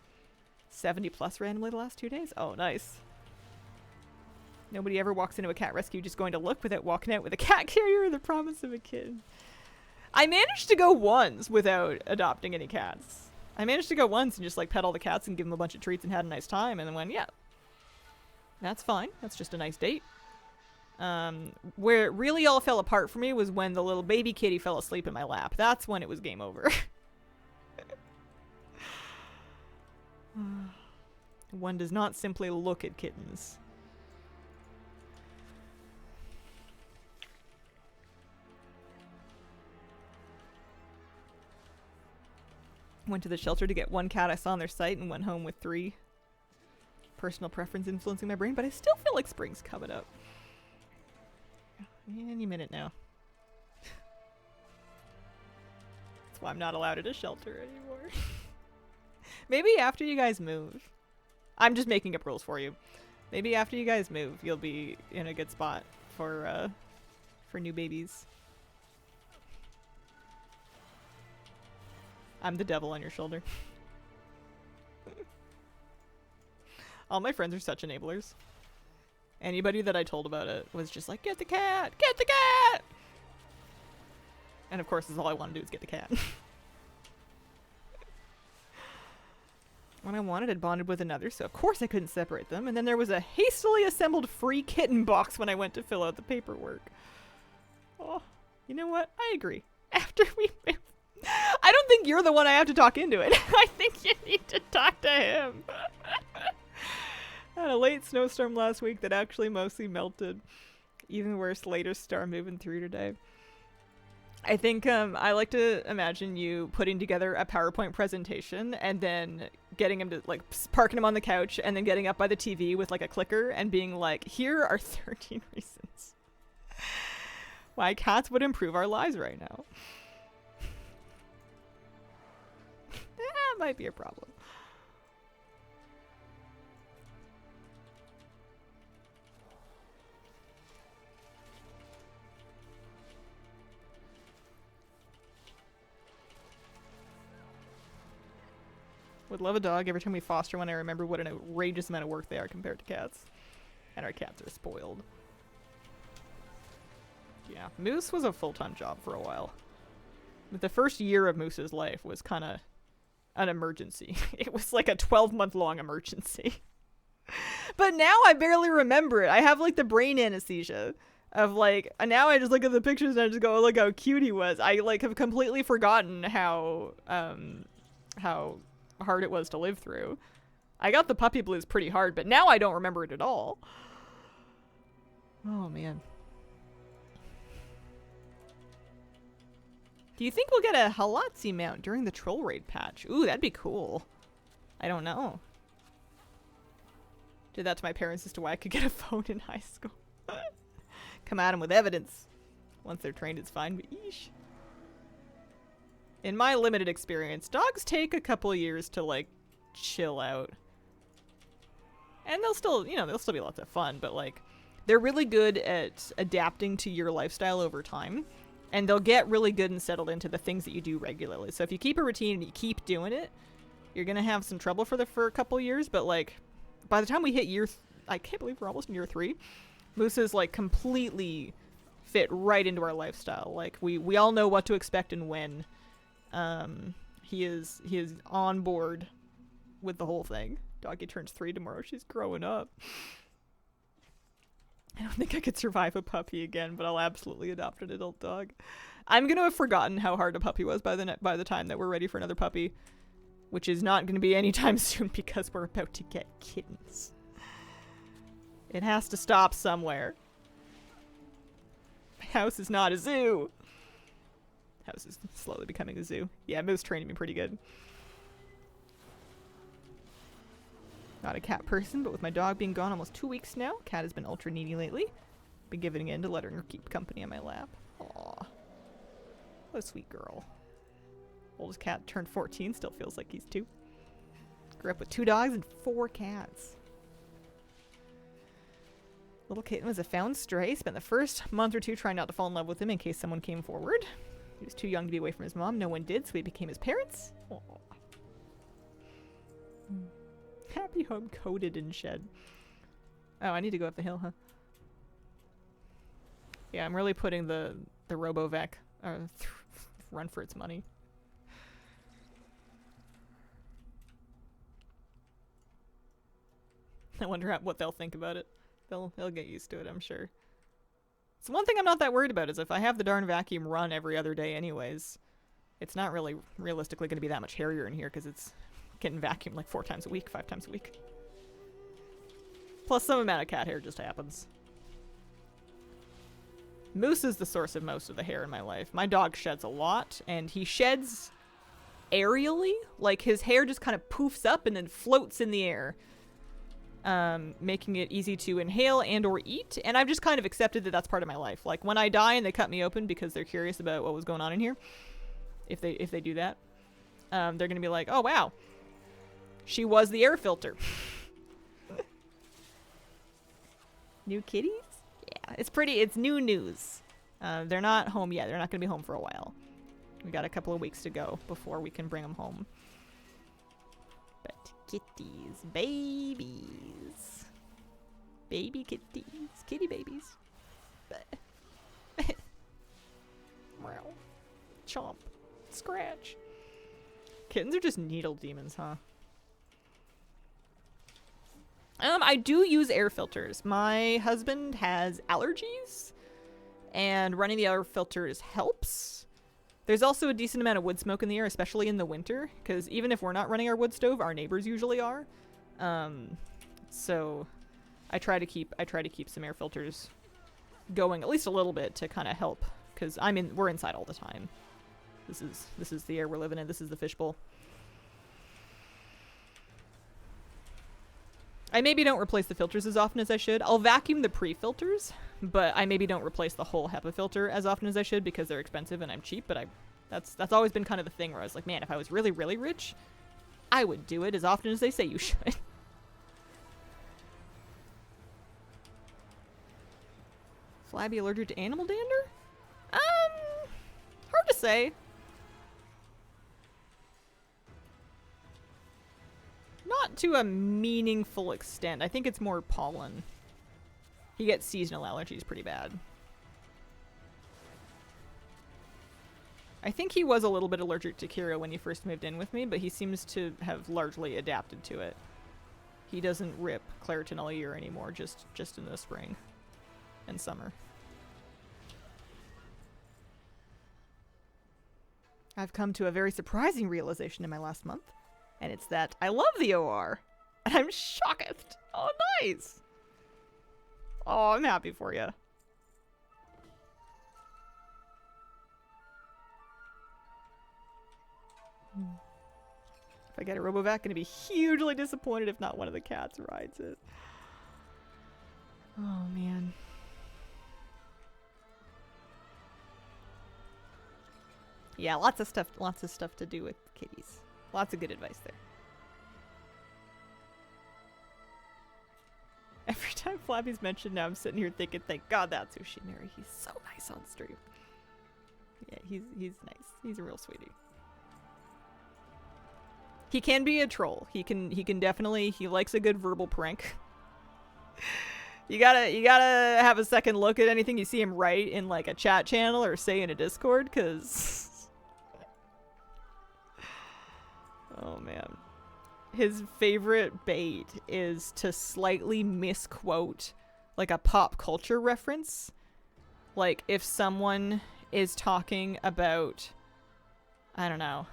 70 plus randomly the last 2 days? Oh, nice. Nobody ever walks into a cat rescue just going to look without walking out with a cat carrier or the promise of a kid. I managed to go once without adopting any cats. I managed to go once and just like pet all the cats and give them a bunch of treats and had a nice time and then went, yeah, that's fine. That's just a nice date. Where it really all fell apart for me was when the little baby kitty fell asleep in my lap. That's when it was game over. One does not simply look at kittens. Went to the shelter to get 1 cat I saw on their site and went home with 3. Personal preference influencing my brain, but I still feel like spring's coming up. Any minute now. That's why I'm not allowed at a shelter anymore. Maybe after you guys move. I'm just making up rules for you. Maybe after you guys move, you'll be in a good spot for new babies. I'm the devil on your shoulder. All my friends are such enablers. Anybody that I told about it was just like, get the cat! Get the cat! And of course, that's all I want to do is get the cat. When I wanted, I'd bonded with another, so of course I couldn't separate them. And then there was a hastily assembled free kitten box when I went to fill out the paperwork. Oh, you know what? I agree. After we moved, I don't think you're the one I have to talk into it. I think you need to talk to him. I had a late snowstorm last week that actually mostly melted. Even worse, later storm moving through today. I think I like to imagine you putting together a PowerPoint presentation and then getting him to, like, parking him on the couch and then getting up by the TV with, like, a clicker and being like, here are 13 reasons why cats would improve our lives right now. That might be a problem. Would love a dog. Every time we foster one, I remember what an outrageous amount of work they are compared to cats. And our cats are spoiled. Yeah, Moose was a full-time job for a while. But the first year of Moose's life was kind of an emergency. It was like a 12-month-long emergency. But now I barely remember it. I have, like, the brain anesthesia of, like, and now I just look at the pictures and I just go, oh, look how cute he was. I, like, have completely forgotten how hard it was to live through. I got the puppy blues pretty hard, but now I don't remember it at all. Oh, man. Do you think we'll get a Halatzi mount during the troll raid patch? Ooh, that'd be cool. I don't know. Did that to my parents as to why I could get a phone in high school. Come at them with evidence. Once they're trained, it's fine, but yeesh. In my limited experience, dogs take a couple of years to, like, chill out. And they'll still, you know, they'll still be lots of fun, but, like, they're really good at adapting to your lifestyle over time. And they'll get really good and settled into the things that you do regularly. So if you keep a routine and you keep doing it, you're going to have some trouble for a couple of years. But, like, by the time we hit I can't believe we're almost in year 3. Moose is, like, completely fit right into our lifestyle. Like, we all know what to expect and when. He is on board with the whole thing. Doggy turns 3 tomorrow. She's growing up. I don't think I could survive a puppy again, but I'll absolutely adopt an adult dog. I'm gonna have forgotten how hard a puppy was by the time that we're ready for another puppy, which is not gonna be anytime soon because we're about to get kittens. It has to stop somewhere. My house is not a zoo. House is slowly becoming a zoo. Yeah, Moose training me pretty good. Not a cat person, but with my dog being gone almost 2 weeks now, cat has been ultra needy lately. Been giving in to letting her keep company on my lap. Aw. What a sweet girl. Oldest cat turned 14, still feels like he's 2. Grew up with 2 dogs and 4 cats. Little kitten was a found stray. Spent the first month or 2 trying not to fall in love with him in case someone came forward. He was too young to be away from his mom. No one did, so we became his parents. Aww. Happy home coated and shed. Oh, I need to go up the hill, huh? Yeah, I'm really putting the RoboVac run for its money. I wonder what they'll think about it. They'll get used to it, I'm sure. So one thing I'm not that worried about is if I have the darn vacuum run every other day anyways, it's not really realistically going to be that much hairier in here because it's getting vacuumed like 4 times a week, 5 times a week. Plus some amount of cat hair just happens. Moose is the source of most of the hair in my life. My dog sheds a lot, and he sheds aerially. Like, his hair just kind of poofs up and then floats in the air, making it easy to inhale and or eat. And I've just kind of accepted that that's part of my life. Like, when I die and they cut me open because they're curious about what was going on in here, if they do that, they're going to be like, oh, wow. She was the air filter. New kitties? Yeah, it's new news. They're not home yet. They're not going to be home for a while. We got a couple of weeks to go before we can bring them home. But kitties, babies. Baby kitties, kitty babies. Meow. Chomp. Scratch. Kittens are just needle demons, huh? I do use air filters. My husband has allergies, and running the air filters helps. There's also a decent amount of wood smoke in the air, especially in the winter, because even if we're not running our wood stove, our neighbors usually are. So I try to keep some air filters going at least a little bit to kind of help, because we're inside all the time. This is the air we're living in. This is the fishbowl. I maybe don't replace the filters as often as I should. I'll vacuum the pre-filters, but I maybe don't replace the whole HEPA filter as often as I should because they're expensive and I'm cheap, but that's always been kind of the thing where I was like, man, if I was really, really rich, I would do it as often as they say you should. Flabby allergic to animal dander? Hard to say. Not to a meaningful extent. I think it's more pollen. He gets seasonal allergies pretty bad. I think he was a little bit allergic to Kira when he first moved in with me, but he seems to have largely adapted to it. He doesn't rip Claritin all year anymore, just in the spring and summer. I've come to a very surprising realization in my last month. And it's that I love the OR. And I'm shocked. Oh, nice. Oh, I'm happy for you. If I get a Robovac, I'm gonna be hugely disappointed if not one of the cats rides it. Oh, man. Yeah, lots of stuff to do with kitties. Lots of good advice there. Every time Flabby's mentioned now, I'm sitting here thinking, thank God that's who she married. He's so nice on stream. Yeah, he's nice. He's a real sweetie. He can be a troll. He can definitely, he likes a good verbal prank. You gotta have a second look at anything you see him write in like a chat channel or say in a Discord, cause oh man. His favorite bait is to slightly misquote like a pop culture reference. Like if someone is talking about, I don't know,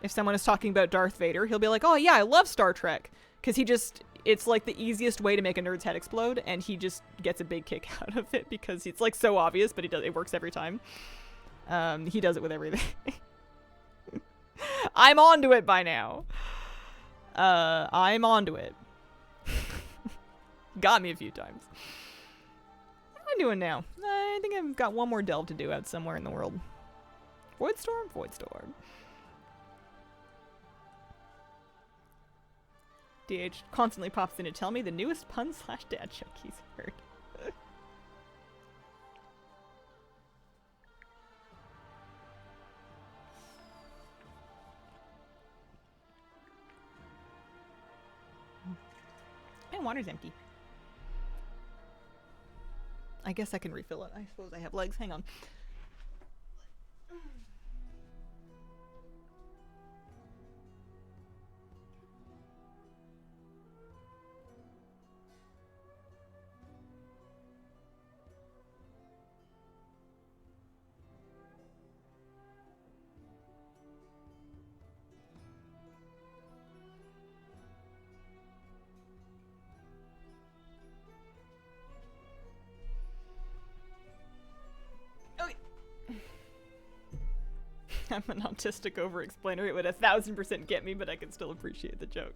if someone is talking about Darth Vader, he'll be like, oh yeah, I love Star Trek. Because it's like the easiest way to make a nerd's head explode, and he just gets a big kick out of it because it's like so obvious, but it works every time. He does it with everything. I'm onto it by now. I'm onto it. Got me a few times. What am I doing now? I think I've got one more delve to do out somewhere in the world. Voidstorm? Voidstorm. DH constantly pops in to tell me the newest pun/dad joke he's heard. My water's empty. I guess I can refill it. I suppose I have legs. Hang on. I'm an autistic over-explainer. It would 1000% get me, but I can still appreciate the joke.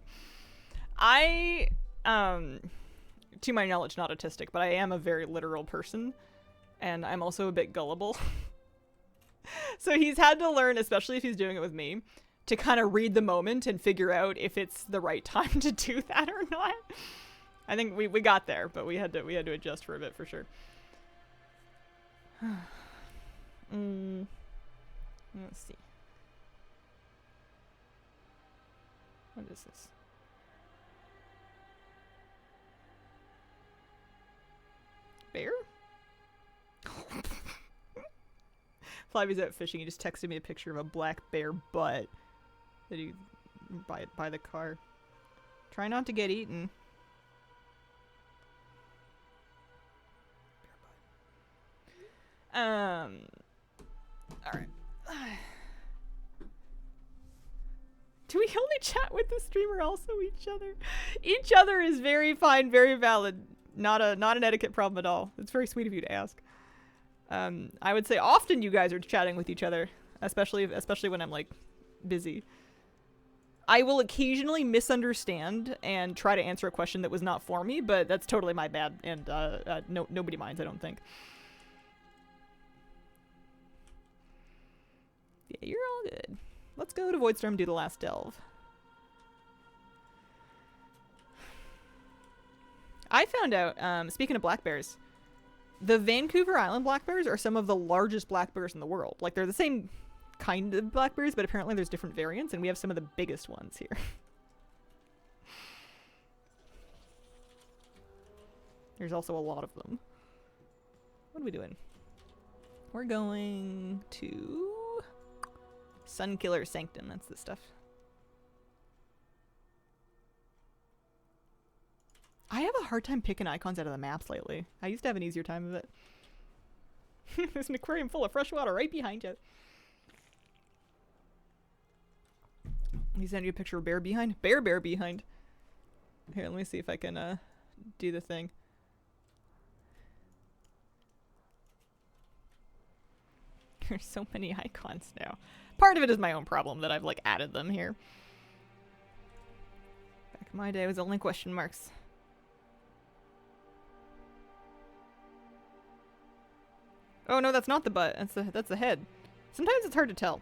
I, to my knowledge, not autistic, but I am a very literal person, and I'm also a bit gullible. So he's had to learn, especially if he's doing it with me, to kind of read the moment and figure out if it's the right time to do that or not. I think we got there, but we had to adjust for a bit for sure. Let's see. What is this? Bear? Flavy's out fishing. He just texted me a picture of a black bear butt that he by the car. Try not to get eaten. All right. Do we only chat with the streamer, also each other? Each other is very fine, very valid. Not an etiquette problem at all. It's very sweet of you to ask. I would say often you guys are chatting with each other, especially when I'm like busy. I will occasionally misunderstand and try to answer a question that was not for me, but that's totally my bad, and nobody minds, I don't think. Yeah, you're all good. Let's go to Voidstorm and do the last delve. I found out, speaking of black bears, the Vancouver Island black bears are some of the largest black bears in the world. Like, they're the same kind of black bears, but apparently there's different variants, and we have some of the biggest ones here. There's also a lot of them. What are we doing? We're going to Sunkiller Sanctum. That's the stuff. I have a hard time picking icons out of the maps lately. I used to have an easier time of it. There's an aquarium full of fresh water right behind you. He sent you a picture of bear behind? Bear behind. Here, let me see if I can do the thing. There's so many icons now. Part of it is my own problem that I've like added them here. Back in my day it was only question marks. Oh no, that's not the butt. That's the head. Sometimes it's hard to tell.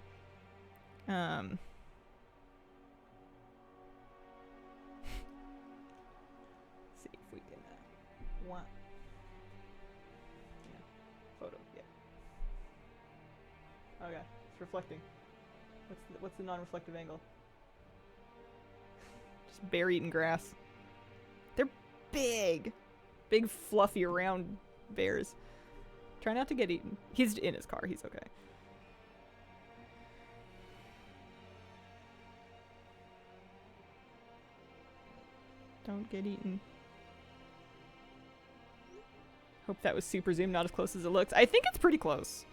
See if we can want photo. Yeah. Okay, it's reflecting. What's the non-reflective angle? Just bear eating grass. They're big, fluffy, round bears. Try not to get eaten. He's in his car. He's okay. Don't get eaten. Hope that was super zoom, not as close as it looks. I think it's pretty close.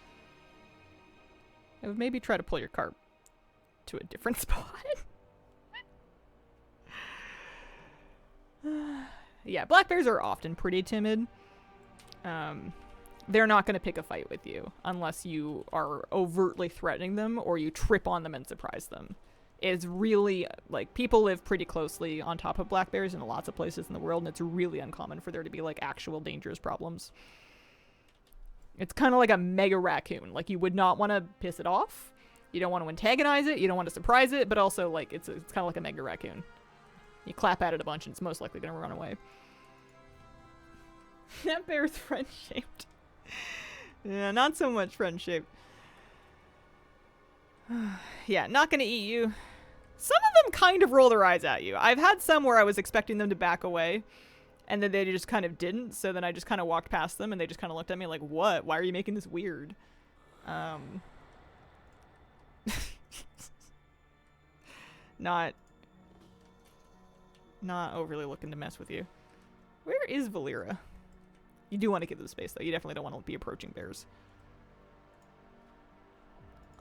I would maybe try to pull your car to a different spot. Yeah, black bears are often pretty timid. They're not going to pick a fight with you unless you are overtly threatening them or you trip on them and surprise them. It's really, like, people live pretty closely on top of black bears in lots of places in the world, and it's really uncommon for there to be, like, actual dangerous problems. It's kind of like a mega raccoon. Like, you would not want to piss it off. You don't want to antagonize it. You don't want to surprise it, but also, like, it's kind of like a mega raccoon. You clap at it a bunch, and it's most likely going to run away. That bear's friend-shaped. Yeah, not so much friend-shaped. Yeah, not gonna eat you. Some of them kind of roll their eyes at you. I've had some where I was expecting them to back away, and then they just kind of didn't, so then I just kind of walked past them, and they just kind of looked at me like, what? Why are you making this weird? Not overly looking to mess with you. Where is Valera? You do want to give them space, though. You definitely don't want to be approaching bears.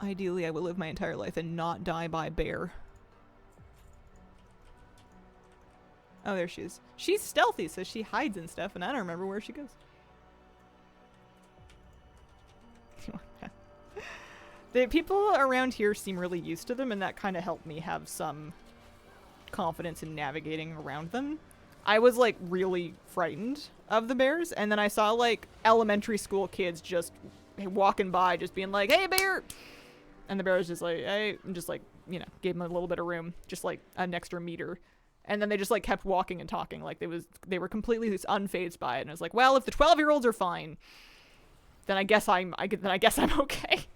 Ideally, I will live my entire life and not die by bear. Oh, there she is. She's stealthy, so she hides and stuff, and I don't remember where she goes. The people around here seem really used to them, and that kind of helped me have some confidence in navigating around them. I was, like, really frightened of the bears, and then I saw, like, elementary school kids just walking by, just being like, hey, bear! And the bear was just like, hey, and just, like, you know, gave them a little bit of room, just, like, an extra meter. And then they just, like, kept walking and talking, like, they were completely unfazed by it, and I was like, well, if the 12-year-olds are fine, then I guess I'm okay.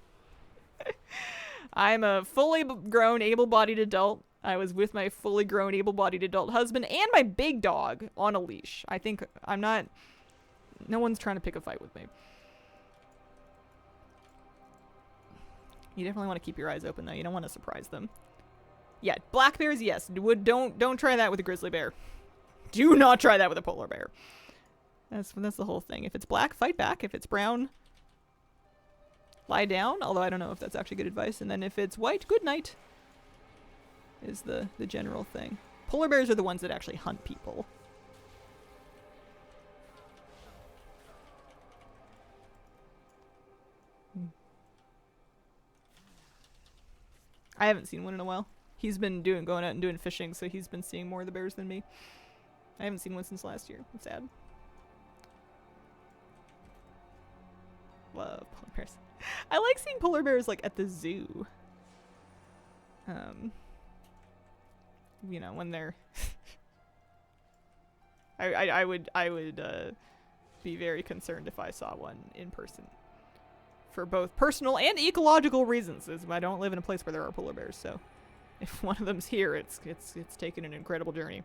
I'm a fully grown, able-bodied adult. I was with my fully grown, able-bodied adult husband and my big dog on a leash. I think no one's trying to pick a fight with me. You definitely want to keep your eyes open, though. You don't want to surprise them. Yeah, black bears, yes. Don't try that with a grizzly bear. Do not try that with a polar bear. That's the whole thing. If it's black, fight back. If it's brown, lie down, although I don't know if that's actually good advice. And then if it's white, good night is the general thing. Polar bears are the ones that actually hunt people. I haven't seen one in a while. He's been going out and doing fishing, so he's been seeing more of the bears than me. I haven't seen one since last year. It's sad. Love polar bears. I like seeing polar bears like at the zoo. You know, when they're I would be very concerned if I saw one in person. For both personal and ecological reasons. As I don't live in a place where there are polar bears, so if one of them's here, it's taken an incredible journey.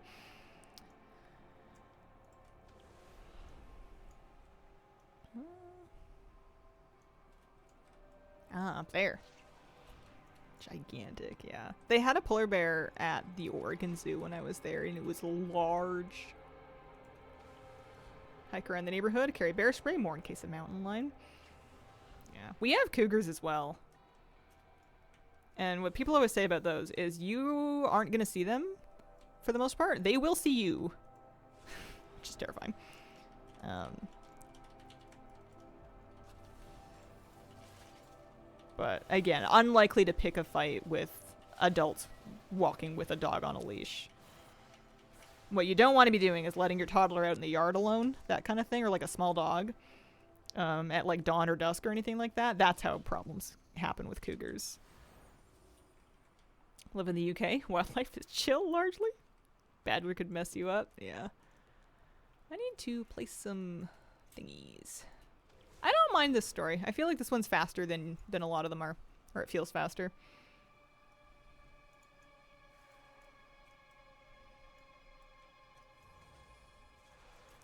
Ah, up there. Gigantic, yeah. They had a polar bear at the Oregon Zoo when I was there, and it was large. Hike around the neighborhood, carry bear spray, more in case of mountain lion. Yeah. We have cougars as well. And what people always say about those is you aren't going to see them for the most part. They will see you. Which is terrifying. But again, unlikely to pick a fight with adults walking with a dog on a leash. What you don't want to be doing is letting your toddler out in the yard alone, that kind of thing, or like a small dog. At like dawn or dusk or anything like that. That's how problems happen with cougars. Live in the UK. Wildlife is chill largely. Bad weather could mess you up. Yeah. I need to place some thingies. I don't mind this story. I feel like this one's faster than a lot of them are. Or it feels faster.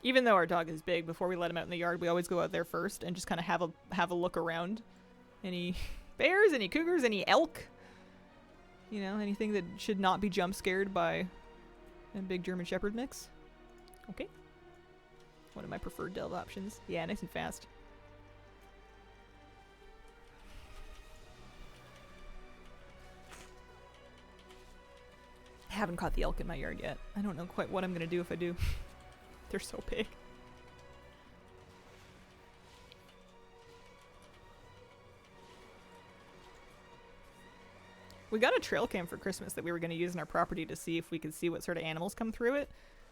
Even though our dog is big, before we let him out in the yard, we always go out there first and just kind of have a look around. Any bears, any cougars, any elk. You know, anything that should not be jump scared by a big German Shepherd mix. Okay. One of my preferred delve options. Yeah, nice and fast. I haven't caught the elk in my yard yet. I don't know quite what I'm going to do if I do. They're so big. We got a trail cam for Christmas that we were going to use in our property to see if we could see what sort of animals come through it.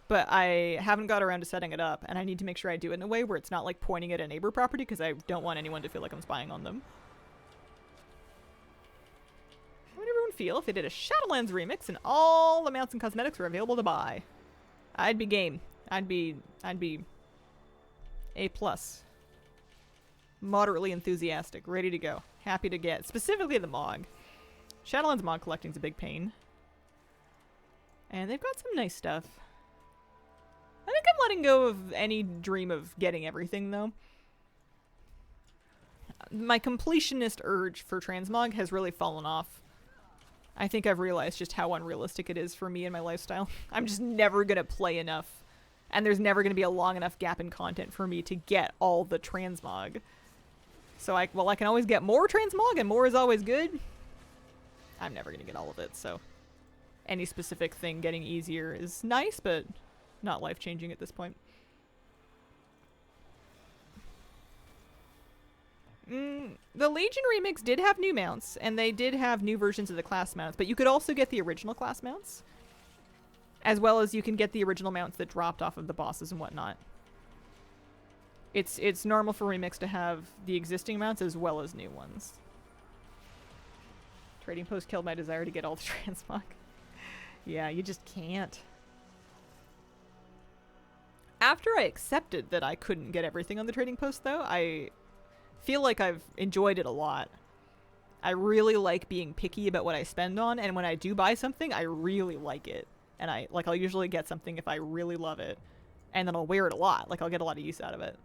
But I haven't got around to setting it up, and I need to make sure I do it in a way where it's not like pointing at a neighbor property, because I don't want anyone to feel like I'm spying on them. How would everyone feel if they did a Shadowlands remix and all the mounts and cosmetics were available to buy? I'd be game. I'd be A+. Moderately enthusiastic, ready to go. Happy to get, specifically the Mog. Shadowlands mod collecting's a big pain. And they've got some nice stuff. I think I'm letting go of any dream of getting everything, though. My completionist urge for transmog has really fallen off. I think I've realized just how unrealistic it is for me and my lifestyle. I'm just never gonna play enough. And there's never gonna be a long enough gap in content for me to get all the transmog. So I can always get more transmog, and more is always good. I'm never gonna get all of it, so any specific thing getting easier is nice, but not life-changing at this point. The Legion remix did have new mounts, and they did have new versions of the class mounts, but you could also get the original class mounts, as well as you can get the original mounts that dropped off of the bosses and whatnot. It's normal for remix to have the existing mounts as well as new ones. Trading post killed my desire to get all the transmog. Yeah, you just can't. After I accepted that I couldn't get everything on the trading post, though, I feel like I've enjoyed it a lot. I really like being picky about what I spend on, and when I do buy something, I really like it. And I'll usually get something if I really love it, and then I'll wear it a lot. Like, I'll get a lot of use out of it.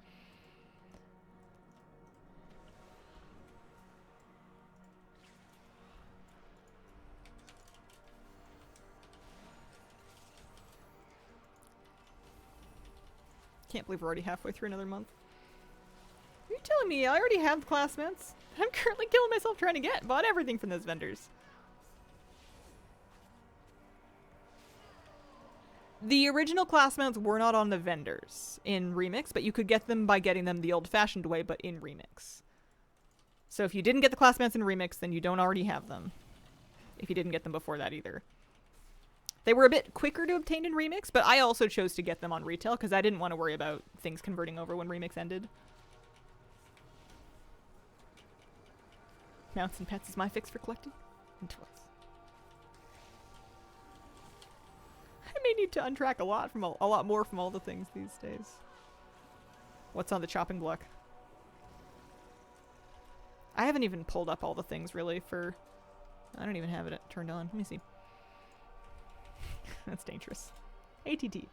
Can't believe we're already halfway through another month. Are you telling me I already have classmates? I'm currently killing myself trying to bought everything from those vendors. The original class mounts were not on the vendors in Remix, but you could get them by getting them the old-fashioned way, but in Remix. So if you didn't get the class mounts in Remix, then you don't already have them. If you didn't get them before that either. They were a bit quicker to obtain in Remix, but I also chose to get them on retail because I didn't want to worry about things converting over when Remix ended. Mounts and pets is my fix for collecting. And toys. I may need to untrack a lot more from all the things these days. What's on the chopping block? I haven't even pulled up all the things really for... I don't even have it turned on. Let me see. That's dangerous. ATT.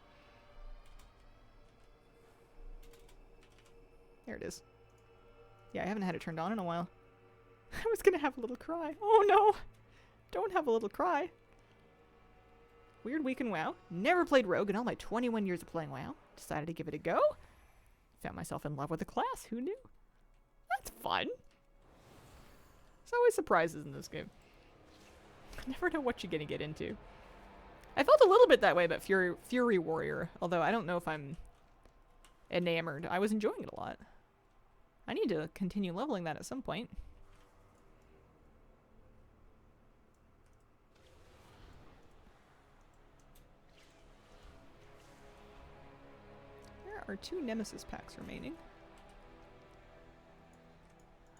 There it is. Yeah, I haven't had it turned on in a while. I was gonna have a little cry. Oh no! Don't have a little cry. Weird week in WoW. Never played Rogue in all my 21 years of playing WoW. Decided to give it a go. Found myself in love with the class. Who knew? That's fun. There's always surprises in this game. I never know what you're gonna get into. I felt a little bit that way about Fury Warrior, although I don't know if I'm enamored. I was enjoying it a lot. I need to continue leveling that at some point. There are 2 Nemesis packs remaining.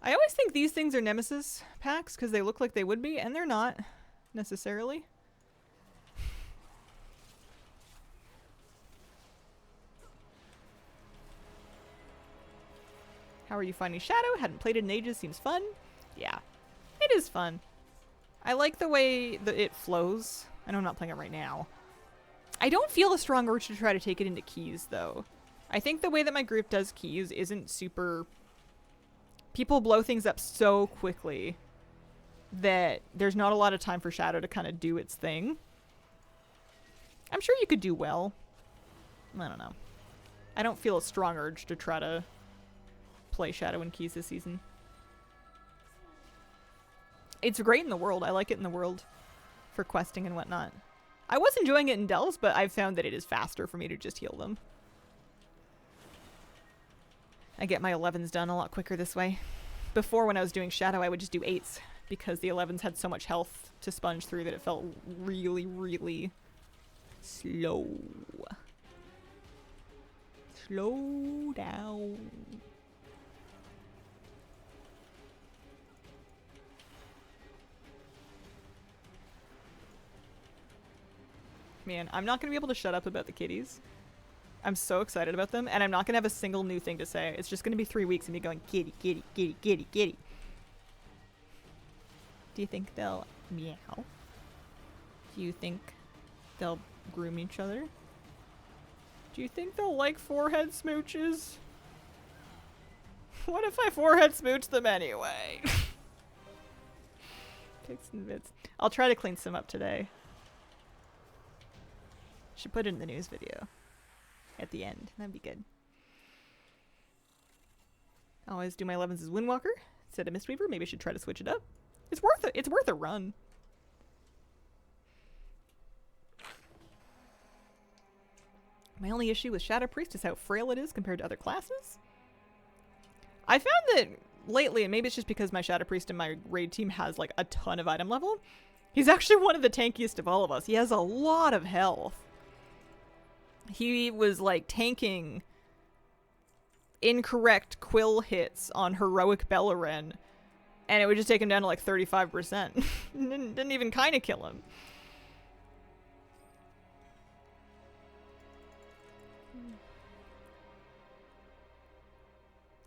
I always think these things are Nemesis packs because they look like they would be, and they're not necessarily. How are you finding Shadow? Hadn't played it in ages. Seems fun. Yeah, it is fun. I like the way that it flows. I know I'm not playing it right now. I don't feel a strong urge to try to take it into keys, though. I think the way that my group does keys isn't super... People blow things up so quickly that there's not a lot of time for Shadow to kind of do its thing. I'm sure you could do well. I don't know. I don't feel a strong urge to try to play Shadow in keys this season. It's great in the world. I like it in the world for questing and whatnot. I was enjoying it in Delves, but I've found that it is faster for me to just heal them. I get my 11s done a lot quicker this way. Before, when I was doing Shadow, I would just do 8s because the 11s had so much health to sponge through that it felt really, really slow. Slow down. Man, I'm not going to be able to shut up about the kitties. I'm so excited about them, and I'm not going to have a single new thing to say. It's just going to be 3 weeks of me going, kitty, kitty, kitty, kitty, kitty. Do you think they'll meow? Do you think they'll groom each other? Do you think they'll like forehead smooches? What if I forehead smooch them anyway? Pics and bits. I'll try to clean some up today. Should put it in the news video at the end. That'd be good. Always do my 11s as Windwalker instead of Mistweaver. Maybe I should try to switch it up. It's worth it. It's worth a run. My only issue with Shadow Priest is how frail it is compared to other classes. I found that lately, and maybe it's just because my Shadow Priest in my raid team has like a ton of item level, he's actually one of the tankiest of all of us. He has a lot of health. He was like tanking incorrect quill hits on heroic Beleren, and it would just take him down to like 35%. Didn't even kind of kill him.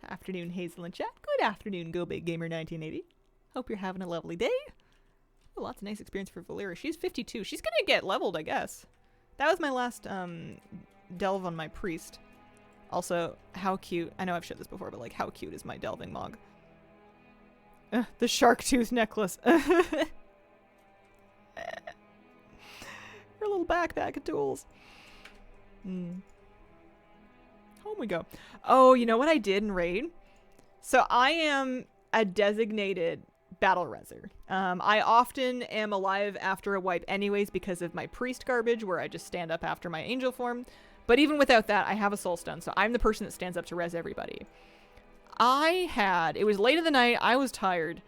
Afternoon, Hazel and chat. Good afternoon, Go Big Gamer 1980. Hope you're having a lovely day. Oh, lots of nice experience for Valyria. She's 52. She's gonna get leveled, I guess. That was my last delve on my priest. Also, how cute. I know I've showed this before, but like, how cute is my delving mog? The shark tooth necklace. Her little backpack of tools. Home we go. Oh, you know what I did in raid? So I am a designated battle reser. I often am alive after a wipe anyways because of my priest garbage where I just stand up after my angel form. But even without that, I have a soul stone, so I'm the person that stands up to res everybody. It was late in the night, I was tired,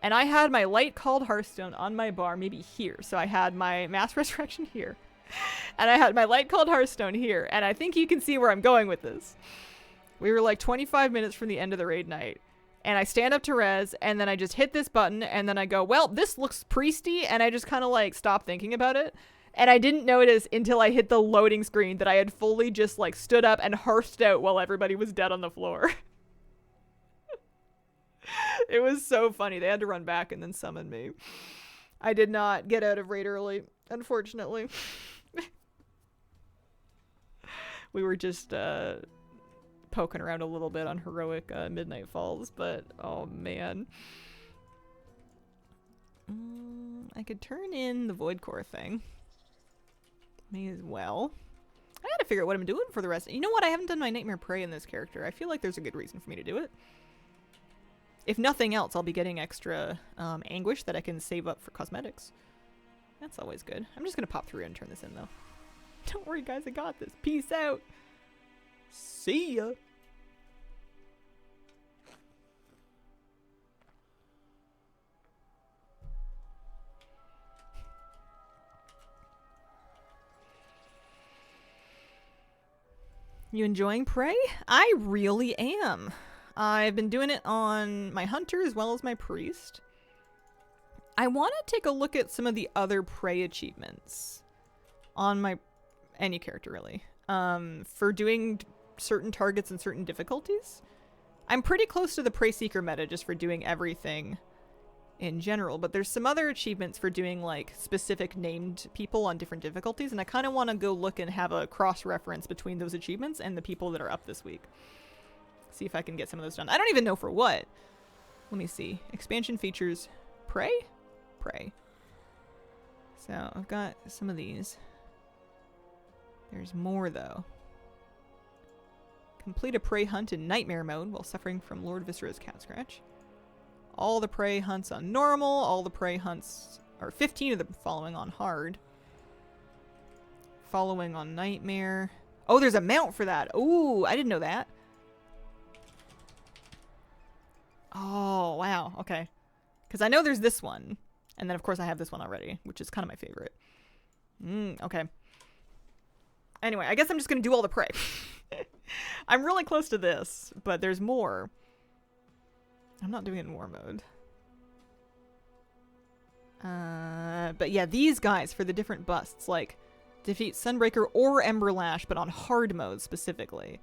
and I had my light called Hearthstone on my bar, maybe here. So I had my Mass Resurrection here, and I had my light called Hearthstone here, and I think you can see where I'm going with this. We were like 25 minutes from the end of the raid night, and I stand up to res, and then I just hit this button, and then I go, well, this looks priesty, and I just kind of like stop thinking about it. And I didn't notice until I hit the loading screen that I had fully just like stood up and hearthed out while everybody was dead on the floor. It was so funny. They had to run back and then summon me. I did not get out of raid early, unfortunately. We were just poking around a little bit on heroic Midnight Falls, but oh man. I could turn in the Void Core thing. May as well. I gotta figure out what I'm doing for the rest. You know what? I haven't done my Nightmare Prey in this character. I feel like there's a good reason for me to do it. If nothing else, I'll be getting extra anguish that I can save up for cosmetics. That's always good. I'm just gonna pop through and turn this in though. Don't worry guys, I got this. Peace out. See ya. You enjoying Prey? I really am. I've been doing it on my hunter as well as my priest. I want to take a look at some of the other Prey achievements on my any character really. For doing certain targets and certain difficulties. I'm pretty close to the Prey Seeker meta just for doing everything in general, but there's some other achievements for doing like specific named people on different difficulties, and I kind of want to go look and have a cross-reference between those achievements and the people that are up this week. See if I can get some of those done. I don't even know for what. Let me see. Expansion features. Prey? Prey. So I've got some of these. There's more though. Complete a prey hunt in nightmare mode while suffering from Lord Viscera's cat scratch. All the prey hunts on normal. All the prey hunts, or 15 of them following on hard. Following on nightmare. Oh, there's a mount for that. Ooh, I didn't know that. Oh, wow. Okay. Because I know there's this one. And then, of course, I have this one already, which is kind of my favorite. Okay. Anyway, I guess I'm just going to do all the prey. I'm really close to this, but there's more. I'm not doing it in war mode. But yeah, these guys for the different busts, like defeat Sunbreaker or Emberlash, but on hard mode specifically.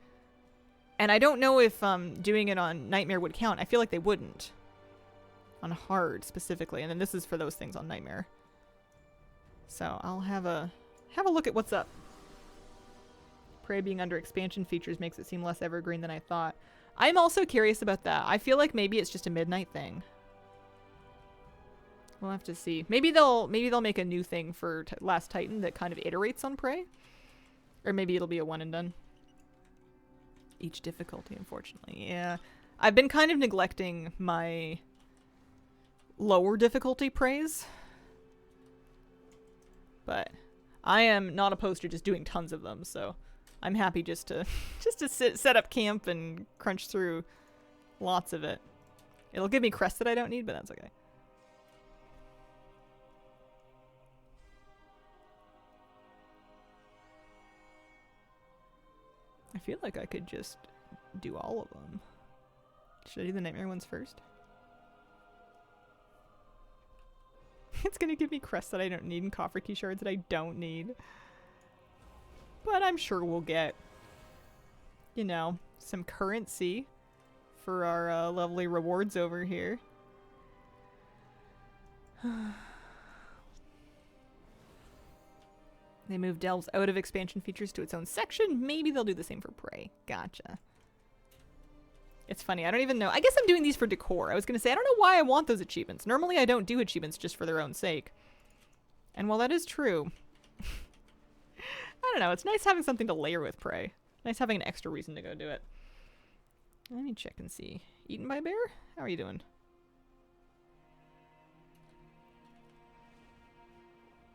And I don't know if doing it on Nightmare would count. I feel like they wouldn't. On hard specifically. And then this is for those things on Nightmare. So I'll have a look at what's up. Prey being under expansion features makes it seem less evergreen than I thought. I'm also curious about that. I feel like maybe it's just a midnight thing. We'll have to see. Maybe they'll make a new thing for Last Titan that kind of iterates on Prey. Or maybe it'll be a one and done. Each difficulty, unfortunately. Yeah. I've been kind of neglecting my lower difficulty Preys. But I am not opposed to just doing tons of them, so I'm happy just to set up camp and crunch through lots of it. It'll give me crests that I don't need, but that's okay. I feel like I could just do all of them. Should I do the nightmare ones first? It's gonna give me crests that I don't need and coffer key shards that I don't need. But I'm sure we'll get, you know, some currency for our lovely rewards over here. They moved Delves out of expansion features to its own section. Maybe they'll do the same for Prey. Gotcha. It's funny. I don't even know. I guess I'm doing these for decor. I was going to say, I don't know why I want those achievements. Normally, I don't do achievements just for their own sake. And while that is true, I don't know. It's nice having something to layer with Prey. Nice having an extra reason to go do it. Let me check and see. Eaten by a bear? How are you doing?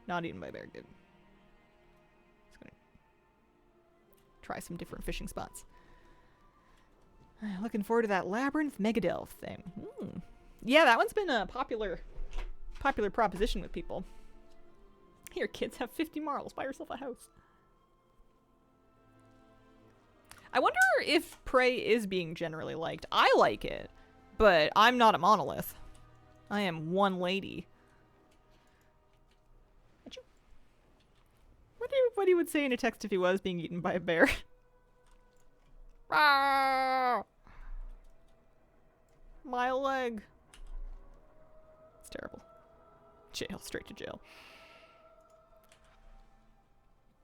Not eaten by a bear. Good. Just gonna try some different fishing spots. Looking forward to that Labyrinth Megadelph thing. Yeah, that one's been a popular proposition with people. Here, kids, have 50 marbles. Buy yourself a house. I wonder if Prey is being generally liked. I like it, but I'm not a monolith. I am one lady. What he would say in a text if he was being eaten by a bear. My leg. It's terrible. Jail, straight to jail.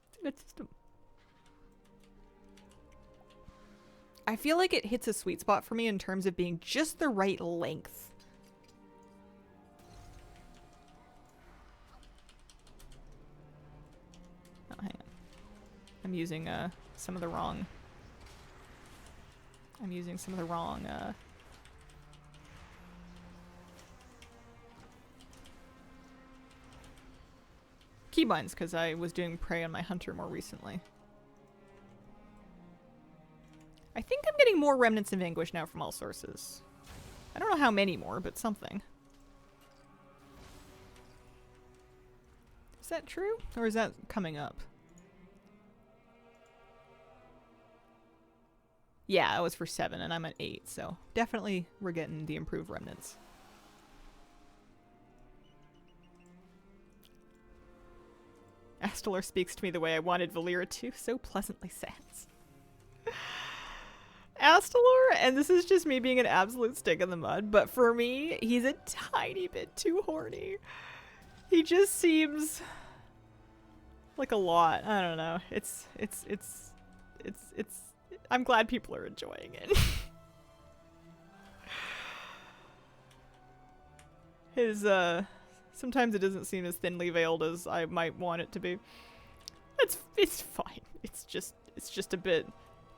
It's a good system. I feel like it hits a sweet spot for me in terms of being just the right length. Oh, hang on. I'm using some of the wrong keybinds because I was doing Prey on my hunter more recently. I think I'm getting more Remnants of Anguish now from all sources. I don't know how many more, but something. Is that true? Or is that coming up? Yeah, it was for 7 and I'm at 8, so definitely we're getting the improved Remnants. Astalar speaks to me the way I wanted Valera to, so pleasantly sad. Astalar, and this is just me being an absolute stick in the mud, but for me, he's a tiny bit too horny. He just seems like a lot. I don't know. It's I'm glad people are enjoying it. His sometimes it doesn't seem as thinly veiled as I might want it to be. It's fine. It's just a bit,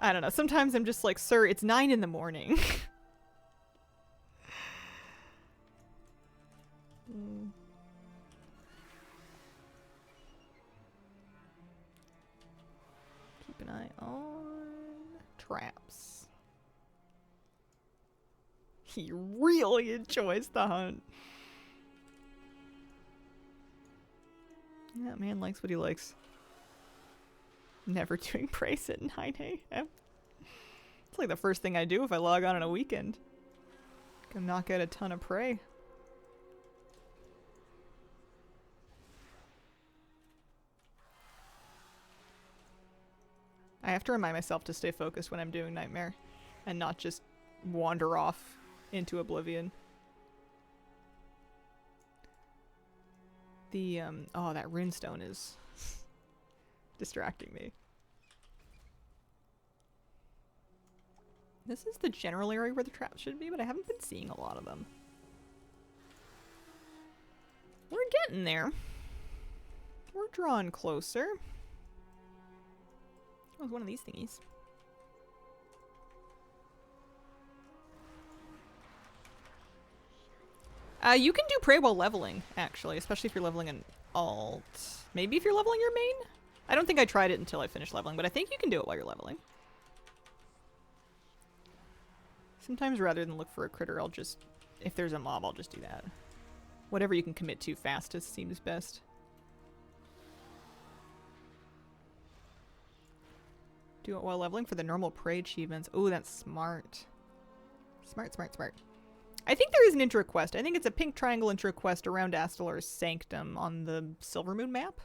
I don't know. Sometimes I'm just like, sir, it's 9 in the morning. Keep an eye on traps. He really enjoys the hunt. That man likes what he likes. Never doing praise at 9 a.m. It's like the first thing I do if I log on a weekend. Go knock out a ton of prey. I have to remind myself to stay focused when I'm doing Nightmare and not just wander off into oblivion. The, oh, that runestone is distracting me. This is the general area where the traps should be, but I haven't been seeing a lot of them. We're getting there. We're drawing closer. Oh, it's one of these thingies. You can do prey while leveling, actually, especially if you're leveling an alt. Maybe if you're leveling your main? I don't think I tried it until I finished leveling, but I think you can do it while you're leveling. Sometimes rather than look for a critter, I'll just, if there's a mob, I'll just do that. Whatever you can commit to fastest seems best. Do it while leveling for the normal prey achievements. Oh, that's smart. Smart, smart, smart. I think there is an intro quest. I think it's a pink triangle intro quest around Astalar's Sanctum on the Silvermoon map.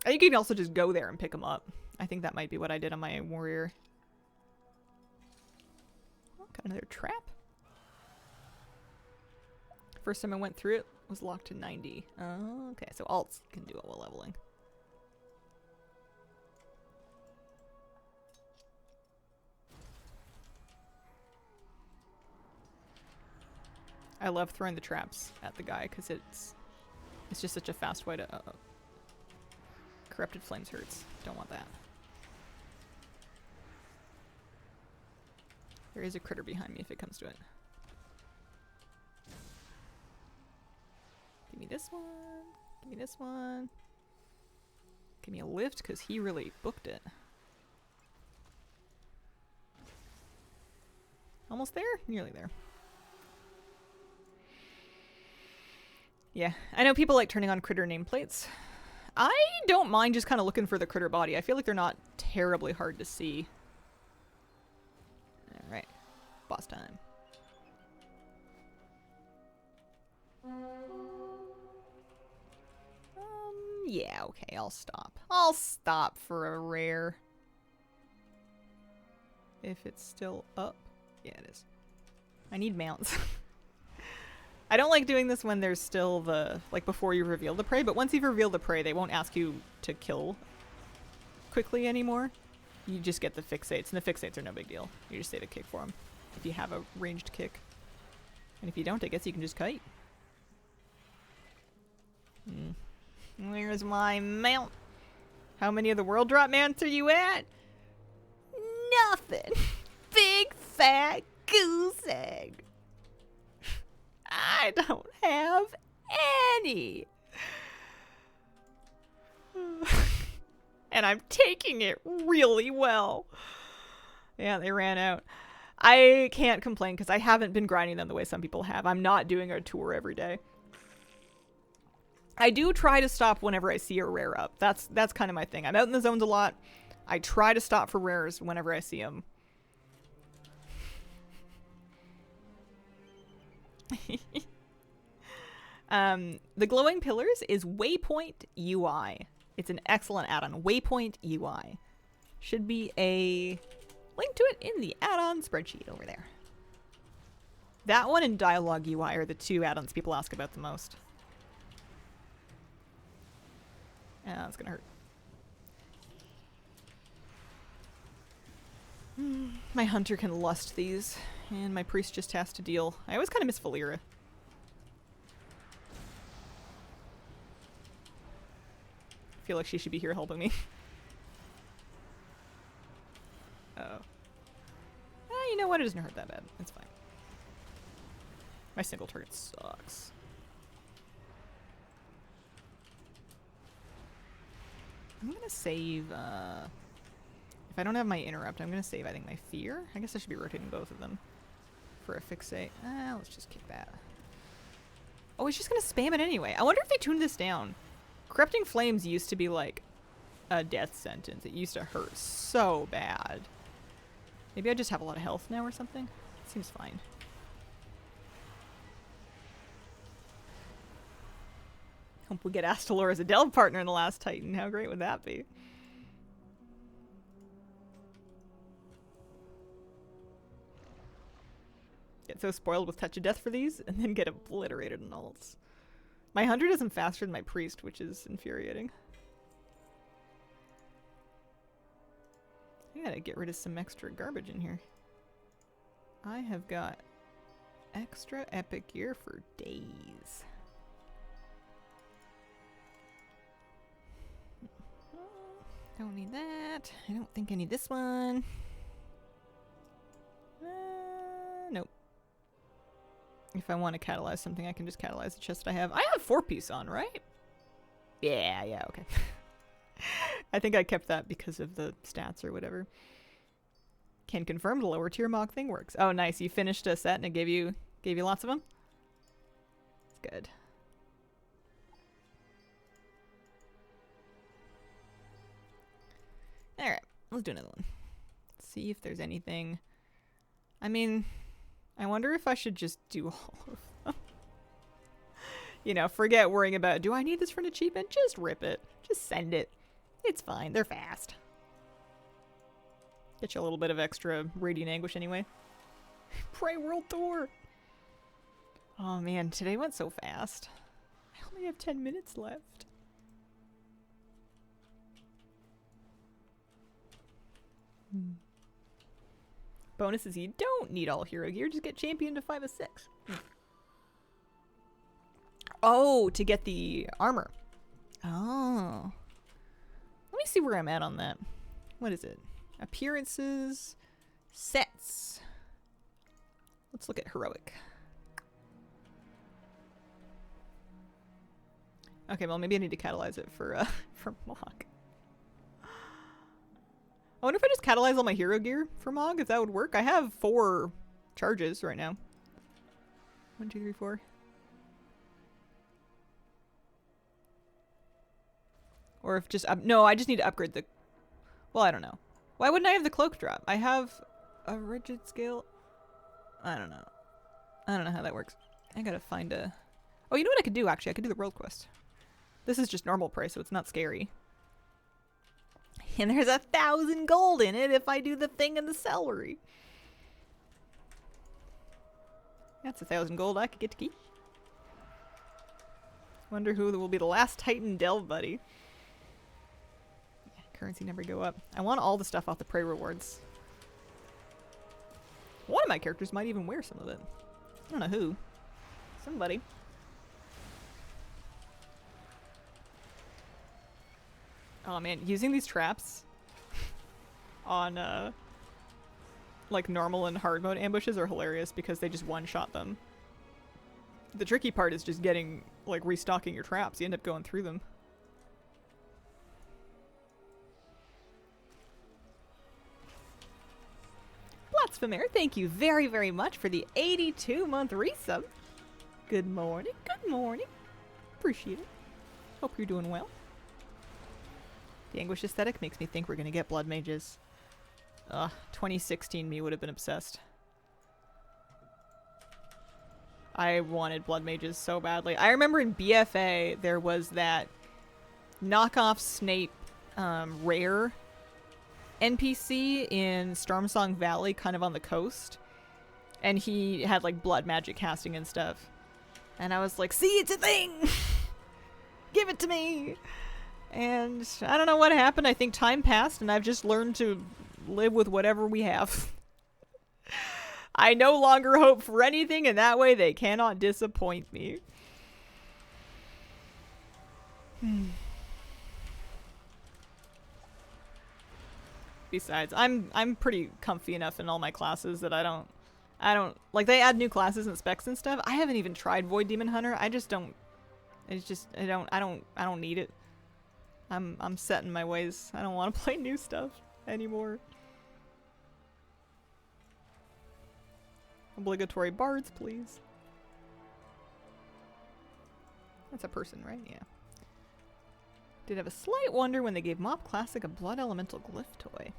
I think you can also just go there and pick them up. I think that might be what I did on my warrior. Oh, got another trap. First time I went through it was locked to 90. Oh, okay, so alts can do it while leveling. I love throwing the traps at the guy because it's just such a fast way to... Corrupted Flames hurts. Don't want that. There is a critter behind me if it comes to it. Give me this one. Give me this one. Give me a lift because he really booked it. Almost there? Nearly there. Yeah, I know people like turning on critter nameplates. I don't mind just kind of looking for the critter body. I feel like they're not terribly hard to see. Alright, boss time. Yeah, okay, I'll stop. I'll stop for a rare. If it's still up. Yeah, it is. I need mounts. I don't like doing this when there's still the, like before you reveal the prey, but once you've revealed the prey, they won't ask you to kill quickly anymore. You just get the fixates, and the fixates are no big deal. You just say to kick for them if you have a ranged kick. And if you don't, I guess you can just kite. Where's my mount? How many of the world drop mounts are you at? Nothing. Big fat goose egg. I don't have any. And I'm taking it really well. Yeah, they ran out. I can't complain because I haven't been grinding them the way some people have. I'm not doing a tour every day. I do try to stop whenever I see a rare up. That's kind of my thing. I'm out in the zones a lot. I try to stop for rares whenever I see them. The glowing pillars is Waypoint UI. It's an excellent add-on. Waypoint UI. Should be a link to it in the add-on spreadsheet over there. That one and Dialogue UI are the two add-ons people ask about the most. Yeah, that's gonna hurt. My hunter can lust these, and my priest just has to deal. I always kind of miss Valera. I feel like she should be here helping me. Uh-oh. You know what? It doesn't hurt that bad. It's fine. My single target sucks. I'm gonna save, if I don't have my interrupt, I'm gonna save, I think, my fear. I guess I should be rotating both of them for a fixate. Let's just kick that. Oh, he's just gonna spam it anyway. I wonder if they tuned this down. Corrupting Flames used to be like a death sentence. It used to hurt so bad. Maybe I just have a lot of health now or something? Seems fine. Hope we get Astalor as a delve partner in the last Titan. How great would that be? Get so spoiled with Touch of Death for these, and then get obliterated in ults. My 100 isn't faster than my priest, which is infuriating. I gotta get rid of some extra garbage in here. I have got extra epic gear for days. Don't need that. I don't think I need this one. Nope. If I want to catalyze something, I can just catalyze the chest I have. I have 4-piece on, right? Yeah, okay. I think I kept that because of the stats or whatever. Can confirm the lower tier Mog thing works. Oh, nice. You finished a set and it gave you lots of them? It's good. Alright, let's do another one. Let's see if there's anything. I mean, I wonder if I should just do all of them. You know, forget worrying about, do I need this for an achievement? Just rip it. Just send it. It's fine. They're fast. Get you a little bit of extra Radiant Anguish anyway. Pray World Tour! Oh man, today went so fast. I only have 10 minutes left. Bonus is you don't need all hero gear, just get champion to 5 of 6. Oh, to get the armor. Oh. Let me see where I'm at on that. What is it? Appearances, sets, Let's look at heroic. Okay, well maybe I need to catalyze it for for Mog. I wonder if I just catalyze all my hero gear for Mog, if that would work. I have 4 charges right now. 1, 2, 3, 4. Or if just no, I just need to upgrade the. Well, I don't know. Why wouldn't I have the cloak drop? I have a rigid scale. I don't know. I don't know how that works. I gotta find a. Oh, you know what I could do actually? I could do the world quest. This is just normal price, so it's not scary. And there's 1,000 gold in it if I do the thing in the celery. That's 1,000 gold I could get to keep. Wonder who will be the last Titan delve buddy. Yeah, currency never go up. I want all the stuff off the prey rewards. One of my characters might even wear some of it. I don't know who. Somebody. Oh man, using these traps on like normal and hard mode ambushes are hilarious because they just one-shot them. The tricky part is just getting, like, restocking your traps. You end up going through them. Blasphemer, thank you very, very much for the 82-month resub. Good morning, good morning. Appreciate it. Hope you're doing well. The Anguish aesthetic makes me think we're gonna get blood mages. Ugh, 2016 me would have been obsessed. I wanted blood mages so badly. I remember in BFA there was that knockoff Snape rare NPC in Stormsong Valley, kind of on the coast. And he had like blood magic casting and stuff. And I was like, see, it's a thing! Give it to me! And I don't know what happened. I think time passed and I've just learned to live with whatever we have. I no longer hope for anything, and that way they cannot disappoint me. Besides, I'm pretty comfy enough in all my classes that I don't like, they add new classes and specs and stuff. I haven't even tried Void Demon Hunter. I just don't. It's just I don't need it. I'm set in my ways. I don't want to play new stuff anymore. Obligatory bards, please. That's a person, right? Yeah. Did have a slight wonder when they gave Mop Classic a Blood Elemental Glyph toy.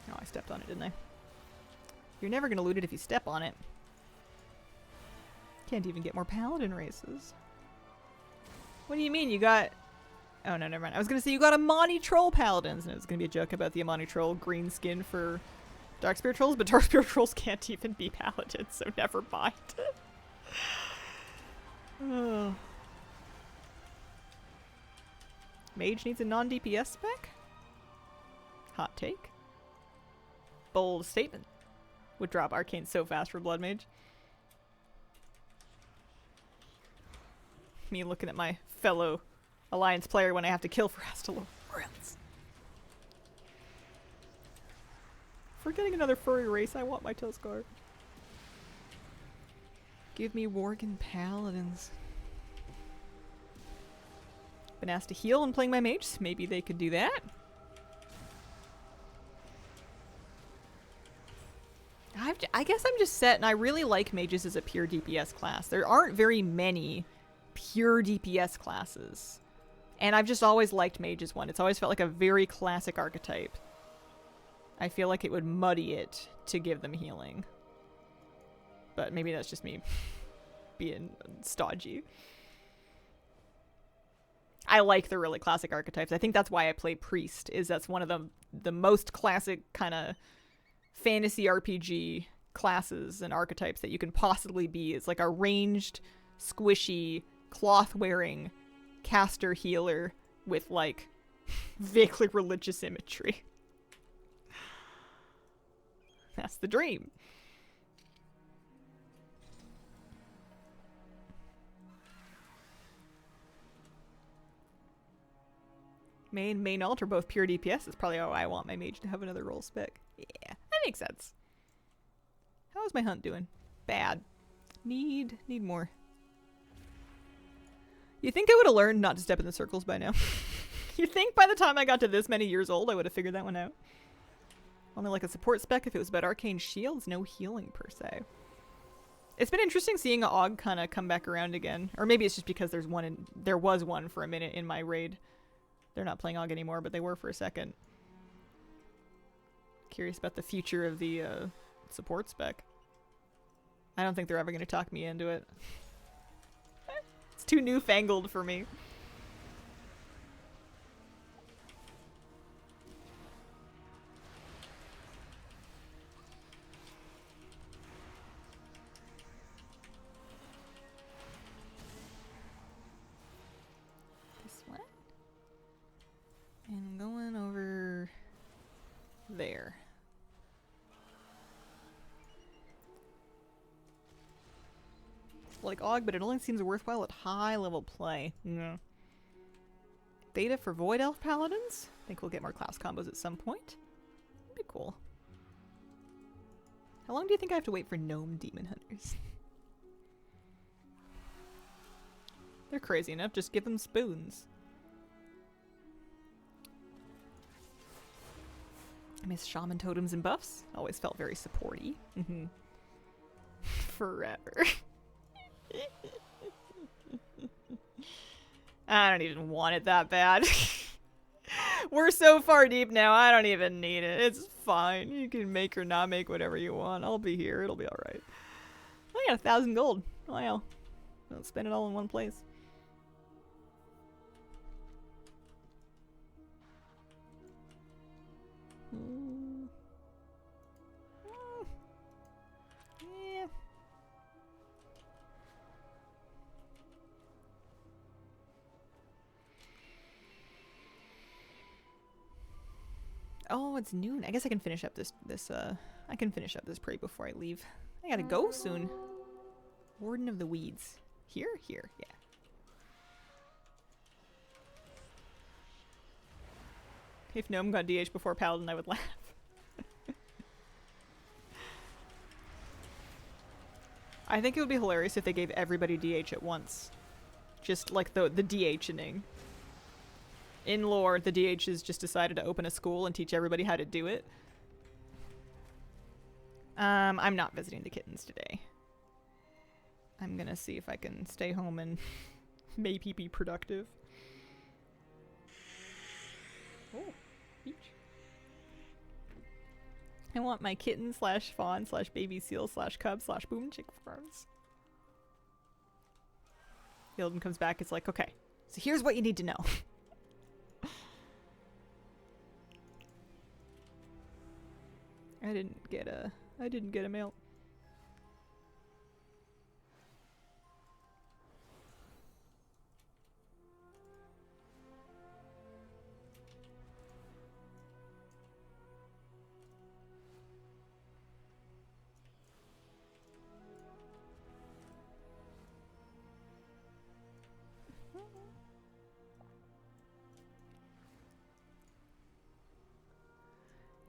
Oh, I stepped on it, didn't I? You're never gonna loot it if you step on it. Can't even get more paladin races. What do you mean? You got... Oh, no, never mind. I was going to say you got Amani Troll Paladins, and it was going to be a joke about the Amani Troll green skin for Dark Spirit Trolls, but Dark Spirit Trolls can't even be Paladins, so never mind. Oh. Mage needs a non-DPS spec? Hot take. Bold statement. Would drop Arcane so fast for Blood Mage. Me looking at my fellow Alliance player when I have to kill for Astalo. Or else. If we're getting another furry race, I want my Tuskar. Give me Worgen Paladins. Been asked to heal and playing my mages. Maybe they could do that. I guess I'm just set, and I really like mages as a pure DPS class. There aren't very many pure DPS classes. And I've just always liked mage as one. It's always felt like a very classic archetype. I feel like it would muddy it to give them healing. But maybe that's just me being stodgy. I like the really classic archetypes. I think that's why I play Priest, is that's one of the most classic kind of fantasy RPG classes and archetypes that you can possibly be. It's like a ranged, squishy, cloth-wearing caster healer with like vaguely religious imagery. That's the dream. Main alt or both pure DPS is probably how I want my mage to have another roll spec. Yeah, that makes sense. How is my hunt doing? Bad. Need more. You think I would have learned not to step in the circles by now? You think by the time I got to this many years old I would have figured that one out? Only like a support spec if it was about arcane shields, no healing per se. It's been interesting seeing Og kind of come back around again. Or maybe it's just because there was one for a minute in my raid. They're not playing Og anymore, but they were for a second. Curious about the future of the support spec. I don't think they're ever going to talk me into it. It's too newfangled for me. This one. And going over there. Like Og, but it only seems worthwhile at high level play. No. Beta for Void Elf Paladins? Think we'll get more class combos at some point. Be cool. How long do you think I have to wait for Gnome Demon Hunters? They're crazy enough, just give them spoons. I miss Shaman Totems and buffs. Always felt very supporty. Forever. I don't even want it that bad. We're so far deep now, I don't even need it. It's fine. You can make or not make whatever you want. I'll be here. It'll be alright. I got 1,000 gold. Wow. Don't spend it all in one place. Yeah. Oh, it's noon. I guess I can finish up this prey before I leave. I gotta go soon. Warden of the Weeds. Here? Here, yeah. If Gnome got DH before Paladin, I would laugh. I think it would be hilarious if they gave everybody DH at once. Just like the DH-ing. In lore, the DHs just decided to open a school and teach everybody how to do it. I'm not visiting the kittens today. I'm gonna see if I can stay home and maybe be productive. Oh, beach. I want my kitten slash fawn slash baby seal slash cub slash boom chick farms. Gildan comes back, it's like, okay, so here's what you need to know. I didn't get a mail.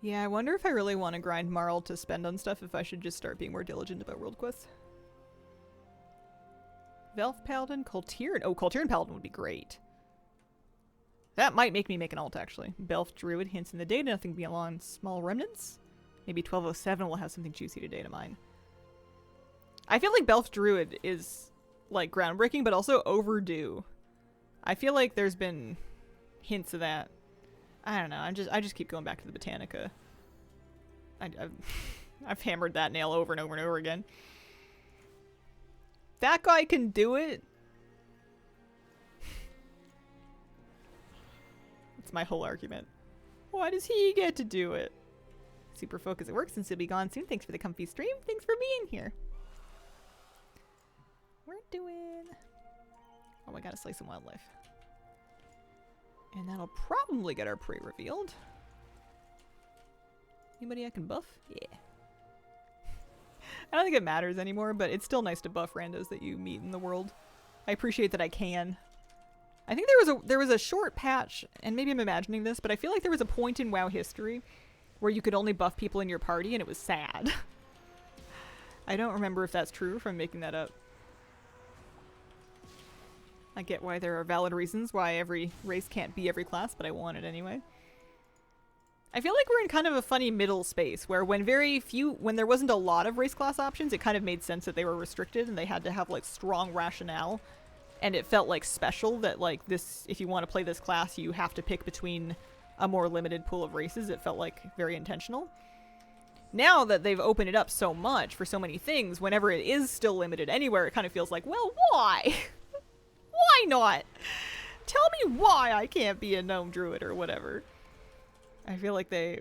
Yeah, I wonder if I really want to grind Marl to spend on stuff, if I should just start being more diligent about world quests. Velf Paladin, Coltiran. Oh, Coltiran Paladin would be great. That might make me make an alt, actually. Belf Druid, hints in the data, nothing beyond small remnants. Maybe 1207 will have something juicy to data mine. I feel like Belf Druid is, like, groundbreaking, but also overdue. I feel like there's been hints of that. I don't know. I just keep going back to the Botanica. I've hammered that nail over and over and over again. That guy can do it. That's my whole argument. Why does he get to do it? Super focus at work since he'll be gone soon. Thanks for the comfy stream. Thanks for being here. We're doing... Oh, I gotta slay some wildlife. And that'll probably get our prey revealed. Anybody I can buff? Yeah. I don't think it matters anymore, but it's still nice to buff randos that you meet in the world. I appreciate that I can. I think there was a short patch, and maybe I'm imagining this, but I feel like there was a point in WoW history where you could only buff people in your party, and it was sad. I don't remember if that's true, if I'm making that up. I get why there are valid reasons why every race can't be every class, but I want it anyway. I feel like we're in kind of a funny middle space where when there wasn't a lot of race class options, it kind of made sense that they were restricted and they had to have like strong rationale. And it felt like special that like this, if you want to play this class, you have to pick between a more limited pool of races. It felt like very intentional. Now that they've opened it up so much for so many things, whenever it is still limited anywhere, it kind of feels like, well, why? Why not? Tell me why I can't be a gnome druid or whatever. I feel like they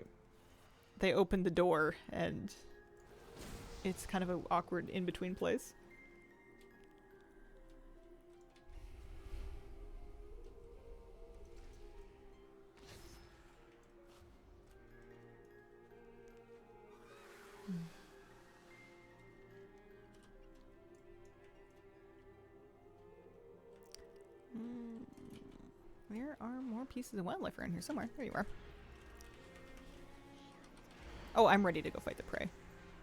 opened the door and it's kind of an awkward in-between place. There are more pieces of wildlife around here somewhere. There you are. Oh, I'm ready to go fight the prey.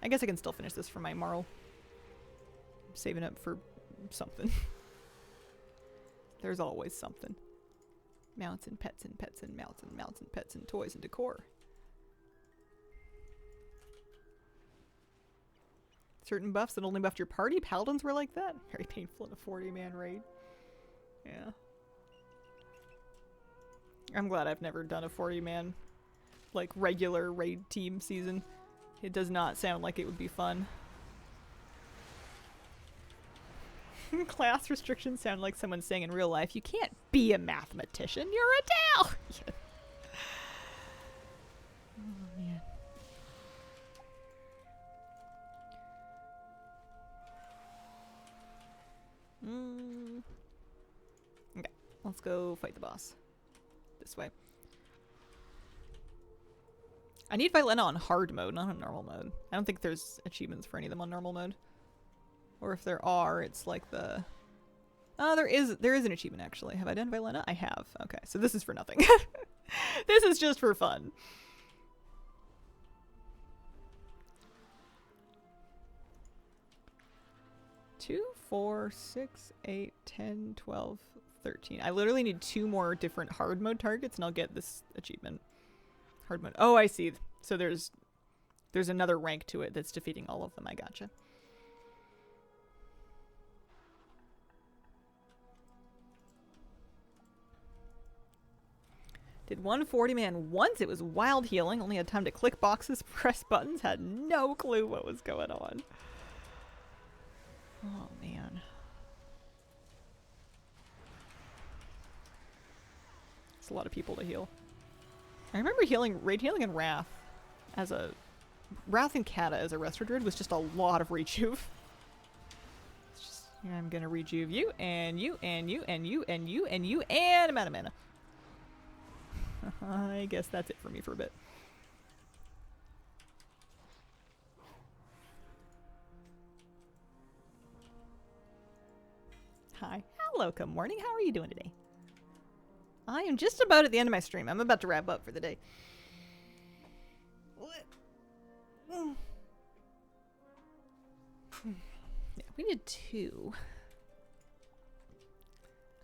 I guess I can still finish this for my Marl. I'm saving up for something. There's always something. Mounts and pets and pets and mounts and mounts and pets and toys and decor. Certain buffs that only buffed your party? Paladins were like that? Very painful in a 40-man raid. Yeah. I'm glad I've never done a 40-man, like, regular raid team season. It does not sound like it would be fun. Class restrictions sound like someone saying in real life, you can't be a mathematician, you're a Dal! Oh, man. Okay, let's go fight the boss. This way. I need Violena on hard mode, not on normal mode. I don't think there's achievements for any of them on normal mode. Or if there are, it's like the... Oh, there is an achievement actually. Have I done Violena? I have. Okay, so this is for nothing. This is just for fun. Two, 4, 6, 8, 10, 12, 13. I literally need 2 more different hard mode targets and I'll get this achievement. Hard mode. Oh, I see. So there's another rank to it that's defeating all of them. I gotcha. Did 140-man once. It was wild healing. Only had time to click boxes, press buttons. Had no clue what was going on. Oh, man. It's a lot of people to heal. I remember raid healing in Wrath as a... Wrath and Kata as a Resto Druid was just a lot of rejuve. It's just, yeah, I'm gonna rejuve you, and you, and you, and you, and you, and you, and I'm out of mana. I guess that's it for me for a bit. Hi. Hello, good morning. How are you doing today? I am just about at the end of my stream. I'm about to wrap up for the day. Yeah, we did 2.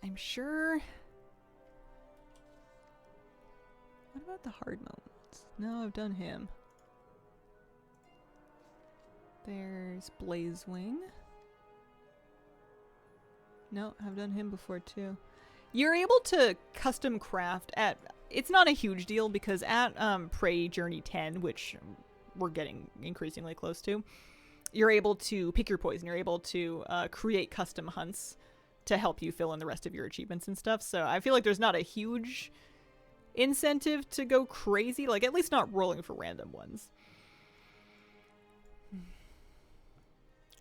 I'm sure... What about the hard moments? No, I've done him. There's Blazewing. No, I've done him before too. You're able to custom craft at... It's not a huge deal because at Prey Journey 10, which we're getting increasingly close to, you're able to pick your poison. You're able to create custom hunts to help you fill in the rest of your achievements and stuff. So I feel like there's not a huge incentive to go crazy. Like, at least not rolling for random ones.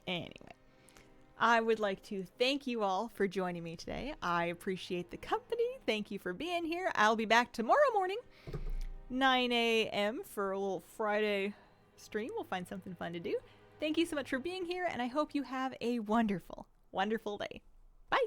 Anyway. I would like to thank you all for joining me today. I appreciate the company. Thank you for being here. I'll be back tomorrow morning, 9 a.m. for a little Friday stream. We'll find something fun to do. Thank you so much for being here, and I hope you have a wonderful, wonderful day. Bye!